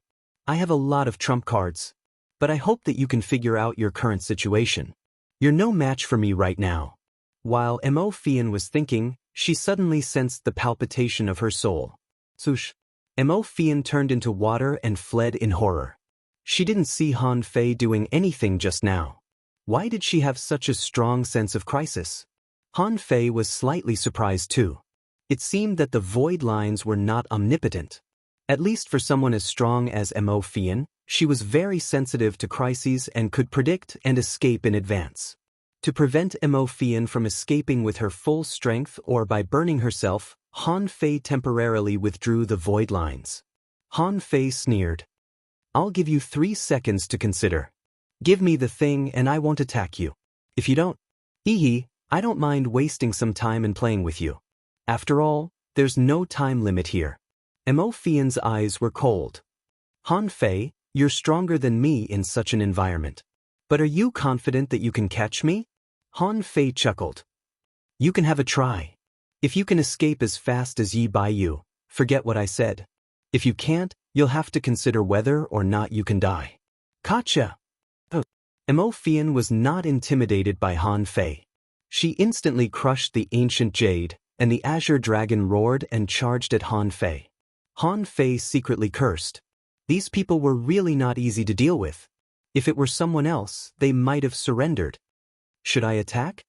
I have a lot of trump cards. But I hope that you can figure out your current situation. You're no match for me right now." While Mo Fian was thinking, she suddenly sensed the palpitation of her soul. Swoosh! Mo Fian turned into water and fled in horror. She didn't see Han Fei doing anything just now. Why did she have such a strong sense of crisis? Han Fei was slightly surprised too. It seemed that the void lines were not omnipotent. At least for someone as strong as Mo Fian, she was very sensitive to crises and could predict and escape in advance. To prevent Mo Fian from escaping with her full strength or by burning herself, Han Fei temporarily withdrew the void lines. Han Fei sneered. "I'll give you 3 seconds to consider. Give me the thing and I won't attack you. If you don't, I don't mind wasting some time and playing with you. After all, there's no time limit here." Mo Fian's eyes were cold. "Han Fei, you're stronger than me in such an environment. But are you confident that you can catch me?" Han Fei chuckled. "You can have a try. If you can escape as fast as Yi Bai Yu, forget what I said. If you can't, you'll have to consider whether or not you can die." "Gotcha!" Mo Fian was not intimidated by Han Fei. She instantly crushed the ancient jade, and the azure dragon roared and charged at Han Fei. Han Fei secretly cursed. These people were really not easy to deal with. If it were someone else, they might have surrendered. Should I attack?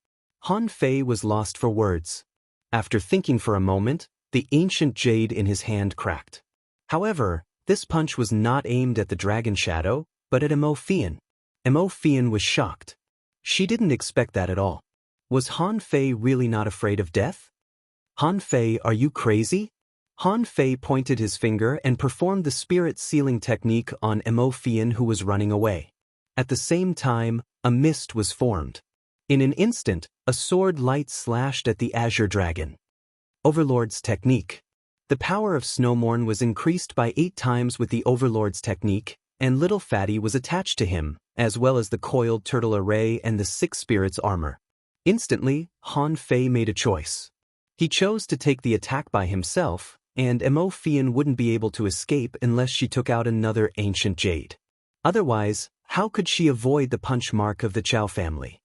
Han Fei was lost for words. After thinking for a moment, the ancient jade in his hand cracked. However, this punch was not aimed at the dragon shadow, but at Mo Fian. Mo Fian was shocked. She didn't expect that at all. Was Han Fei really not afraid of death? "Han Fei, are you crazy?" Han Fei pointed his finger and performed the spirit sealing technique on Mo Fian, who was running away. At the same time, a mist was formed. In an instant, a sword light slashed at the azure dragon. Overlord's technique. The power of Snowmorn was increased by 8 times with the Overlord's technique, and Little Fatty was attached to him, as well as the coiled turtle array and the 6 spirits armor. Instantly, Han Fei made a choice. He chose to take the attack by himself, and Mo Fian wouldn't be able to escape unless she took out another ancient jade. Otherwise, how could she avoid the punch mark of the Chow family?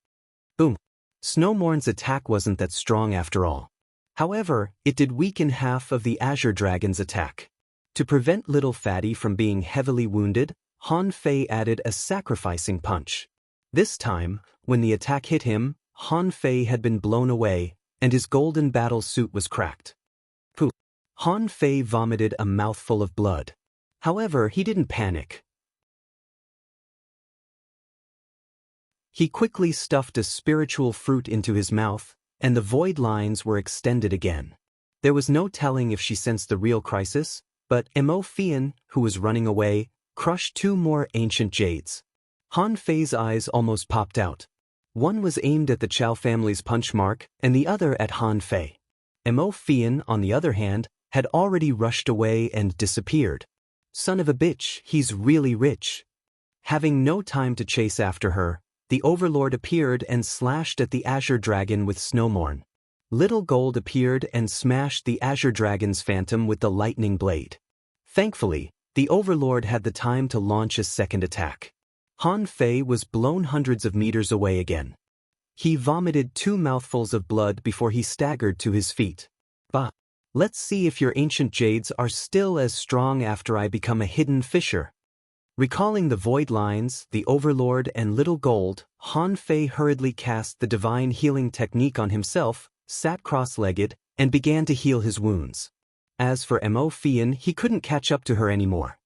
Boom! Snowmorn's attack wasn't that strong after all. However, it did weaken half of the Azure Dragon's attack. To prevent Little Fatty from being heavily wounded, Han Fei added a sacrificing punch. This time, when the attack hit him, Han Fei had been blown away, and his golden battle suit was cracked. Pooh! Han Fei vomited a mouthful of blood. However, he didn't panic. He quickly stuffed a spiritual fruit into his mouth, and the void lines were extended again. There was no telling if she sensed the real crisis, but Mo Fian, who was running away, crushed 2 more ancient jades. Han Fei's eyes almost popped out. One was aimed at the Chow family's punch mark, and the other at Han Fei. Mo Fian, on the other hand, had already rushed away and disappeared. Son of a bitch, he's really rich. Having no time to chase after her, the Overlord appeared and slashed at the Azure Dragon with Snowmorn. Little Gold appeared and smashed the Azure Dragon's phantom with the lightning blade. Thankfully, the Overlord had the time to launch a second attack. Han Fei was blown hundreds of meters away again. He vomited 2 mouthfuls of blood before he staggered to his feet. Bah! Let's see if your ancient jades are still as strong after I become a hidden fisher. Recalling the void lines, the Overlord and Little Gold, Han Fei hurriedly cast the divine healing technique on himself, sat cross-legged, and began to heal his wounds. As for Mo Fian, he couldn't catch up to her anymore.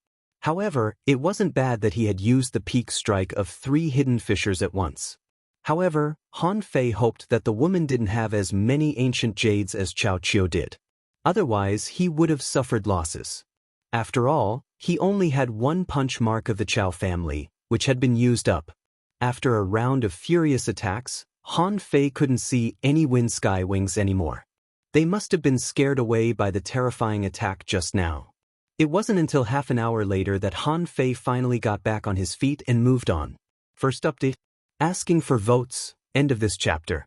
However, it wasn't bad that he had used the peak strike of 3 hidden fishers at once. However, Han Fei hoped that the woman didn't have as many ancient jades as Cao Qiu did. Otherwise, he would have suffered losses. After all, he only had 1 punch mark of the Cao family, which had been used up. After a round of furious attacks, Han Fei couldn't see any wind sky wings anymore. They must have been scared away by the terrifying attack just now. It wasn't until half an hour later that Han Fei finally got back on his feet and moved on. First update. Asking for votes. End of this chapter.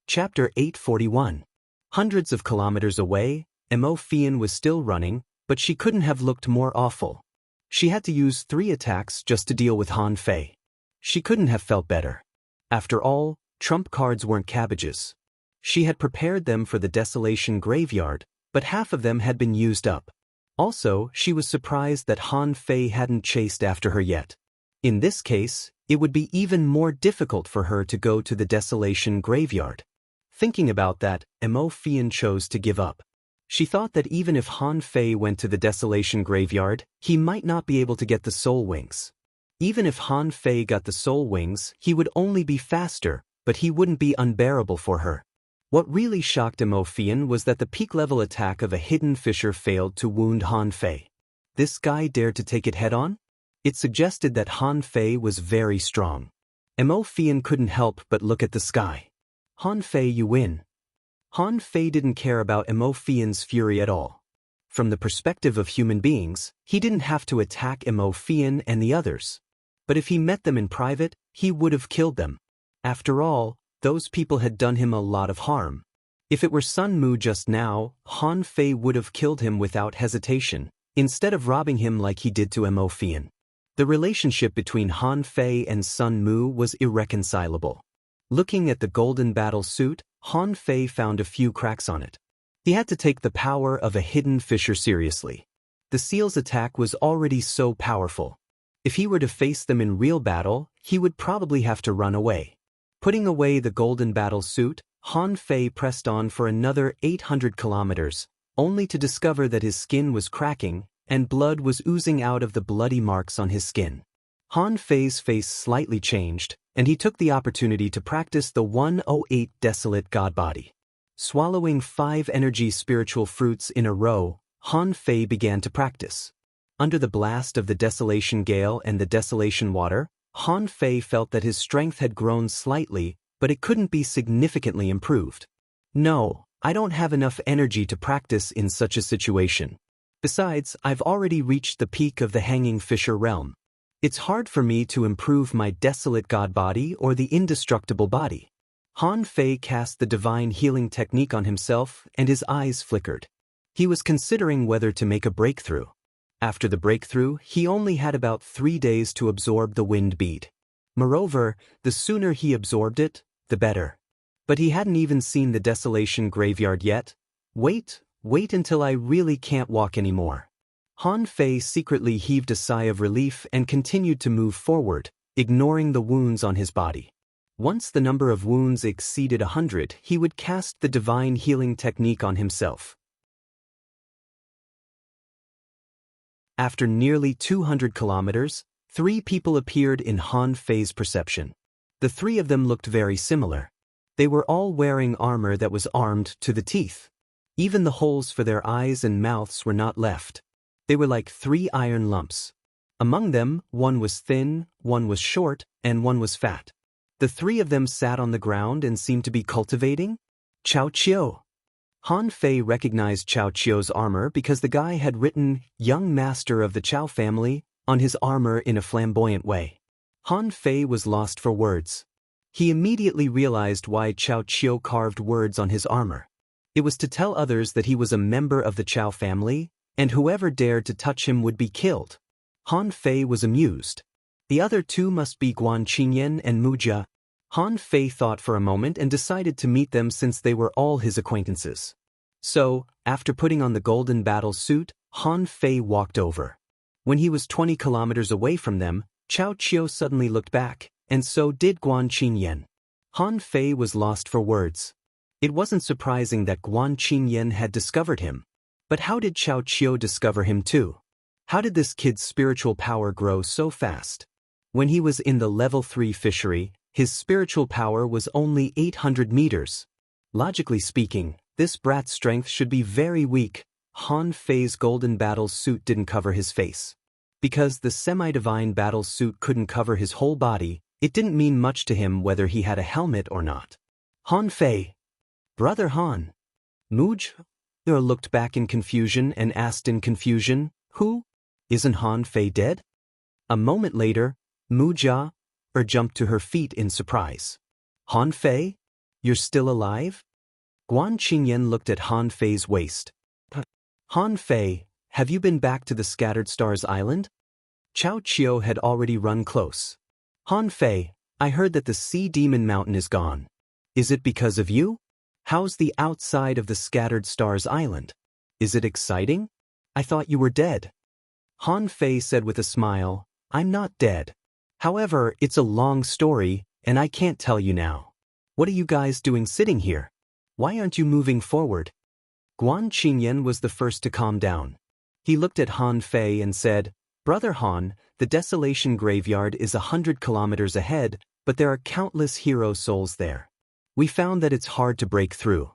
Chapter 841. Hundreds of kilometers away, Mo Fian was still running, but she couldn't have looked more awful. She had to use 3 attacks just to deal with Han Fei. She couldn't have felt better. After all, trump cards weren't cabbages. She had prepared them for the Desolation Graveyard, but half of them had been used up. Also, she was surprised that Han Fei hadn't chased after her yet. In this case, it would be even more difficult for her to go to the Desolation Graveyard. Thinking about that, Mo Fian chose to give up. She thought that even if Han Fei went to the Desolation Graveyard, he might not be able to get the Soul Wings. Even if Han Fei got the Soul Wings, he would only be faster, but he wouldn't be unbearable for her. What really shocked Mo Fian was that the peak-level attack of a hidden fisher failed to wound Han Fei. This guy dared to take it head-on? It suggested that Han Fei was very strong. Mo Fian couldn't help but look at the sky. Han Fei, you win. Han Fei didn't care about Mo Fian's fury at all. From the perspective of human beings, he didn't have to attack Mo Fian and the others. But if he met them in private, he would have killed them. After all, those people had done him a lot of harm. If it were Sun Mu just now, Han Fei would have killed him without hesitation, instead of robbing him like he did to Mo Fian. The relationship between Han Fei and Sun Mu was irreconcilable. Looking at the golden battle suit, Han Fei found a few cracks on it. He had to take the power of a hidden fisher seriously. The seal's attack was already so powerful. If he were to face them in real battle, he would probably have to run away. Putting away the golden battle suit, Han Fei pressed on for another 800 kilometers, only to discover that his skin was cracking, and blood was oozing out of the bloody marks on his skin. Han Fei's face slightly changed, and he took the opportunity to practice the 108 Desolate God Body. Swallowing 5 energy spiritual fruits in a row, Han Fei began to practice. Under the blast of the Desolation Gale and the Desolation Water, Han Fei felt that his strength had grown slightly, but it couldn't be significantly improved. No, I don't have enough energy to practice in such a situation. Besides, I've already reached the peak of the Hanging Fisher realm. It's hard for me to improve my Desolate God Body or the Indestructible Body. Han Fei cast the divine healing technique on himself, and his eyes flickered. He was considering whether to make a breakthrough. After the breakthrough, he only had about 3 days to absorb the wind bead. Moreover, the sooner he absorbed it, the better. But he hadn't even seen the Desolation Graveyard yet. Wait until I really can't walk anymore. Han Fei secretly heaved a sigh of relief and continued to move forward, ignoring the wounds on his body. Once the number of wounds exceeded 100, he would cast the divine healing technique on himself. After nearly 200 kilometers, 3 people appeared in Han Fei's perception. The 3 of them looked very similar. They were all wearing armor that was armed to the teeth. Even the holes for their eyes and mouths were not left. They were like 3 iron lumps. Among them, one was thin, one was short, and one was fat. The 3 of them sat on the ground and seemed to be cultivating. Cao Qiu. Han Fei recognized Cao Qiu's armor because the guy had written "Young Master of the Cao Family" on his armor in a flamboyant way. Han Fei was lost for words. He immediately realized why Chao Qiu carved words on his armor. It was to tell others that he was a member of the Chao family, and whoever dared to touch him would be killed. Han Fei was amused. The other two must be Guan Qingyan and Mu Jia. Han Fei thought for a moment and decided to meet them since they were all his acquaintances. So, after putting on the golden battle suit, Han Fei walked over. When he was 20 kilometers away from them, Chao Qiu suddenly looked back, and so did Guan Qingyan. Han Fei was lost for words. It wasn't surprising that Guan Qingyan had discovered him. But how did Chao Qiu discover him too? How did this kid's spiritual power grow so fast? When he was in the level 3 fishery, his spiritual power was only 800 meters. Logically speaking, this brat's strength should be very weak. Han Fei's golden battle suit didn't cover his face. Because the semi-divine battle suit couldn't cover his whole body, it didn't mean much to him whether he had a helmet or not. Han Fei. Brother Han. Mu Jia looked back in confusion and asked in confusion, who? Isn't Han Fei dead? A moment later, Mu Jia jumped to her feet in surprise. Han Fei? You're still alive? Guan Qingyan looked at Han Fei's waist. Han Fei, have you been back to the Scattered Stars Island? Chao Qiu had already run close. Han Fei, I heard that the Sea Demon Mountain is gone. Is it because of you? How's the outside of the Scattered Stars Island? Is it exciting? I thought you were dead. Han Fei said with a smile, I'm not dead. However, it's a long story, and I can't tell you now. What are you guys doing sitting here? Why aren't you moving forward? Guan Qingyan was the first to calm down. He looked at Han Fei and said, Brother Han, the Desolation Graveyard is 100 kilometers ahead, but there are countless hero souls there. We found that it's hard to break through.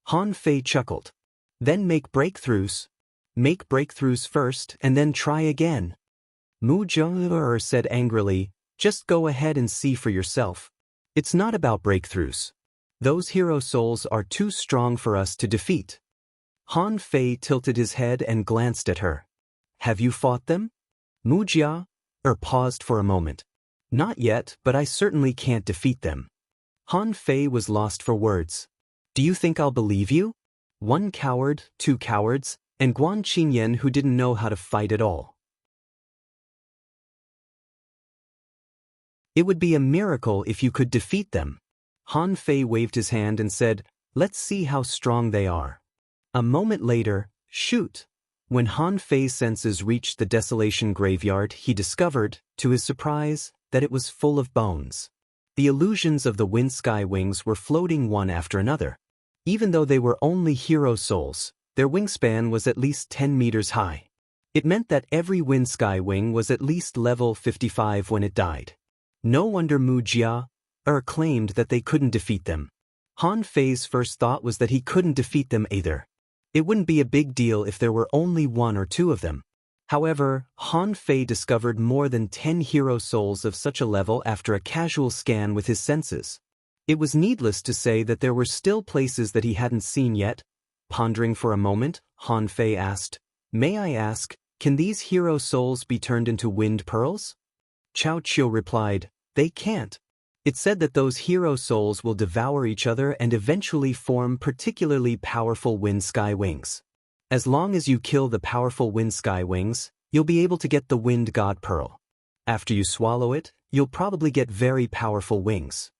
Han Fei chuckled. Then make breakthroughs. Make breakthroughs first and then try again. Mu Jia said angrily, just go ahead and see for yourself. It's not about breakthroughs. Those hero souls are too strong for us to defeat. Han Fei tilted his head and glanced at her. Have you fought them? Mu Jia paused for a moment. Not yet, but I certainly can't defeat them. Han Fei was lost for words. Do you think I'll believe you? One coward, two cowards, and Guan Qingyan who didn't know how to fight at all. It would be a miracle if you could defeat them. Han Fei waved his hand and said, let's see how strong they are. A moment later, shoot! When Han Fei's senses reached the Desolation Graveyard, he discovered, to his surprise, that it was full of bones. The illusions of the Wind Sky Wings were floating one after another. Even though they were only hero souls, their wingspan was at least 10 meters high. It meant that every Wind Sky Wing was at least level 55 when it died. No wonder Mu Jia claimed that they couldn't defeat them. Han Fei's first thought was that he couldn't defeat them either. It wouldn't be a big deal if there were only one or two of them. However, Han Fei discovered more than 10 hero souls of such a level after a casual scan with his senses. It was needless to say that there were still places that he hadn't seen yet. Pondering for a moment, Han Fei asked, May I ask, can these hero souls be turned into wind pearls? Chao Qiu replied, They can't. It said that those hero souls will devour each other and eventually form particularly powerful Wind Sky Wings. As long as you kill the powerful Wind Sky Wings, you'll be able to get the Wind God Pearl. After you swallow it, you'll probably get very powerful wings.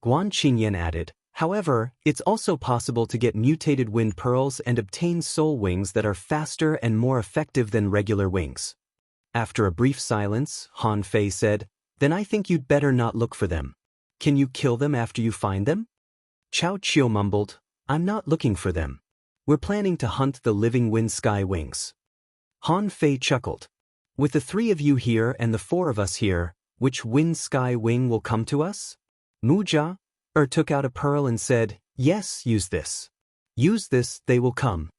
Guan Qingyan added, however, it's also possible to get mutated wind pearls and obtain soul wings that are faster and more effective than regular wings. After a brief silence, Han Fei said, Then I think you'd better not look for them. Can you kill them after you find them? Chao Qiu mumbled, I'm not looking for them. We're planning to hunt the living Wind Sky Wings. Han Fei chuckled. With the 3 of you here and the 4 of us here, which Wind Sky Wing will come to us? Mu Jia took out a pearl and said, Yes, use this. Use this, they will come.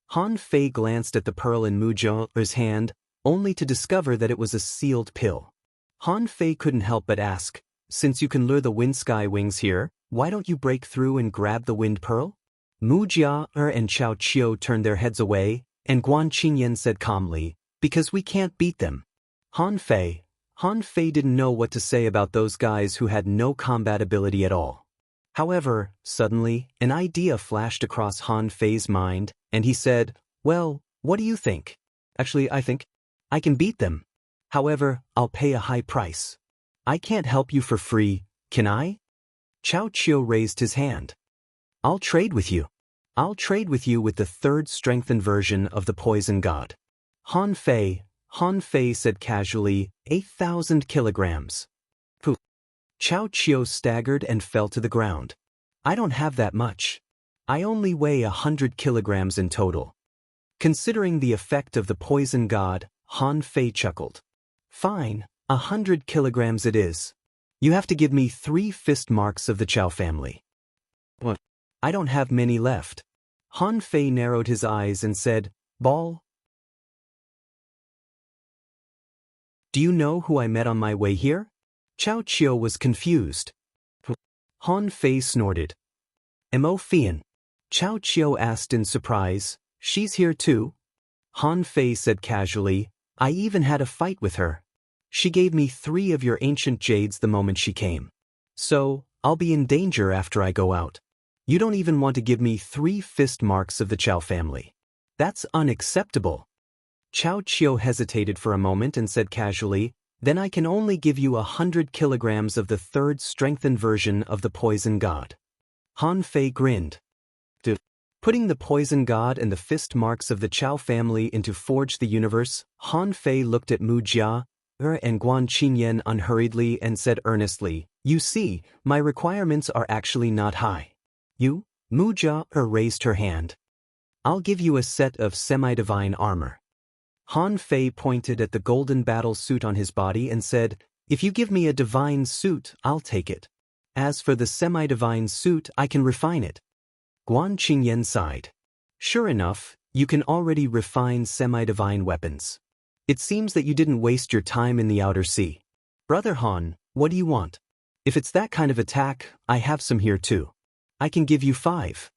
Han Fei glanced at the pearl in Mu Jia's hand, only to discover that it was a sealed pill. Han Fei couldn't help but ask, Since you can lure the Wind Sky Wings here, why don't you break through and grab the wind pearl? Mu Jia and Chao Qiu turned their heads away, and Guan Qingyan said calmly, Because we can't beat them. Han Fei, Han Fei didn't know what to say about those guys who had no combat ability at all. However, suddenly, an idea flashed across Han Fei's mind, and he said, "Well, what do you think? Actually, I think I can beat them. However, I'll pay a high price. I can't help you for free, can I?" Chao Qiu raised his hand. "I'll trade with you. I'll trade with you with the third strengthened version of the poison god." Han Fei said casually, 8,000 kilograms. Pooh. Chao Qiu staggered and fell to the ground. "I don't have that much. I only weigh 100 kilograms in total." Considering the effect of the poison god, Han Fei chuckled. "Fine, 100 kilograms it is. You have to give me 3 fist marks of the Chao family." "What? I don't have many left." Han Fei narrowed his eyes and said, "Ball? Do you know who I met on my way here?" Chao Qiu was confused. Han Fei snorted. "Mo Fian?" Chao Qiu asked in surprise. "She's here too?" Han Fei said casually, "I even had a fight with her. She gave me 3 of your ancient jades the moment she came. So, I'll be in danger after I go out. You don't even want to give me 3 fist marks of the Chao family. That's unacceptable." Chao Qiu hesitated for a moment and said casually, "Then I can only give you 100 kilograms of the third strengthened version of the poison god." Han Fei grinned. Putting the poison god and the fist marks of the Chao family into Forge the Universe, Han Fei looked at Mu Jia and Guan Qingyan unhurriedly and said earnestly, "You see, my requirements are actually not high." "You?" Mu Jia raised her hand. "I'll give you a set of semi-divine armor." Han Fei pointed at the golden battle suit on his body and said, "If you give me a divine suit, I'll take it. As for the semi-divine suit, I can refine it." Guan Qingyan sighed. "Sure enough, you can already refine semi-divine weapons. It seems that you didn't waste your time in the outer sea. Brother Han, what do you want? If it's that kind of attack, I have some here too. I can give you 5.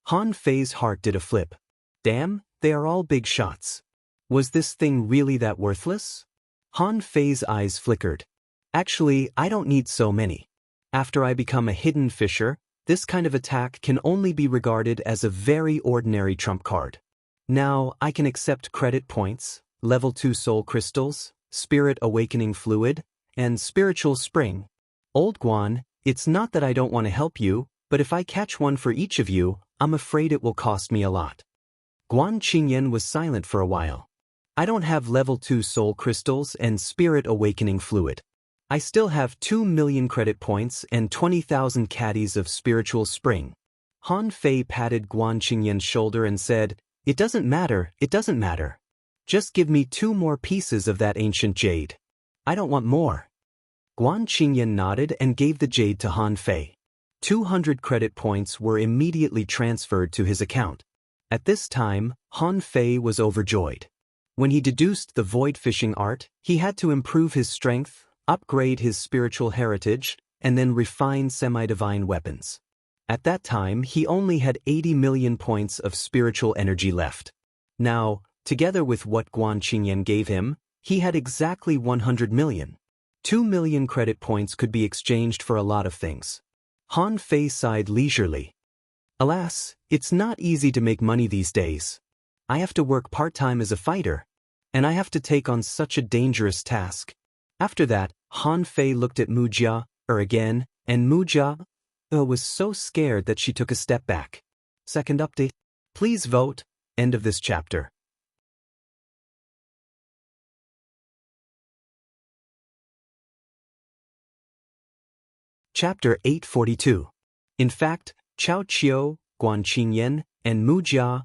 Han Fei's heart did a flip. Damn, they are all big shots. Was this thing really that worthless? Han Fei's eyes flickered. "Actually, I don't need so many. After I become a hidden fisher, this kind of attack can only be regarded as a very ordinary trump card. Now, I can accept credit points, level 2 soul crystals, spirit awakening fluid, and spiritual spring. Old Guan, it's not that I don't want to help you, but if I catch one for each of you, I'm afraid it will cost me a lot." Guan Qingyan was silent for a while. "I don't have level 2 soul crystals and spirit awakening fluid. I still have 2 million credit points and 20,000 caddies of spiritual spring." Han Fei patted Guan Qingyan's shoulder and said, it doesn't matter. Just give me 2 more pieces of that ancient jade. I don't want more." Guan Qingyan nodded and gave the jade to Han Fei. 200 credit points were immediately transferred to his account. At this time, Han Fei was overjoyed. When he deduced the void fishing art, he had to improve his strength, upgrade his spiritual heritage, and then refine semi-divine weapons. At that time, he only had 80 million points of spiritual energy left. Now, together with what Guan Qingyan gave him, he had exactly 100 million. 2 million credit points could be exchanged for a lot of things. Han Fei sighed leisurely. "Alas, it's not easy to make money these days. I have to work part-time as a fighter, and I have to take on such a dangerous task." After that, Han Fei looked at Mu Jia again, and Mu Jia was so scared that she took a step back. Second update. Please vote. End of this chapter. Chapter 842. In fact, Chao Qiu, Guan Qingyan, and Mu Jia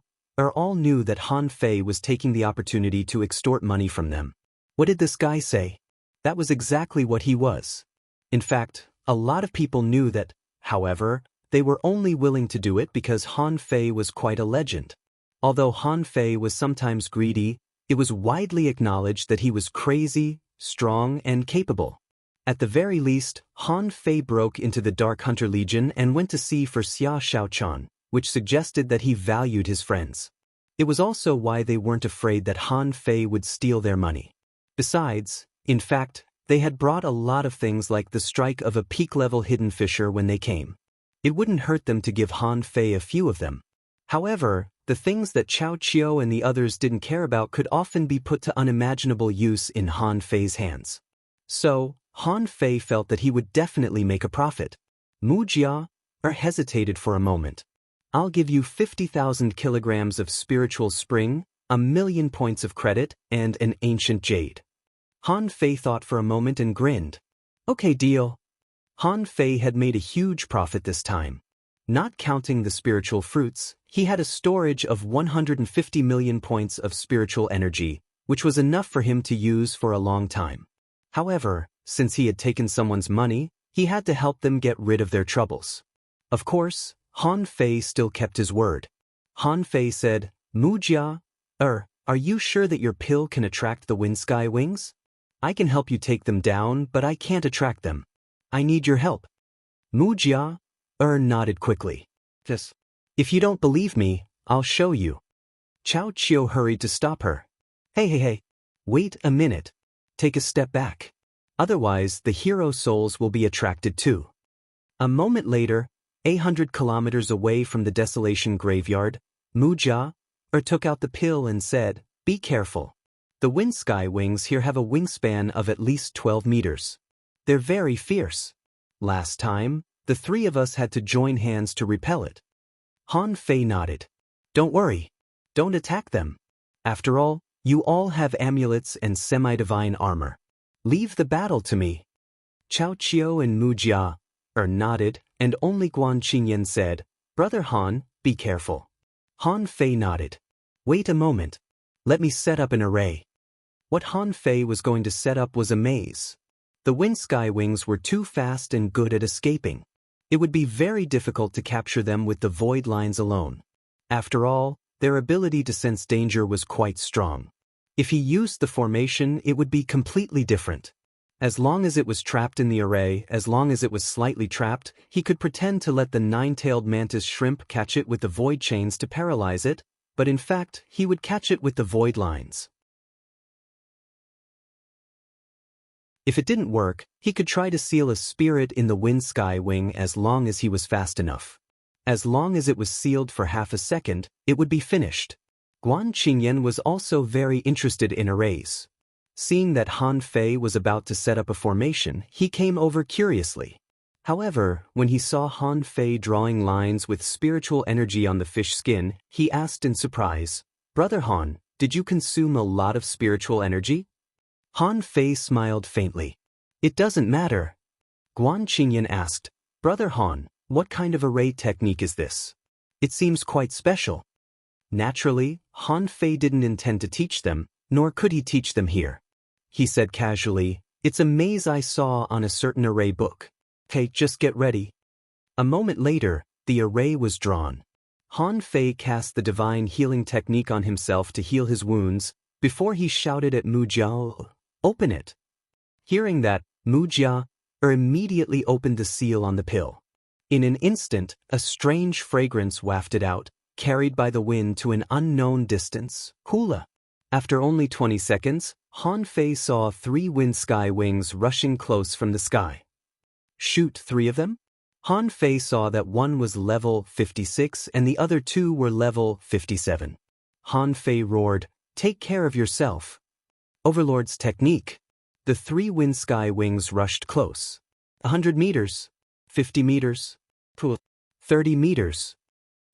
all knew that Han Fei was taking the opportunity to extort money from them. What did this guy say? That was exactly what he was. In fact, a lot of people knew that. However, they were only willing to do it because Han Fei was quite a legend. Although Han Fei was sometimes greedy, it was widely acknowledged that he was crazy, strong, and capable. At the very least, Han Fei broke into the Dark Hunter Legion and went to sea for Xia Shaochan, which suggested that he valued his friends. It was also why they weren't afraid that Han Fei would steal their money. Besides, in fact, They had brought a lot of things like the strike of a peak-level hidden fisher when they came. It wouldn't hurt them to give Han Fei a few of them. However, the things that Chao Qiu and the others didn't care about could often be put to unimaginable use in Han Fei's hands. So, Han Fei felt that he would definitely make a profit. Mu Jia hesitated for a moment. I'll give you 50,000 kilograms of spiritual spring, 1,000,000 points of credit, and an ancient jade. Han Fei thought for a moment and grinned. Okay, deal. Han Fei had made a huge profit this time. Not counting the spiritual fruits, he had a storage of 150 million points of spiritual energy, which was enough for him to use for a long time. However, since he had taken someone's money, he had to help them get rid of their troubles. Of course, Han Fei still kept his word. Han Fei said, Mu Jia, are you sure that your pill can attract the wind sky wings? I can help you take them down, but I can't attract them. I need your help. Mu Jia, nodded quickly. Yes. If you don't believe me, I'll show you. Chao Qiu hurried to stop her. Hey. Wait a minute. Take a step back. Otherwise, the hero souls will be attracted too. A moment later, 800 kilometers away from the desolation graveyard, Mu Jia took out the pill and said, Be careful. The wind sky wings here have a wingspan of at least 12 meters. They're very fierce. Last time, the three of us had to join hands to repel it. Han Fei nodded. Don't worry. Don't attack them. After all, you all have amulets and semi-divine armor. Leave the battle to me. Chao Qiu and Mu Jia nodded, and only Guan Qingyan said, Brother Han, be careful. Han Fei nodded. Wait a moment. Let me set up an array. What Han Fei was going to set up was a maze. The wind sky wings were too fast and good at escaping. It would be very difficult to capture them with the void lines alone. After all, their ability to sense danger was quite strong. If he used the formation, it would be completely different. As long as it was trapped in the array, as long as it was slightly trapped, he could pretend to let the nine-tailed mantis shrimp catch it with the void chains to paralyze it, but in fact, he would catch it with the void lines. If it didn't work, he could try to seal a spirit in the wind sky wing as long as he was fast enough. As long as it was sealed for half a second, it would be finished. Guan Qingyan was also very interested in arrays. Seeing that Han Fei was about to set up a formation, he came over curiously. However, when he saw Han Fei drawing lines with spiritual energy on the fish skin, he asked in surprise, Brother Han, did you consume a lot of spiritual energy? Han Fei smiled faintly. It doesn't matter. Guan Qingyan asked, Brother Han, what kind of array technique is this? It seems quite special. Naturally, Han Fei didn't intend to teach them, nor could he teach them here. He said casually, It's a maze I saw on a certain array book. Okay, just get ready. A moment later, the array was drawn. Han Fei cast the divine healing technique on himself to heal his wounds, before he shouted at Mu Jia, Open it. Hearing that, Mu Jia immediately opened the seal on the pill. In an instant, a strange fragrance wafted out, carried by the wind to an unknown distance. Hula. After only 20 seconds, Han Fei saw 3 wind sky wings rushing close from the sky. Shoot 3 of them? Han Fei saw that one was level 56 and the other 2 were level 57. Han Fei roared, Take care of yourself. Overlord's technique. The 3 wind sky wings rushed close. 100 meters. 50 meters. 30 meters.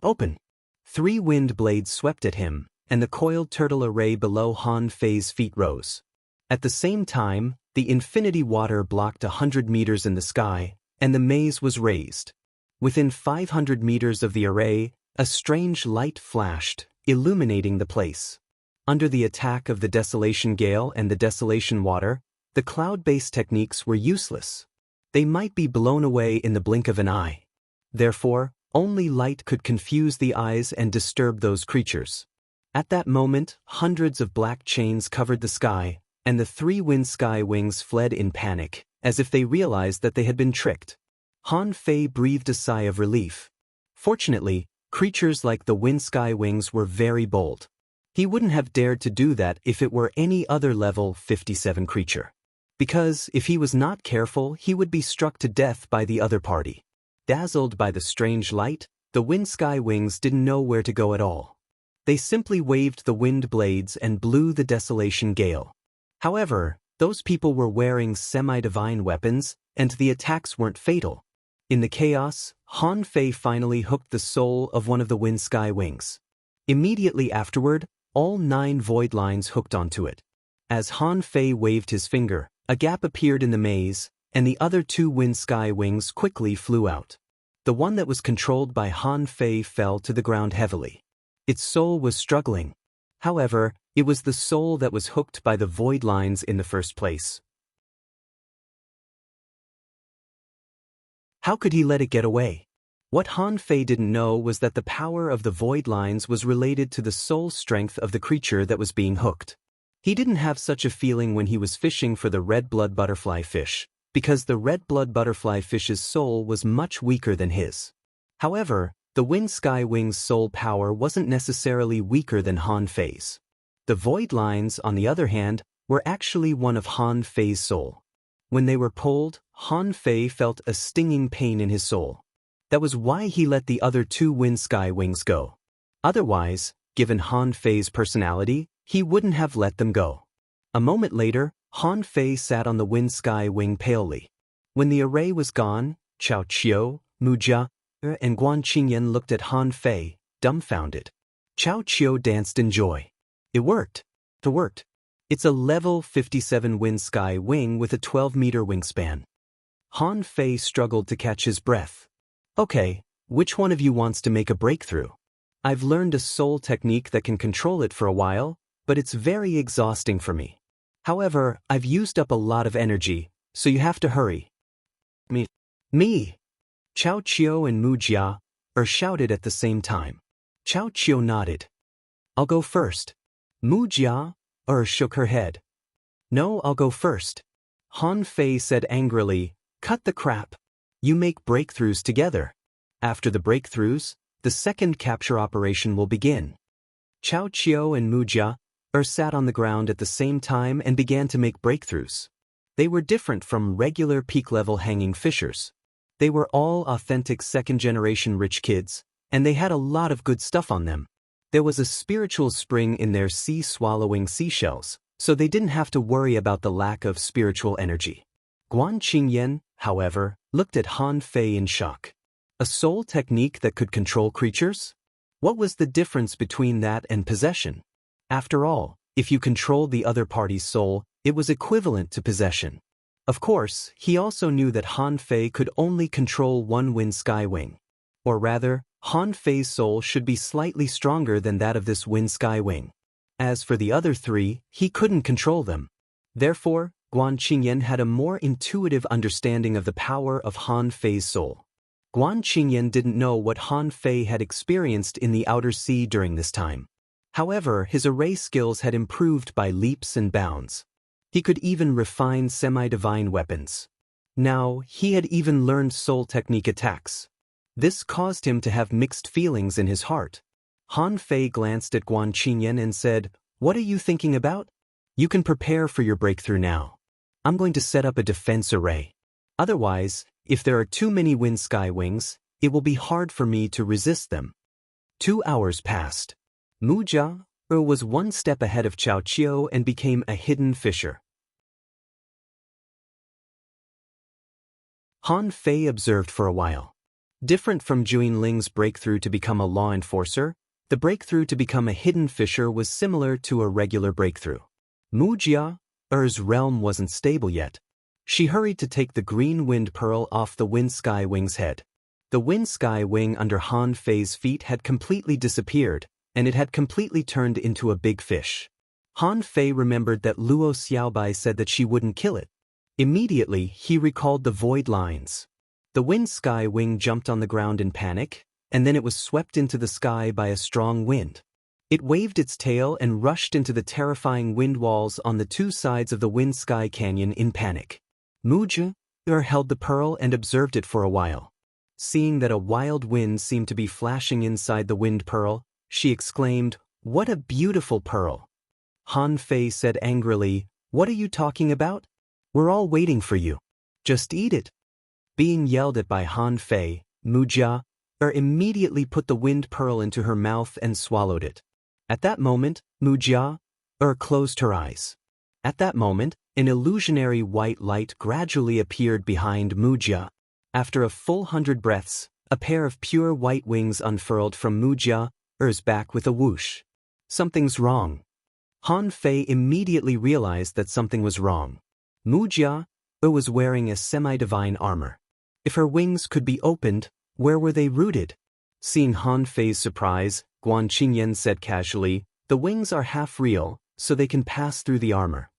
Open. 3 wind blades swept at him, and the coiled turtle array below Han Fei's feet rose. At the same time, the infinity water blocked 100 meters in the sky, and the maze was raised. Within 500 meters of the array, a strange light flashed, illuminating the place. Under the attack of the desolation gale and the desolation water, the cloud-based techniques were useless. They might be blown away in the blink of an eye. Therefore, only light could confuse the eyes and disturb those creatures. At that moment, hundreds of black chains covered the sky, and the 3 wind sky wings fled in panic, as if they realized that they had been tricked. Han Fei breathed a sigh of relief. Fortunately, creatures like the wind sky wings were very bold. He wouldn't have dared to do that if it were any other level 57 creature. because if he was not careful he would be struck to death by the other party. Dazzled by the strange light, the wind sky wings didn't know where to go at all. They simply waved the wind blades and blew the desolation gale. However, those people were wearing semi-divine weapons, and the attacks weren't fatal. In the chaos, Han Fei finally hooked the soul of one of the wind sky wings. Immediately afterward, all 9 void lines hooked onto it. As Han Fei waved his finger, a gap appeared in the maze, and the other 2 wind sky wings quickly flew out. The one that was controlled by Han Fei fell to the ground heavily. Its soul was struggling. However, it was the soul that was hooked by the void lines in the first place. How could he let it get away? What Han Fei didn't know was that the power of the void lines was related to the soul strength of the creature that was being hooked. He didn't have such a feeling when he was fishing for the red blood butterfly fish, because the red blood butterfly fish's soul was much weaker than his. However, the wind sky wing's soul power wasn't necessarily weaker than Han Fei's. The void lines, on the other hand, were actually one of Han Fei's soul. When they were pulled, Han Fei felt a stinging pain in his soul. That was why he let the other 2 wind sky wings go. Otherwise, given Han Fei's personality, he wouldn't have let them go. A moment later, Han Fei sat on the wind sky wing palely. When the array was gone, Chao Qiu, Mu Jia, and Guan Qingyan looked at Han Fei, dumbfounded. Chao Qiu danced in joy. It worked. It worked. It's a level 57 wind sky wing with a 12-meter wingspan. Han Fei struggled to catch his breath. Okay, which one of you wants to make a breakthrough? I've learned a soul technique that can control it for a while, but it's very exhausting for me. However, I've used up a lot of energy, so you have to hurry. Me! Chao Qiu and Mu Jia shouted at the same time. Chao Qiu nodded. I'll go first. Mu Jia shook her head. No, I'll go first. Han Fei said angrily, cut the crap. You make breakthroughs together. After the breakthroughs, the second capture operation will begin. Chao Qiu and Mu Jia sat on the ground at the same time and began to make breakthroughs. They were different from regular peak-level hanging fishers. They were all authentic second-generation rich kids, and they had a lot of good stuff on them. There was a spiritual spring in their sea-swallowing seashells, so they didn't have to worry about the lack of spiritual energy. Guan Qingyan, however, looked at Han Fei in shock. A soul technique that could control creatures? What was the difference between that and possession? After all, if you controlled the other party's soul, it was equivalent to possession. Of course, he also knew that Han Fei could only control one wind sky wing. Or rather, Han Fei's soul should be slightly stronger than that of this wind sky wing. As for the other 3, he couldn't control them. Therefore, Guan Qingyan had a more intuitive understanding of the power of Han Fei's soul. Guan Qingyan didn't know what Han Fei had experienced in the outer sea during this time. However, his array skills had improved by leaps and bounds. He could even refine semi-divine weapons. Now, he had even learned soul technique attacks. This caused him to have mixed feelings in his heart. Han Fei glanced at Guan Qingyan and said, "What are you thinking about? You can prepare for your breakthrough now. I'm going to set up a defense array. Otherwise, if there are too many wind sky wings, it will be hard for me to resist them." 2 hours passed. Mu Jia was one step ahead of Chao Qiu and became a hidden fisher. Han Fei observed for a while. Different from Juin Ling's breakthrough to become a law enforcer, the breakthrough to become a hidden fisher was similar to a regular breakthrough. Mu Jia's realm wasn't stable yet. She hurried to take the green wind pearl off the wind sky wing's head. The wind sky wing under Han Fei's feet had completely disappeared, and it had completely turned into a big fish. Han Fei remembered that Luo Xiaobai said that she wouldn't kill it. Immediately, he recalled the void lines. The wind sky wing jumped on the ground in panic, and then it was swept into the sky by a strong wind. It waved its tail and rushed into the terrifying wind walls on the 2 sides of the wind sky canyon in panic. Mu Jia held the pearl and observed it for a while. Seeing that a wild wind seemed to be flashing inside the wind pearl, she exclaimed, "What a beautiful pearl!" Han Fei said angrily, "What are you talking about? We're all waiting for you. Just eat it. Being yelled at by Han Fei, Mujia immediately put the wind pearl into her mouth and swallowed it. At that moment, Mujia closed her eyes. At that moment, an illusionary white light gradually appeared behind Mujia. After a full 100 breaths, a pair of pure white wings unfurled from Mujia's back with a whoosh. Something's wrong. Han Fei immediately realized that something was wrong. Mujia was wearing a semi-divine armor. If her wings could be opened, where were they rooted? Seeing Han Fei's surprise, Guan Qingyan said casually, "The wings are half real, so they can pass through the armor."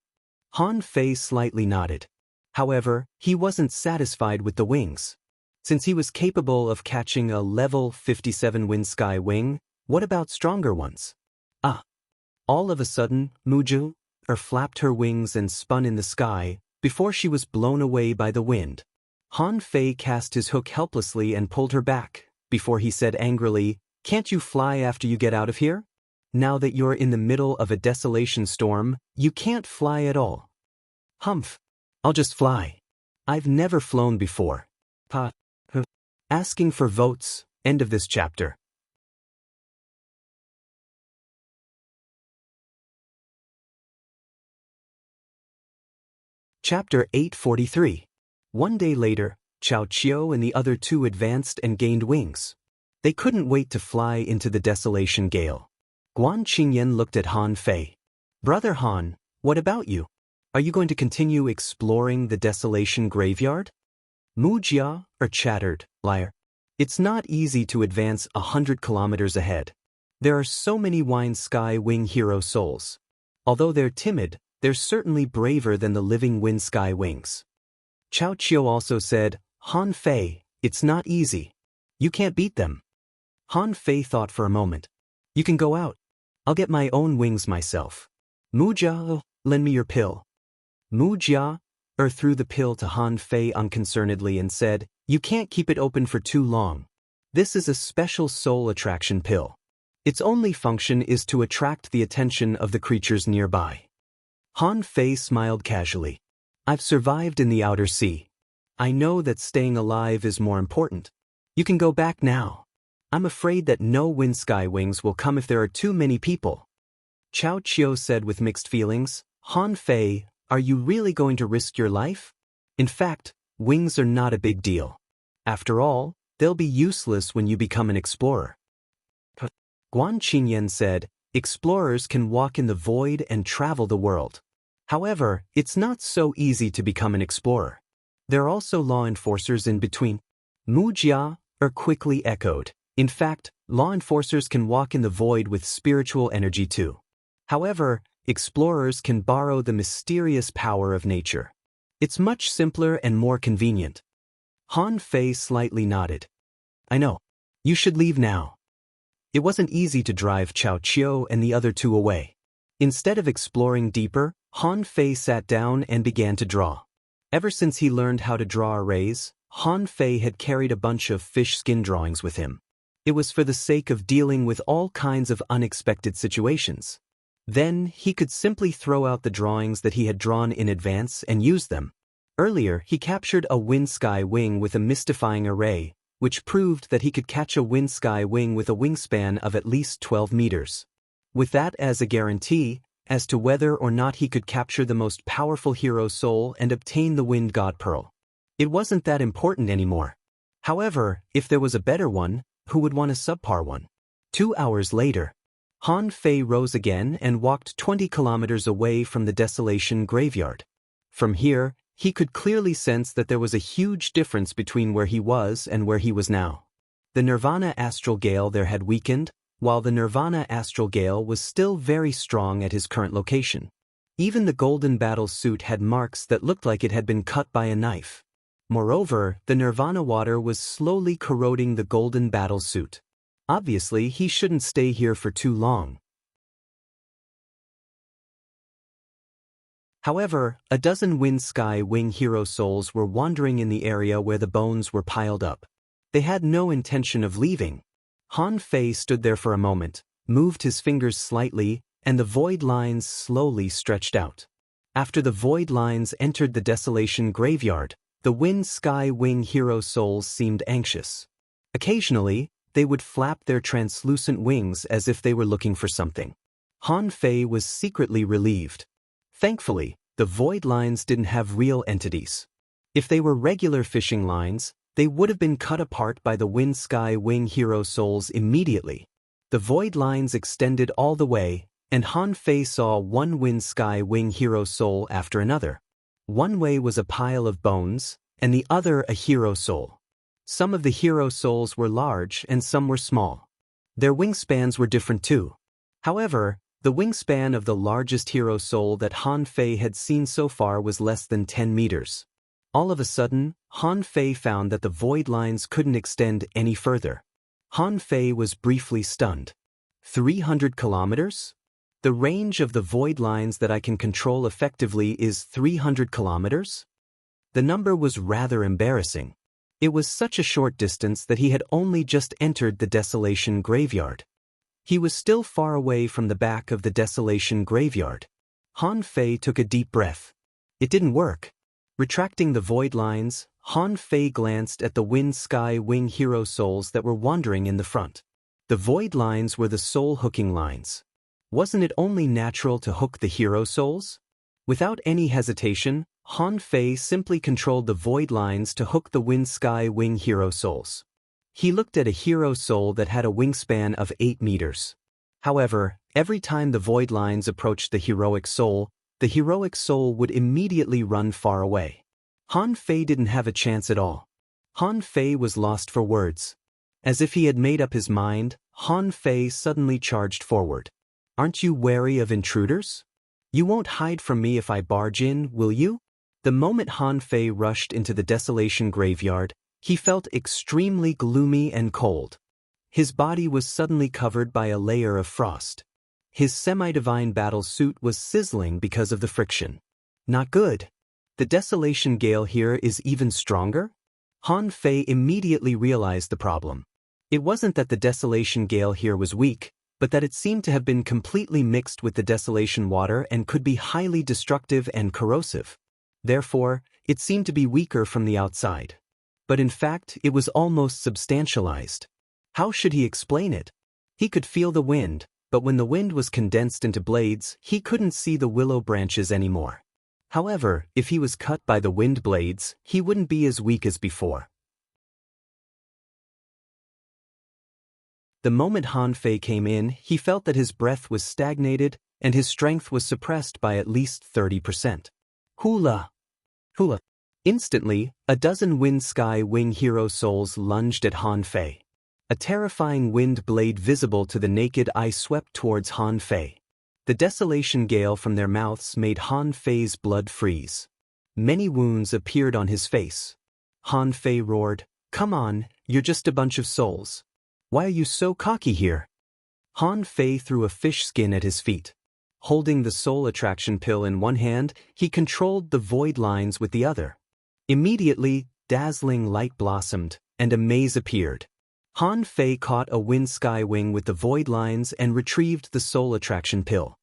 Han Fei slightly nodded. However, he wasn't satisfied with the wings. Since he was capable of catching a level 57 wind sky wing, what about stronger ones? All of a sudden, Mujia flapped her wings and spun in the sky before she was blown away by the wind. Han Fei cast his hook helplessly and pulled her back, before he said angrily, "Can't you fly after you get out of here? Now that you're in the middle of a desolation storm, you can't fly at all." "Humph. I'll just fly. I've never flown before." Asking for votes, end of this chapter. Chapter 843. One day later, Chao Qiu and the other two advanced and gained wings. They couldn't wait to fly into the desolation gale. Guan Qingyan looked at Han Fei. "Brother Han, what about you? Are you going to continue exploring the desolation graveyard?" Mujia chattered, "Liar. It's not easy to advance 100 kilometers ahead. There are so many Wine Sky Wing hero souls. Although they're timid, they're certainly braver than the living Wind Sky Wings." Chao Qiu also said, "Han Fei, it's not easy. You can't beat them." Han Fei thought for a moment. "You can go out. I'll get my own wings myself." "Mujia, lend me your pill." Mujia threw the pill to Han Fei unconcernedly and said, "You can't keep it open for too long. This is a special soul attraction pill. Its only function is to attract the attention of the creatures nearby." Han Fei smiled casually. "I've survived in the outer sea. I know that staying alive is more important. You can go back now. I'm afraid that no Wind Sky Wings will come if there are too many people." Chao Qiu said with mixed feelings, "Han Fei, are you really going to risk your life? In fact, wings are not a big deal. After all, they'll be useless when you become an explorer." Guan Qingyan said, "Explorers can walk in the void and travel the world. However, it's not so easy to become an explorer. There are also law enforcers in between." Mujia quickly echoed, "In fact, law enforcers can walk in the void with spiritual energy too. However, explorers can borrow the mysterious power of nature. It's much simpler and more convenient." Han Fei slightly nodded. "I know. You should leave now." It wasn't easy to drive Chao Qiu and the other two away. Instead of exploring deeper, Han Fei sat down and began to draw. Ever since he learned how to draw arrays, Han Fei had carried a bunch of fish skin drawings with him. It was for the sake of dealing with all kinds of unexpected situations. Then he could simply throw out the drawings that he had drawn in advance and use them. Earlier, he captured a Wind Sky Wing with a mystifying array, which proved that he could catch a Wind Sky Wing with a wingspan of at least 12 meters. With that as a guarantee, as to whether or not he could capture the most powerful hero soul and obtain the Wind God Pearl. It wasn't that important anymore. However, if there was a better one, who would want a subpar one? 2 hours later, Han Fei rose again and walked 20 kilometers away from the desolation graveyard. From here, he could clearly sense that there was a huge difference between where he was and where he was now. The Nirvana astral gale there had weakened, while the Nirvana astral gale was still very strong at his current location. Even the golden battle suit had marks that looked like it had been cut by a knife. Moreover, the Nirvana water was slowly corroding the golden battle suit. Obviously, he shouldn't stay here for too long. However, a dozen Wind Sky Wing hero souls were wandering in the area where the bones were piled up. They had no intention of leaving. Han Fei stood there for a moment, moved his fingers slightly, and the void lines slowly stretched out. After the void lines entered the desolation graveyard, the wind sky wing hero souls seemed anxious. Occasionally, they would flap their translucent wings as if they were looking for something. Han Fei was secretly relieved. Thankfully, the void lines didn't have real entities. If they were regular fishing lines, they would have been cut apart by the wind sky wing hero souls immediately. The void lines extended all the way, and Han Fei saw one wind sky wing hero soul after another. One way was a pile of bones, and the other a hero soul. Some of the hero souls were large and some were small. Their wingspans were different too. However, the wingspan of the largest hero soul that Han Fei had seen so far was less than 10 meters. All of a sudden, Han Fei found that the void lines couldn't extend any further. Han Fei was briefly stunned. 300 kilometers? The range of the void lines that I can control effectively is 300 kilometers? The number was rather embarrassing. It was such a short distance that he had only just entered the desolation graveyard. He was still far away from the back of the desolation graveyard. Han Fei took a deep breath. It didn't work. Retracting the void lines, Han Fei glanced at the wind sky wing hero souls that were wandering in the front. The void lines were the soul hooking lines. Wasn't it only natural to hook the hero souls? Without any hesitation, Han Fei simply controlled the void lines to hook the wind sky wing hero souls. He looked at a hero soul that had a wingspan of 8 meters. However, every time the void lines approached the heroic soul would immediately run far away. Han Fei didn't have a chance at all. Han Fei was lost for words. As if he had made up his mind, Han Fei suddenly charged forward. Aren't you wary of intruders? You won't hide from me if I barge in, will you? The moment Han Fei rushed into the desolation graveyard, he felt extremely gloomy and cold. His body was suddenly covered by a layer of frost. His semi-divine battle suit was sizzling because of the friction. Not good. The desolation gale here is even stronger? Han Fei immediately realized the problem. It wasn't that the desolation gale here was weak, but that it seemed to have been completely mixed with the desolation water and could be highly destructive and corrosive. Therefore, it seemed to be weaker from the outside. But in fact, it was almost substantialized. How should he explain it? He could feel the wind, but when the wind was condensed into blades, he couldn't see the willow branches anymore. However, if he was cut by the wind blades, he wouldn't be as weak as before. The moment Han Fei came in, he felt that his breath was stagnated and his strength was suppressed by at least 30%. Hula! Hula! Instantly, a dozen wind sky wing hero souls lunged at Han Fei. A terrifying wind blade visible to the naked eye swept towards Han Fei. The desolation gale from their mouths made Han Fei's blood freeze. Many wounds appeared on his face. Han Fei roared, "Come on, you're just a bunch of souls. Why are you so cocky here?" Han Fei threw a fish skin at his feet. Holding the soul attraction pill in one hand, he controlled the void lines with the other. Immediately, dazzling light blossomed, and a maze appeared. Han Fei caught a wind sky wing with the void lines and retrieved the soul attraction pill.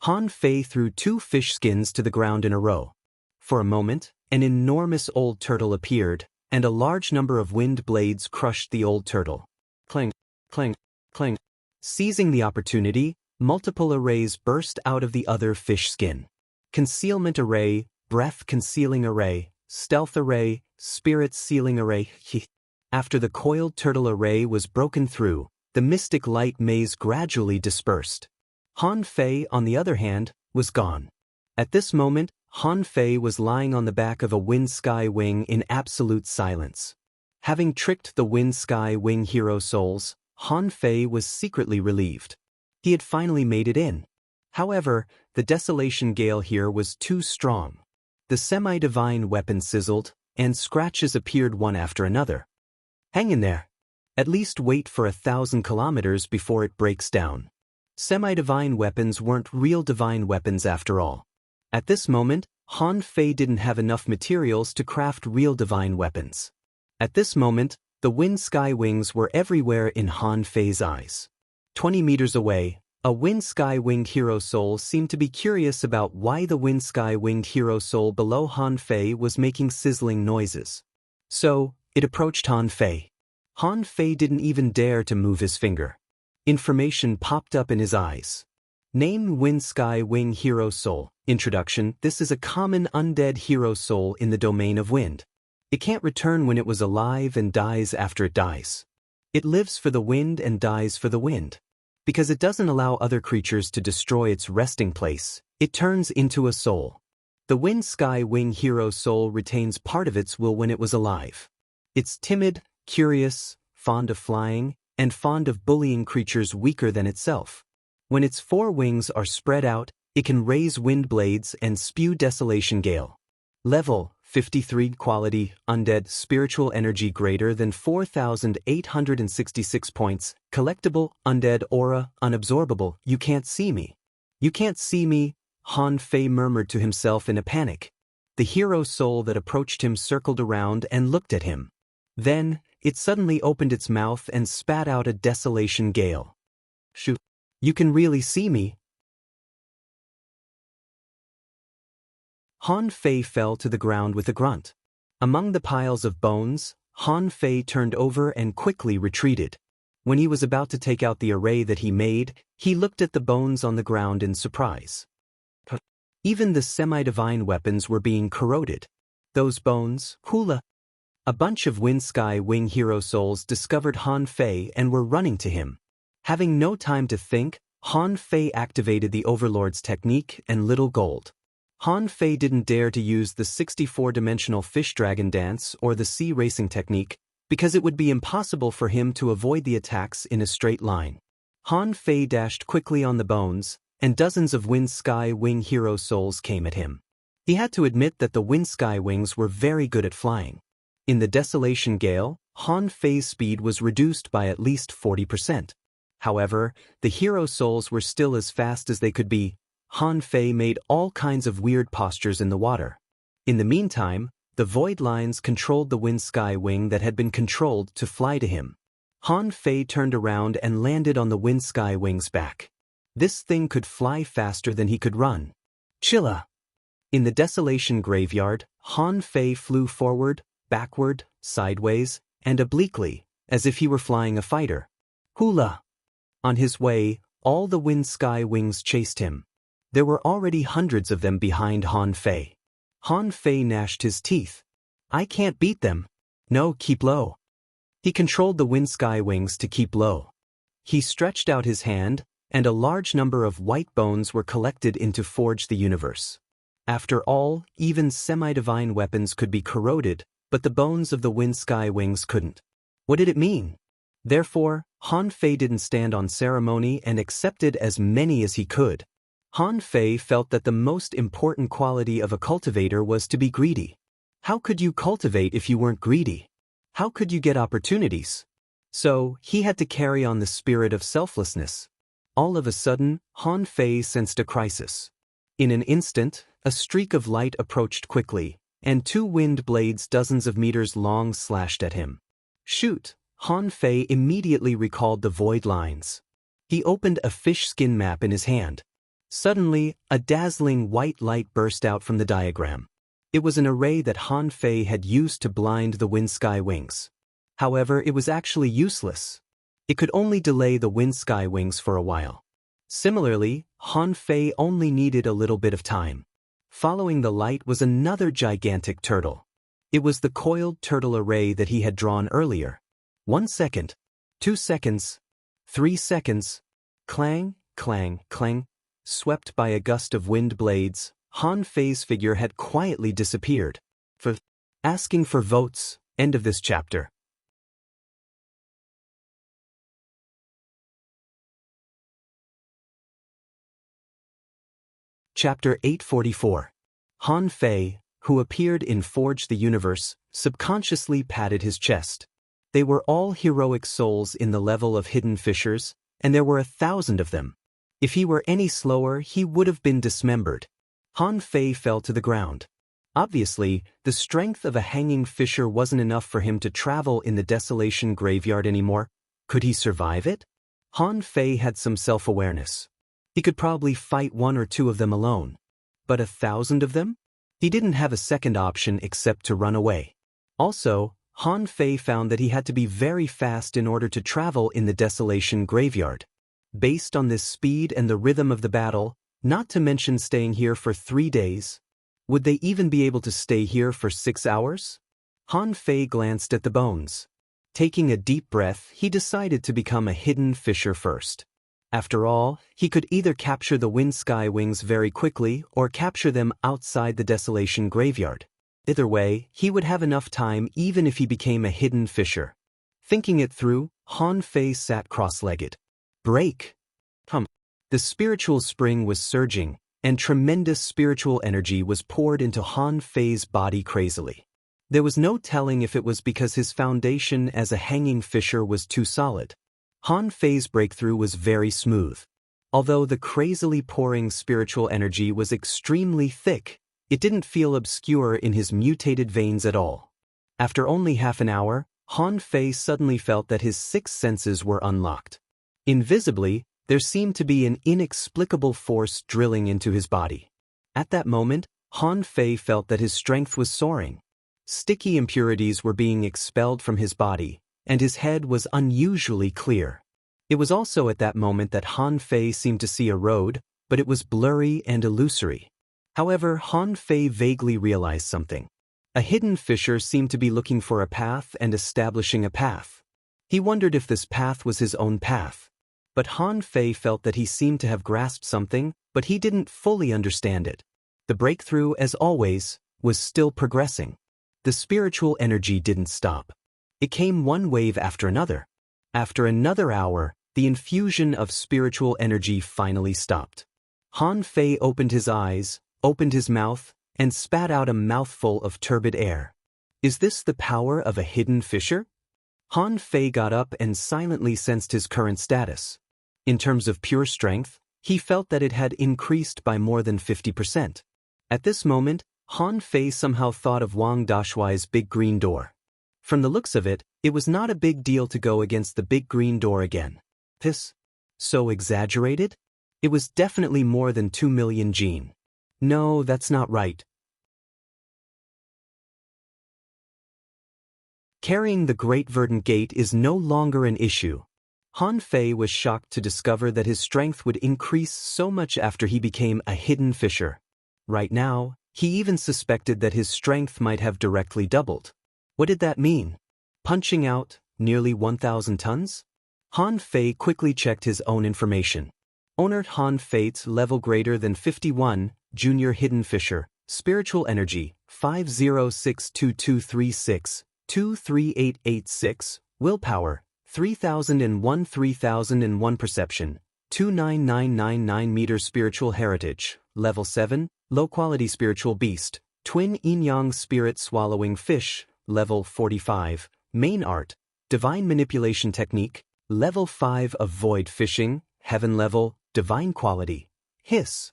Han Fei threw 2 fish skins to the ground in a row. For a moment, an enormous old turtle appeared, and a large number of wind blades crushed the old turtle. Clang, clang, clang. Seizing the opportunity, multiple arrays burst out of the other fish skin. Concealment array, breath concealing array, stealth array, spirit sealing array. After the coiled turtle array was broken through, the mystic light maze gradually dispersed. Han Fei, on the other hand, was gone. At this moment, Han Fei was lying on the back of a wind sky wing in absolute silence. Having tricked the wind sky wing hero souls, Han Fei was secretly relieved. He had finally made it in. However, the desolation gale here was too strong. The semi-divine weapon sizzled, and scratches appeared one after another. Hang in there. At least wait for 1,000 kilometers before it breaks down. Semi-divine weapons weren't real divine weapons after all. At this moment, Han Fei didn't have enough materials to craft real divine weapons. At this moment, the wind sky wings were everywhere in Han Fei's eyes. 20 meters away, A wind-sky-winged hero soul seemed to be curious about why the wind-sky-winged hero soul below Han Fei was making sizzling noises. So, it approached Han Fei. Han Fei didn't even dare to move his finger. Information popped up in his eyes. Name Wind-Sky-Wing Hero Soul. Introduction. This is a common undead hero soul in the domain of wind. It can't return when it was alive and dies after it dies. It lives for the wind and dies for the wind. Because it doesn't allow other creatures to destroy its resting place, it turns into a soul. The Wind-Sky-Wing hero soul retains part of its will when it was alive. It's timid, curious, fond of flying, and fond of bullying creatures weaker than itself. When its four wings are spread out, it can raise wind blades and spew desolation gale. Level 53. Quality Undead. Spiritual energy greater than 4,866 points. Collectible Undead Aura. Unabsorbable. You can't see me. You can't see me, Han Fei murmured to himself in a panic. The hero soul that approached him circled around and looked at him. Then, it suddenly opened its mouth and spat out a desolation gale. Shoo! You can really see me? Han Fei fell to the ground with a grunt. Among the piles of bones, Han Fei turned over and quickly retreated. When he was about to take out the array that he made, he looked at the bones on the ground in surprise. Even the semi-divine weapons were being corroded. Those bones, Hula. A bunch of Wind-Sky-Wing hero souls discovered Han Fei and were running to him. Having no time to think, Han Fei activated the Overlord's technique and Little Gold. Han Fei didn't dare to use the 64-dimensional fish dragon dance or the sea racing technique, because it would be impossible for him to avoid the attacks in a straight line. Han Fei dashed quickly on the bones, and dozens of Wind-Sky-Wing hero souls came at him. He had to admit that the Wind-Sky-Wings were very good at flying. In the Desolation Gale, Han Fei's speed was reduced by at least 40%. However, the hero souls were still as fast as they could be. Han Fei made all kinds of weird postures in the water. In the meantime, the void lines controlled the Wind-Sky-Wing that had been controlled to fly to him. Han Fei turned around and landed on the Wind-Sky-Wing's back. This thing could fly faster than he could run. Chilla! In the Desolation Graveyard, Han Fei flew forward, backward, sideways, and obliquely, as if he were flying a fighter. Hula! On his way, all the Wind-Sky-Wings chased him. There were already hundreds of them behind Han Fei. Han Fei gnashed his teeth. I can't beat them. No, keep low. He controlled the Wind-Sky-Wings to keep low. He stretched out his hand, and a large number of white bones were collected into Forge the Universe. After all, even semi-divine weapons could be corroded, but the bones of the Wind-Sky-Wings couldn't. What did it mean? Therefore, Han Fei didn't stand on ceremony and accepted as many as he could. Han Fei felt that the most important quality of a cultivator was to be greedy. How could you cultivate if you weren't greedy? How could you get opportunities? So, he had to carry on the spirit of selflessness. All of a sudden, Han Fei sensed a crisis. In an instant, a streak of light approached quickly, and two wind blades dozens of meters long slashed at him. Shoot! Han Fei immediately recalled the void lines. He opened a fish skin map in his hand. Suddenly, a dazzling white light burst out from the diagram. It was an array that Han Fei had used to blind the Wind-Sky-Wings. However, it was actually useless. It could only delay the Wind-Sky-Wings for a while. Similarly, Han Fei only needed a little bit of time. Following the light was another gigantic turtle. It was the coiled turtle array that he had drawn earlier. 1 second, 2 seconds, 3 seconds. Clang, clang, clang. Swept by a gust of wind blades, Han Fei's figure had quietly disappeared. Asking for votes. End of this chapter. Chapter 844. Han Fei, who appeared in Forge the Universe, subconsciously patted his chest. They were all heroic souls in the level of hidden fissures, and there were 1,000 of them. If he were any slower, he would have been dismembered. Han Fei fell to the ground. Obviously, the strength of a hanging fissure wasn't enough for him to travel in the Desolation Graveyard anymore. Could he survive it? Han Fei had some self-awareness. He could probably fight one or two of them alone. But 1,000 of them? He didn't have a second option except to run away. Also, Han Fei found that he had to be very fast in order to travel in the Desolation Graveyard. Based on this speed and the rhythm of the battle, not to mention staying here for 3 days, would they even be able to stay here for 6 hours? Han Fei glanced at the bones. Taking a deep breath, he decided to become a hidden fisher first. After all, he could either capture the wind sky wings very quickly or capture them outside the Desolation Graveyard. Either way, he would have enough time even if he became a hidden fisher. Thinking it through, Han Fei sat cross-legged. Break! The spiritual spring was surging, and tremendous spiritual energy was poured into Han Fei's body crazily. There was no telling if it was because his foundation as a hanging fisher was too solid. Han Fei's breakthrough was very smooth. Although the crazily pouring spiritual energy was extremely thick, it didn't feel obscure in his mutated veins at all. After only half an hour, Han Fei suddenly felt that his 6 senses were unlocked. Invisibly, there seemed to be an inexplicable force drilling into his body. At that moment, Han Fei felt that his strength was soaring. Sticky impurities were being expelled from his body, and his head was unusually clear. It was also at that moment that Han Fei seemed to see a road, but it was blurry and illusory. However, Han Fei vaguely realized something. A hidden fisher seemed to be looking for a path and establishing a path. He wondered if this path was his own path. But Han Fei felt that he seemed to have grasped something, but he didn't fully understand it. The breakthrough, as always, was still progressing. The spiritual energy didn't stop. It came one wave after another. After another hour, the infusion of spiritual energy finally stopped. Han Fei opened his eyes, opened his mouth, and spat out a mouthful of turbid air. Is this the power of a hidden fisher? Han Fei got up and silently sensed his current status. In terms of pure strength, he felt that it had increased by more than 50%. At this moment, Han Fei somehow thought of Wang Dashuai's big green door. From the looks of it, it was not a big deal to go against the big green door again. This? So exaggerated? It was definitely more than 2 million Jin. No, that's not right. Carrying the Great Verdant Gate is no longer an issue. Han Fei was shocked to discover that his strength would increase so much after he became a hidden fisher. Right now, he even suspected that his strength might have directly doubled. What did that mean? Punching out nearly 1,000 tons? Han Fei quickly checked his own information. Owner Han Fei's level greater than 51, junior hidden fisher, spiritual energy, 5062236, 23886, willpower, 3001 perception, 29999 meters spiritual heritage, level 7, low-quality spiritual beast, twin yin-yang spirit swallowing fish, level 45, main art, divine manipulation technique, level 5 of void fishing, heaven level, divine quality, hiss.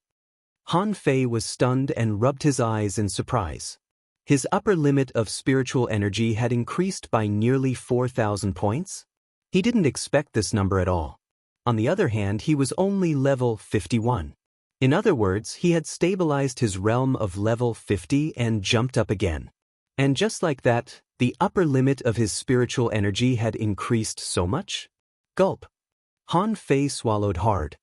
Han Fei was stunned and rubbed his eyes in surprise. His upper limit of spiritual energy had increased by nearly 4,000 points. He didn't expect this number at all. On the other hand, he was only level 51. In other words, he had stabilized his realm of level 50 and jumped up again. And just like that, the upper limit of his spiritual energy had increased so much? Gulp. Han Fei swallowed hard.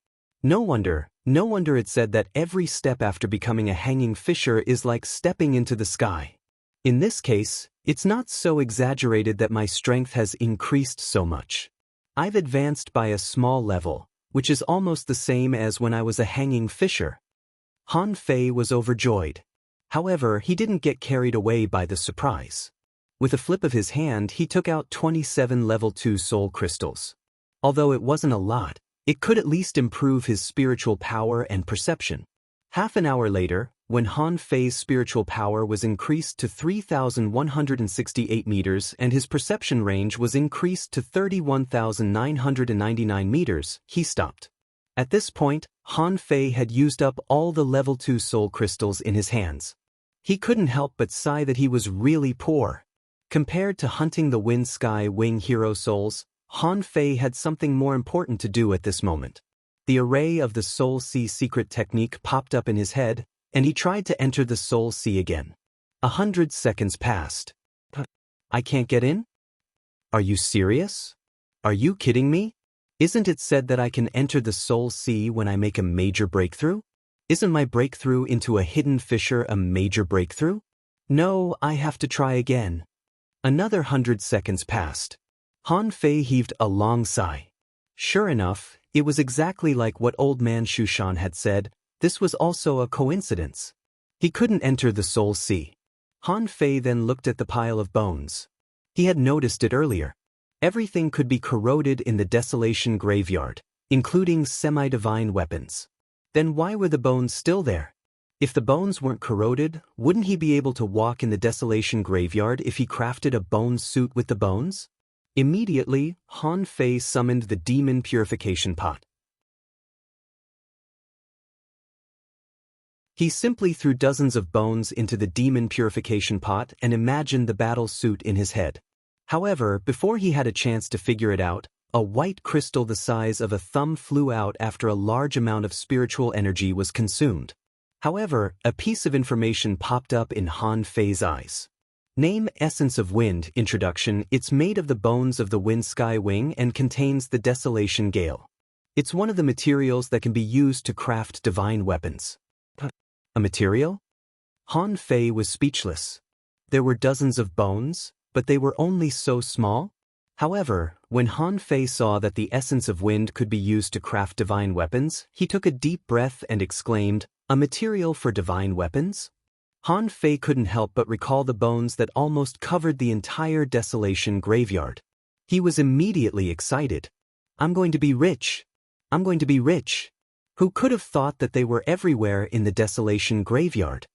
No wonder it said that every step after becoming a hanging fisher is like stepping into the sky. In this case, it's not so exaggerated that my strength has increased so much. I've advanced by a small level, which is almost the same as when I was a hanging fisher. Han Fei was overjoyed. However, he didn't get carried away by the surprise. With a flip of his hand, he took out 27 level 2 soul crystals. Although it wasn't a lot, it could at least improve his spiritual power and perception. Half an hour later, when Han Fei's spiritual power was increased to 3,168 meters and his perception range was increased to 31,999 meters, he stopped. At this point, Han Fei had used up all the level 2 soul crystals in his hands. He couldn't help but sigh that he was really poor. Compared to hunting the Wind Sky Wing hero souls, Han Fei had something more important to do at this moment. The array of the Soul Sea secret technique popped up in his head, and he tried to enter the Soul Sea again. 100 seconds passed. I can't get in? Are you serious? Are you kidding me? Isn't it said that I can enter the Soul Sea when I make a major breakthrough? Isn't my breakthrough into a hidden fissure a major breakthrough? No, I have to try again. Another 100 seconds passed. Han Fei heaved a long sigh. Sure enough, it was exactly like what Old Man Shushan had said. This was also a coincidence. He couldn't enter the Soul Sea. Han Fei then looked at the pile of bones. He had noticed it earlier. Everything could be corroded in the Desolation Graveyard, including semi-divine weapons. Then why were the bones still there? If the bones weren't corroded, wouldn't he be able to walk in the Desolation Graveyard if he crafted a bone suit with the bones? Immediately, Han Fei summoned the Demon Purification Pot. He simply threw dozens of bones into the Demon Purification Pot and imagined the battle suit in his head. However, before he had a chance to figure it out, a white crystal the size of a thumb flew out after a large amount of spiritual energy was consumed. However, a piece of information popped up in Han Fei's eyes. Name Essence of Wind. Introduction. It's made of the bones of the wind sky wing and contains the Desolation Gale. It's one of the materials that can be used to craft divine weapons. A material? Han Fei was speechless. There were dozens of bones, but they were only so small. However, when Han Fei saw that the essence of wind could be used to craft divine weapons, he took a deep breath and exclaimed, "A material for divine weapons?" Han Fei couldn't help but recall the bones that almost covered the entire Desolation Graveyard. He was immediately excited. I'm going to be rich. I'm going to be rich. Who could have thought that they were everywhere in the Desolation Graveyard?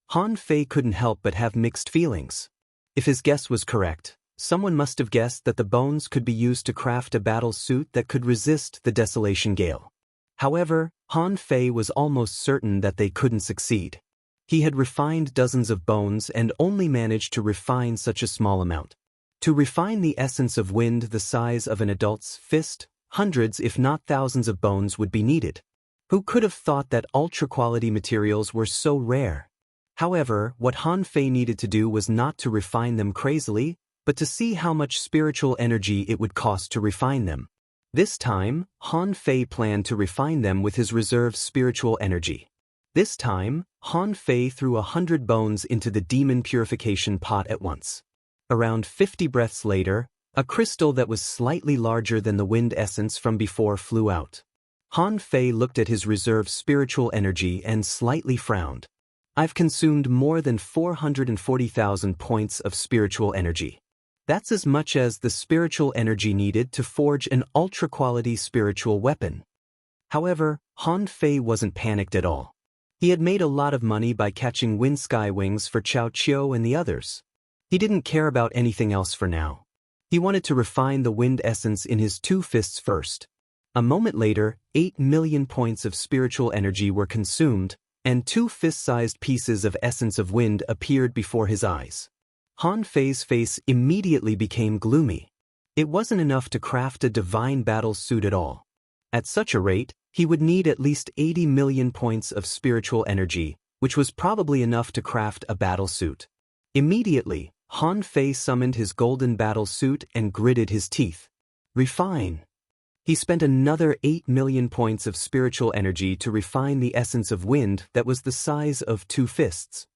Han Fei couldn't help but have mixed feelings. If his guess was correct, someone must have guessed that the bones could be used to craft a battle suit that could resist the Desolation Gale. However, Han Fei was almost certain that they couldn't succeed. He had refined dozens of bones and only managed to refine such a small amount. To refine the essence of wind the size of an adult's fist, hundreds if not thousands of bones would be needed. Who could have thought that ultra-quality materials were so rare? However, what Han Fei needed to do was not to refine them crazily, but to see how much spiritual energy it would cost to refine them. This time, Han Fei planned to refine them with his reserve spiritual energy. This time, Han Fei threw 100 bones into the Demon Purification Pot at once. Around 50 breaths later, a crystal that was slightly larger than the wind essence from before flew out. Han Fei looked at his reserve spiritual energy and slightly frowned. I've consumed more than 440,000 points of spiritual energy. That's as much as the spiritual energy needed to forge an ultra-quality spiritual weapon. However, Han Fei wasn't panicked at all. He had made a lot of money by catching wind sky wings for Cao Qiu and the others. He didn't care about anything else for now. He wanted to refine the wind essence in his two fists first. A moment later, 8 million points of spiritual energy were consumed, and 2 fist-sized pieces of essence of wind appeared before his eyes. Han Fei's face immediately became gloomy. It wasn't enough to craft a divine battle suit at all. At such a rate, he would need at least 80 million points of spiritual energy, which was probably enough to craft a battle suit. Immediately, Han Fei summoned his golden battle suit and gritted his teeth. Refine. He spent another 8 million points of spiritual energy to refine the essence of wind that was the size of 2 fists.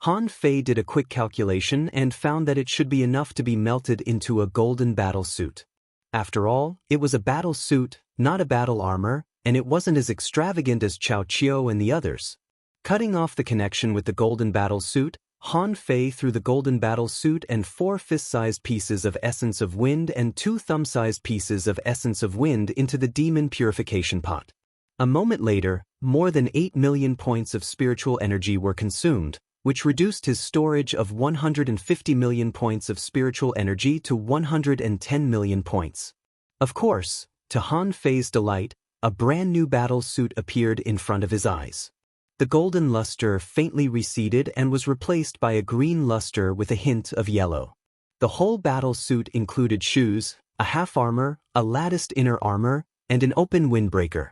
Han Fei did a quick calculation and found that it should be enough to be melted into a golden battle suit. After all, it was a battle suit, not a battle armor, and it wasn't as extravagant as Cao Qiu and the others. Cutting off the connection with the golden battle suit, Han Fei threw the golden battle suit and 4 fist-sized pieces of essence of wind and 2 thumb-sized pieces of essence of wind into the demon purification pot. A moment later, more than 8 million points of spiritual energy were consumed, which reduced his storage of 150 million points of spiritual energy to 110 million points. Of course, to Han Fei's delight, a brand new battle suit appeared in front of his eyes. The golden luster faintly receded and was replaced by a green luster with a hint of yellow. The whole battle suit included shoes, a half armor, a latticed inner armor, and an open windbreaker.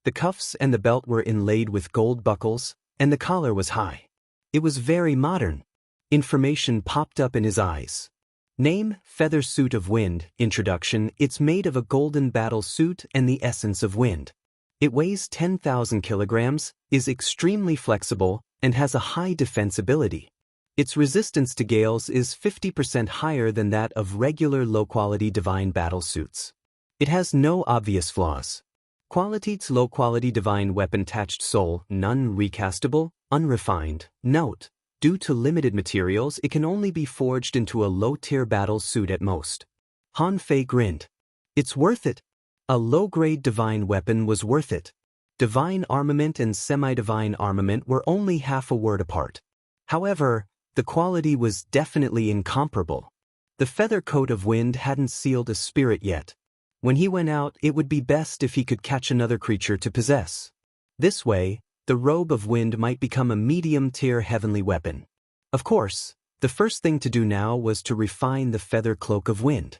The cuffs and the belt were inlaid with gold buckles, and the collar was high. It was very modern. Information popped up in his eyes. Name, Feather Suit of Wind. Introduction, it's made of a golden battle suit and the essence of wind. It weighs 10,000 kilograms, is extremely flexible, and has a high defensibility. Its resistance to gales is 50% higher than that of regular low-quality divine battle suits. It has no obvious flaws. Quality's low-quality divine weapon attached soul, none recastable, unrefined. Note, due to limited materials, it can only be forged into a low-tier battle suit at most. Han Fei grinned. It's worth it. A low-grade divine weapon was worth it. Divine armament and semi-divine armament were only half a word apart. However, the quality was definitely incomparable. The feather coat of wind hadn't sealed a spirit yet. When he went out, it would be best if he could catch another creature to possess. This way, the robe of wind might become a medium-tier heavenly weapon. Of course, the first thing to do now was to refine the feather cloak of wind.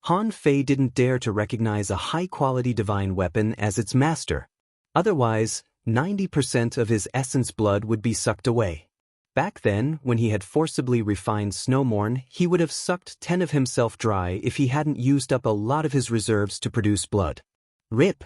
Han Fei didn't dare to recognize a high-quality divine weapon as its master. Otherwise, 90% of his essence blood would be sucked away. Back then, when he had forcibly refined Snowmorn, he would have sucked 10 of himself dry if he hadn't used up a lot of his reserves to produce blood. Rip!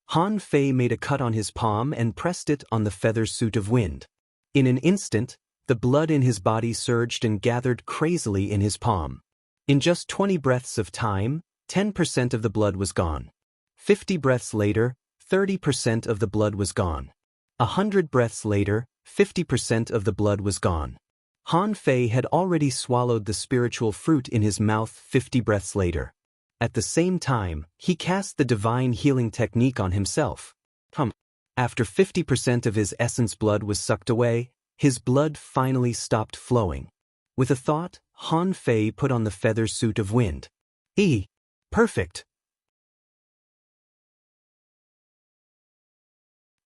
Han Fei made a cut on his palm and pressed it on the feather suit of wind. In an instant, the blood in his body surged and gathered crazily in his palm. In just 20 breaths of time, 10% of the blood was gone. 50 breaths later, 30% of the blood was gone. 100 breaths later, 50% of the blood was gone. Han Fei had already swallowed the spiritual fruit in his mouth 50 breaths later. At the same time, he cast the divine healing technique on himself. After 50% of his essence blood was sucked away, his blood finally stopped flowing. With a thought, Han Fei put on the feather suit of wind. Perfect!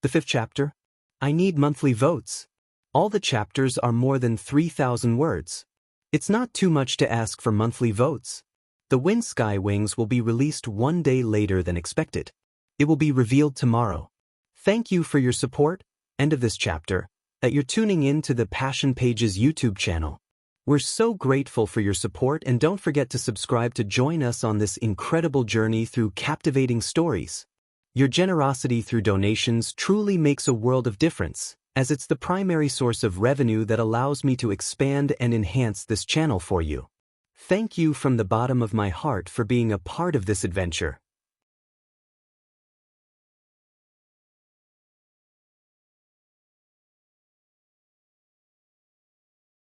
The 5th chapter. I need monthly votes. All the chapters are more than 3,000 words. It's not too much to ask for monthly votes. The Wind Sky Wings will be released one day later than expected. It will be revealed tomorrow. Thank you for your support. End of this chapter. That you're tuning in to the Passion Pages YouTube channel. We're so grateful for your support, and don't forget to subscribe to join us on this incredible journey through captivating stories. Your generosity through donations truly makes a world of difference, as it's the primary source of revenue that allows me to expand and enhance this channel for you. Thank you from the bottom of my heart for being a part of this adventure.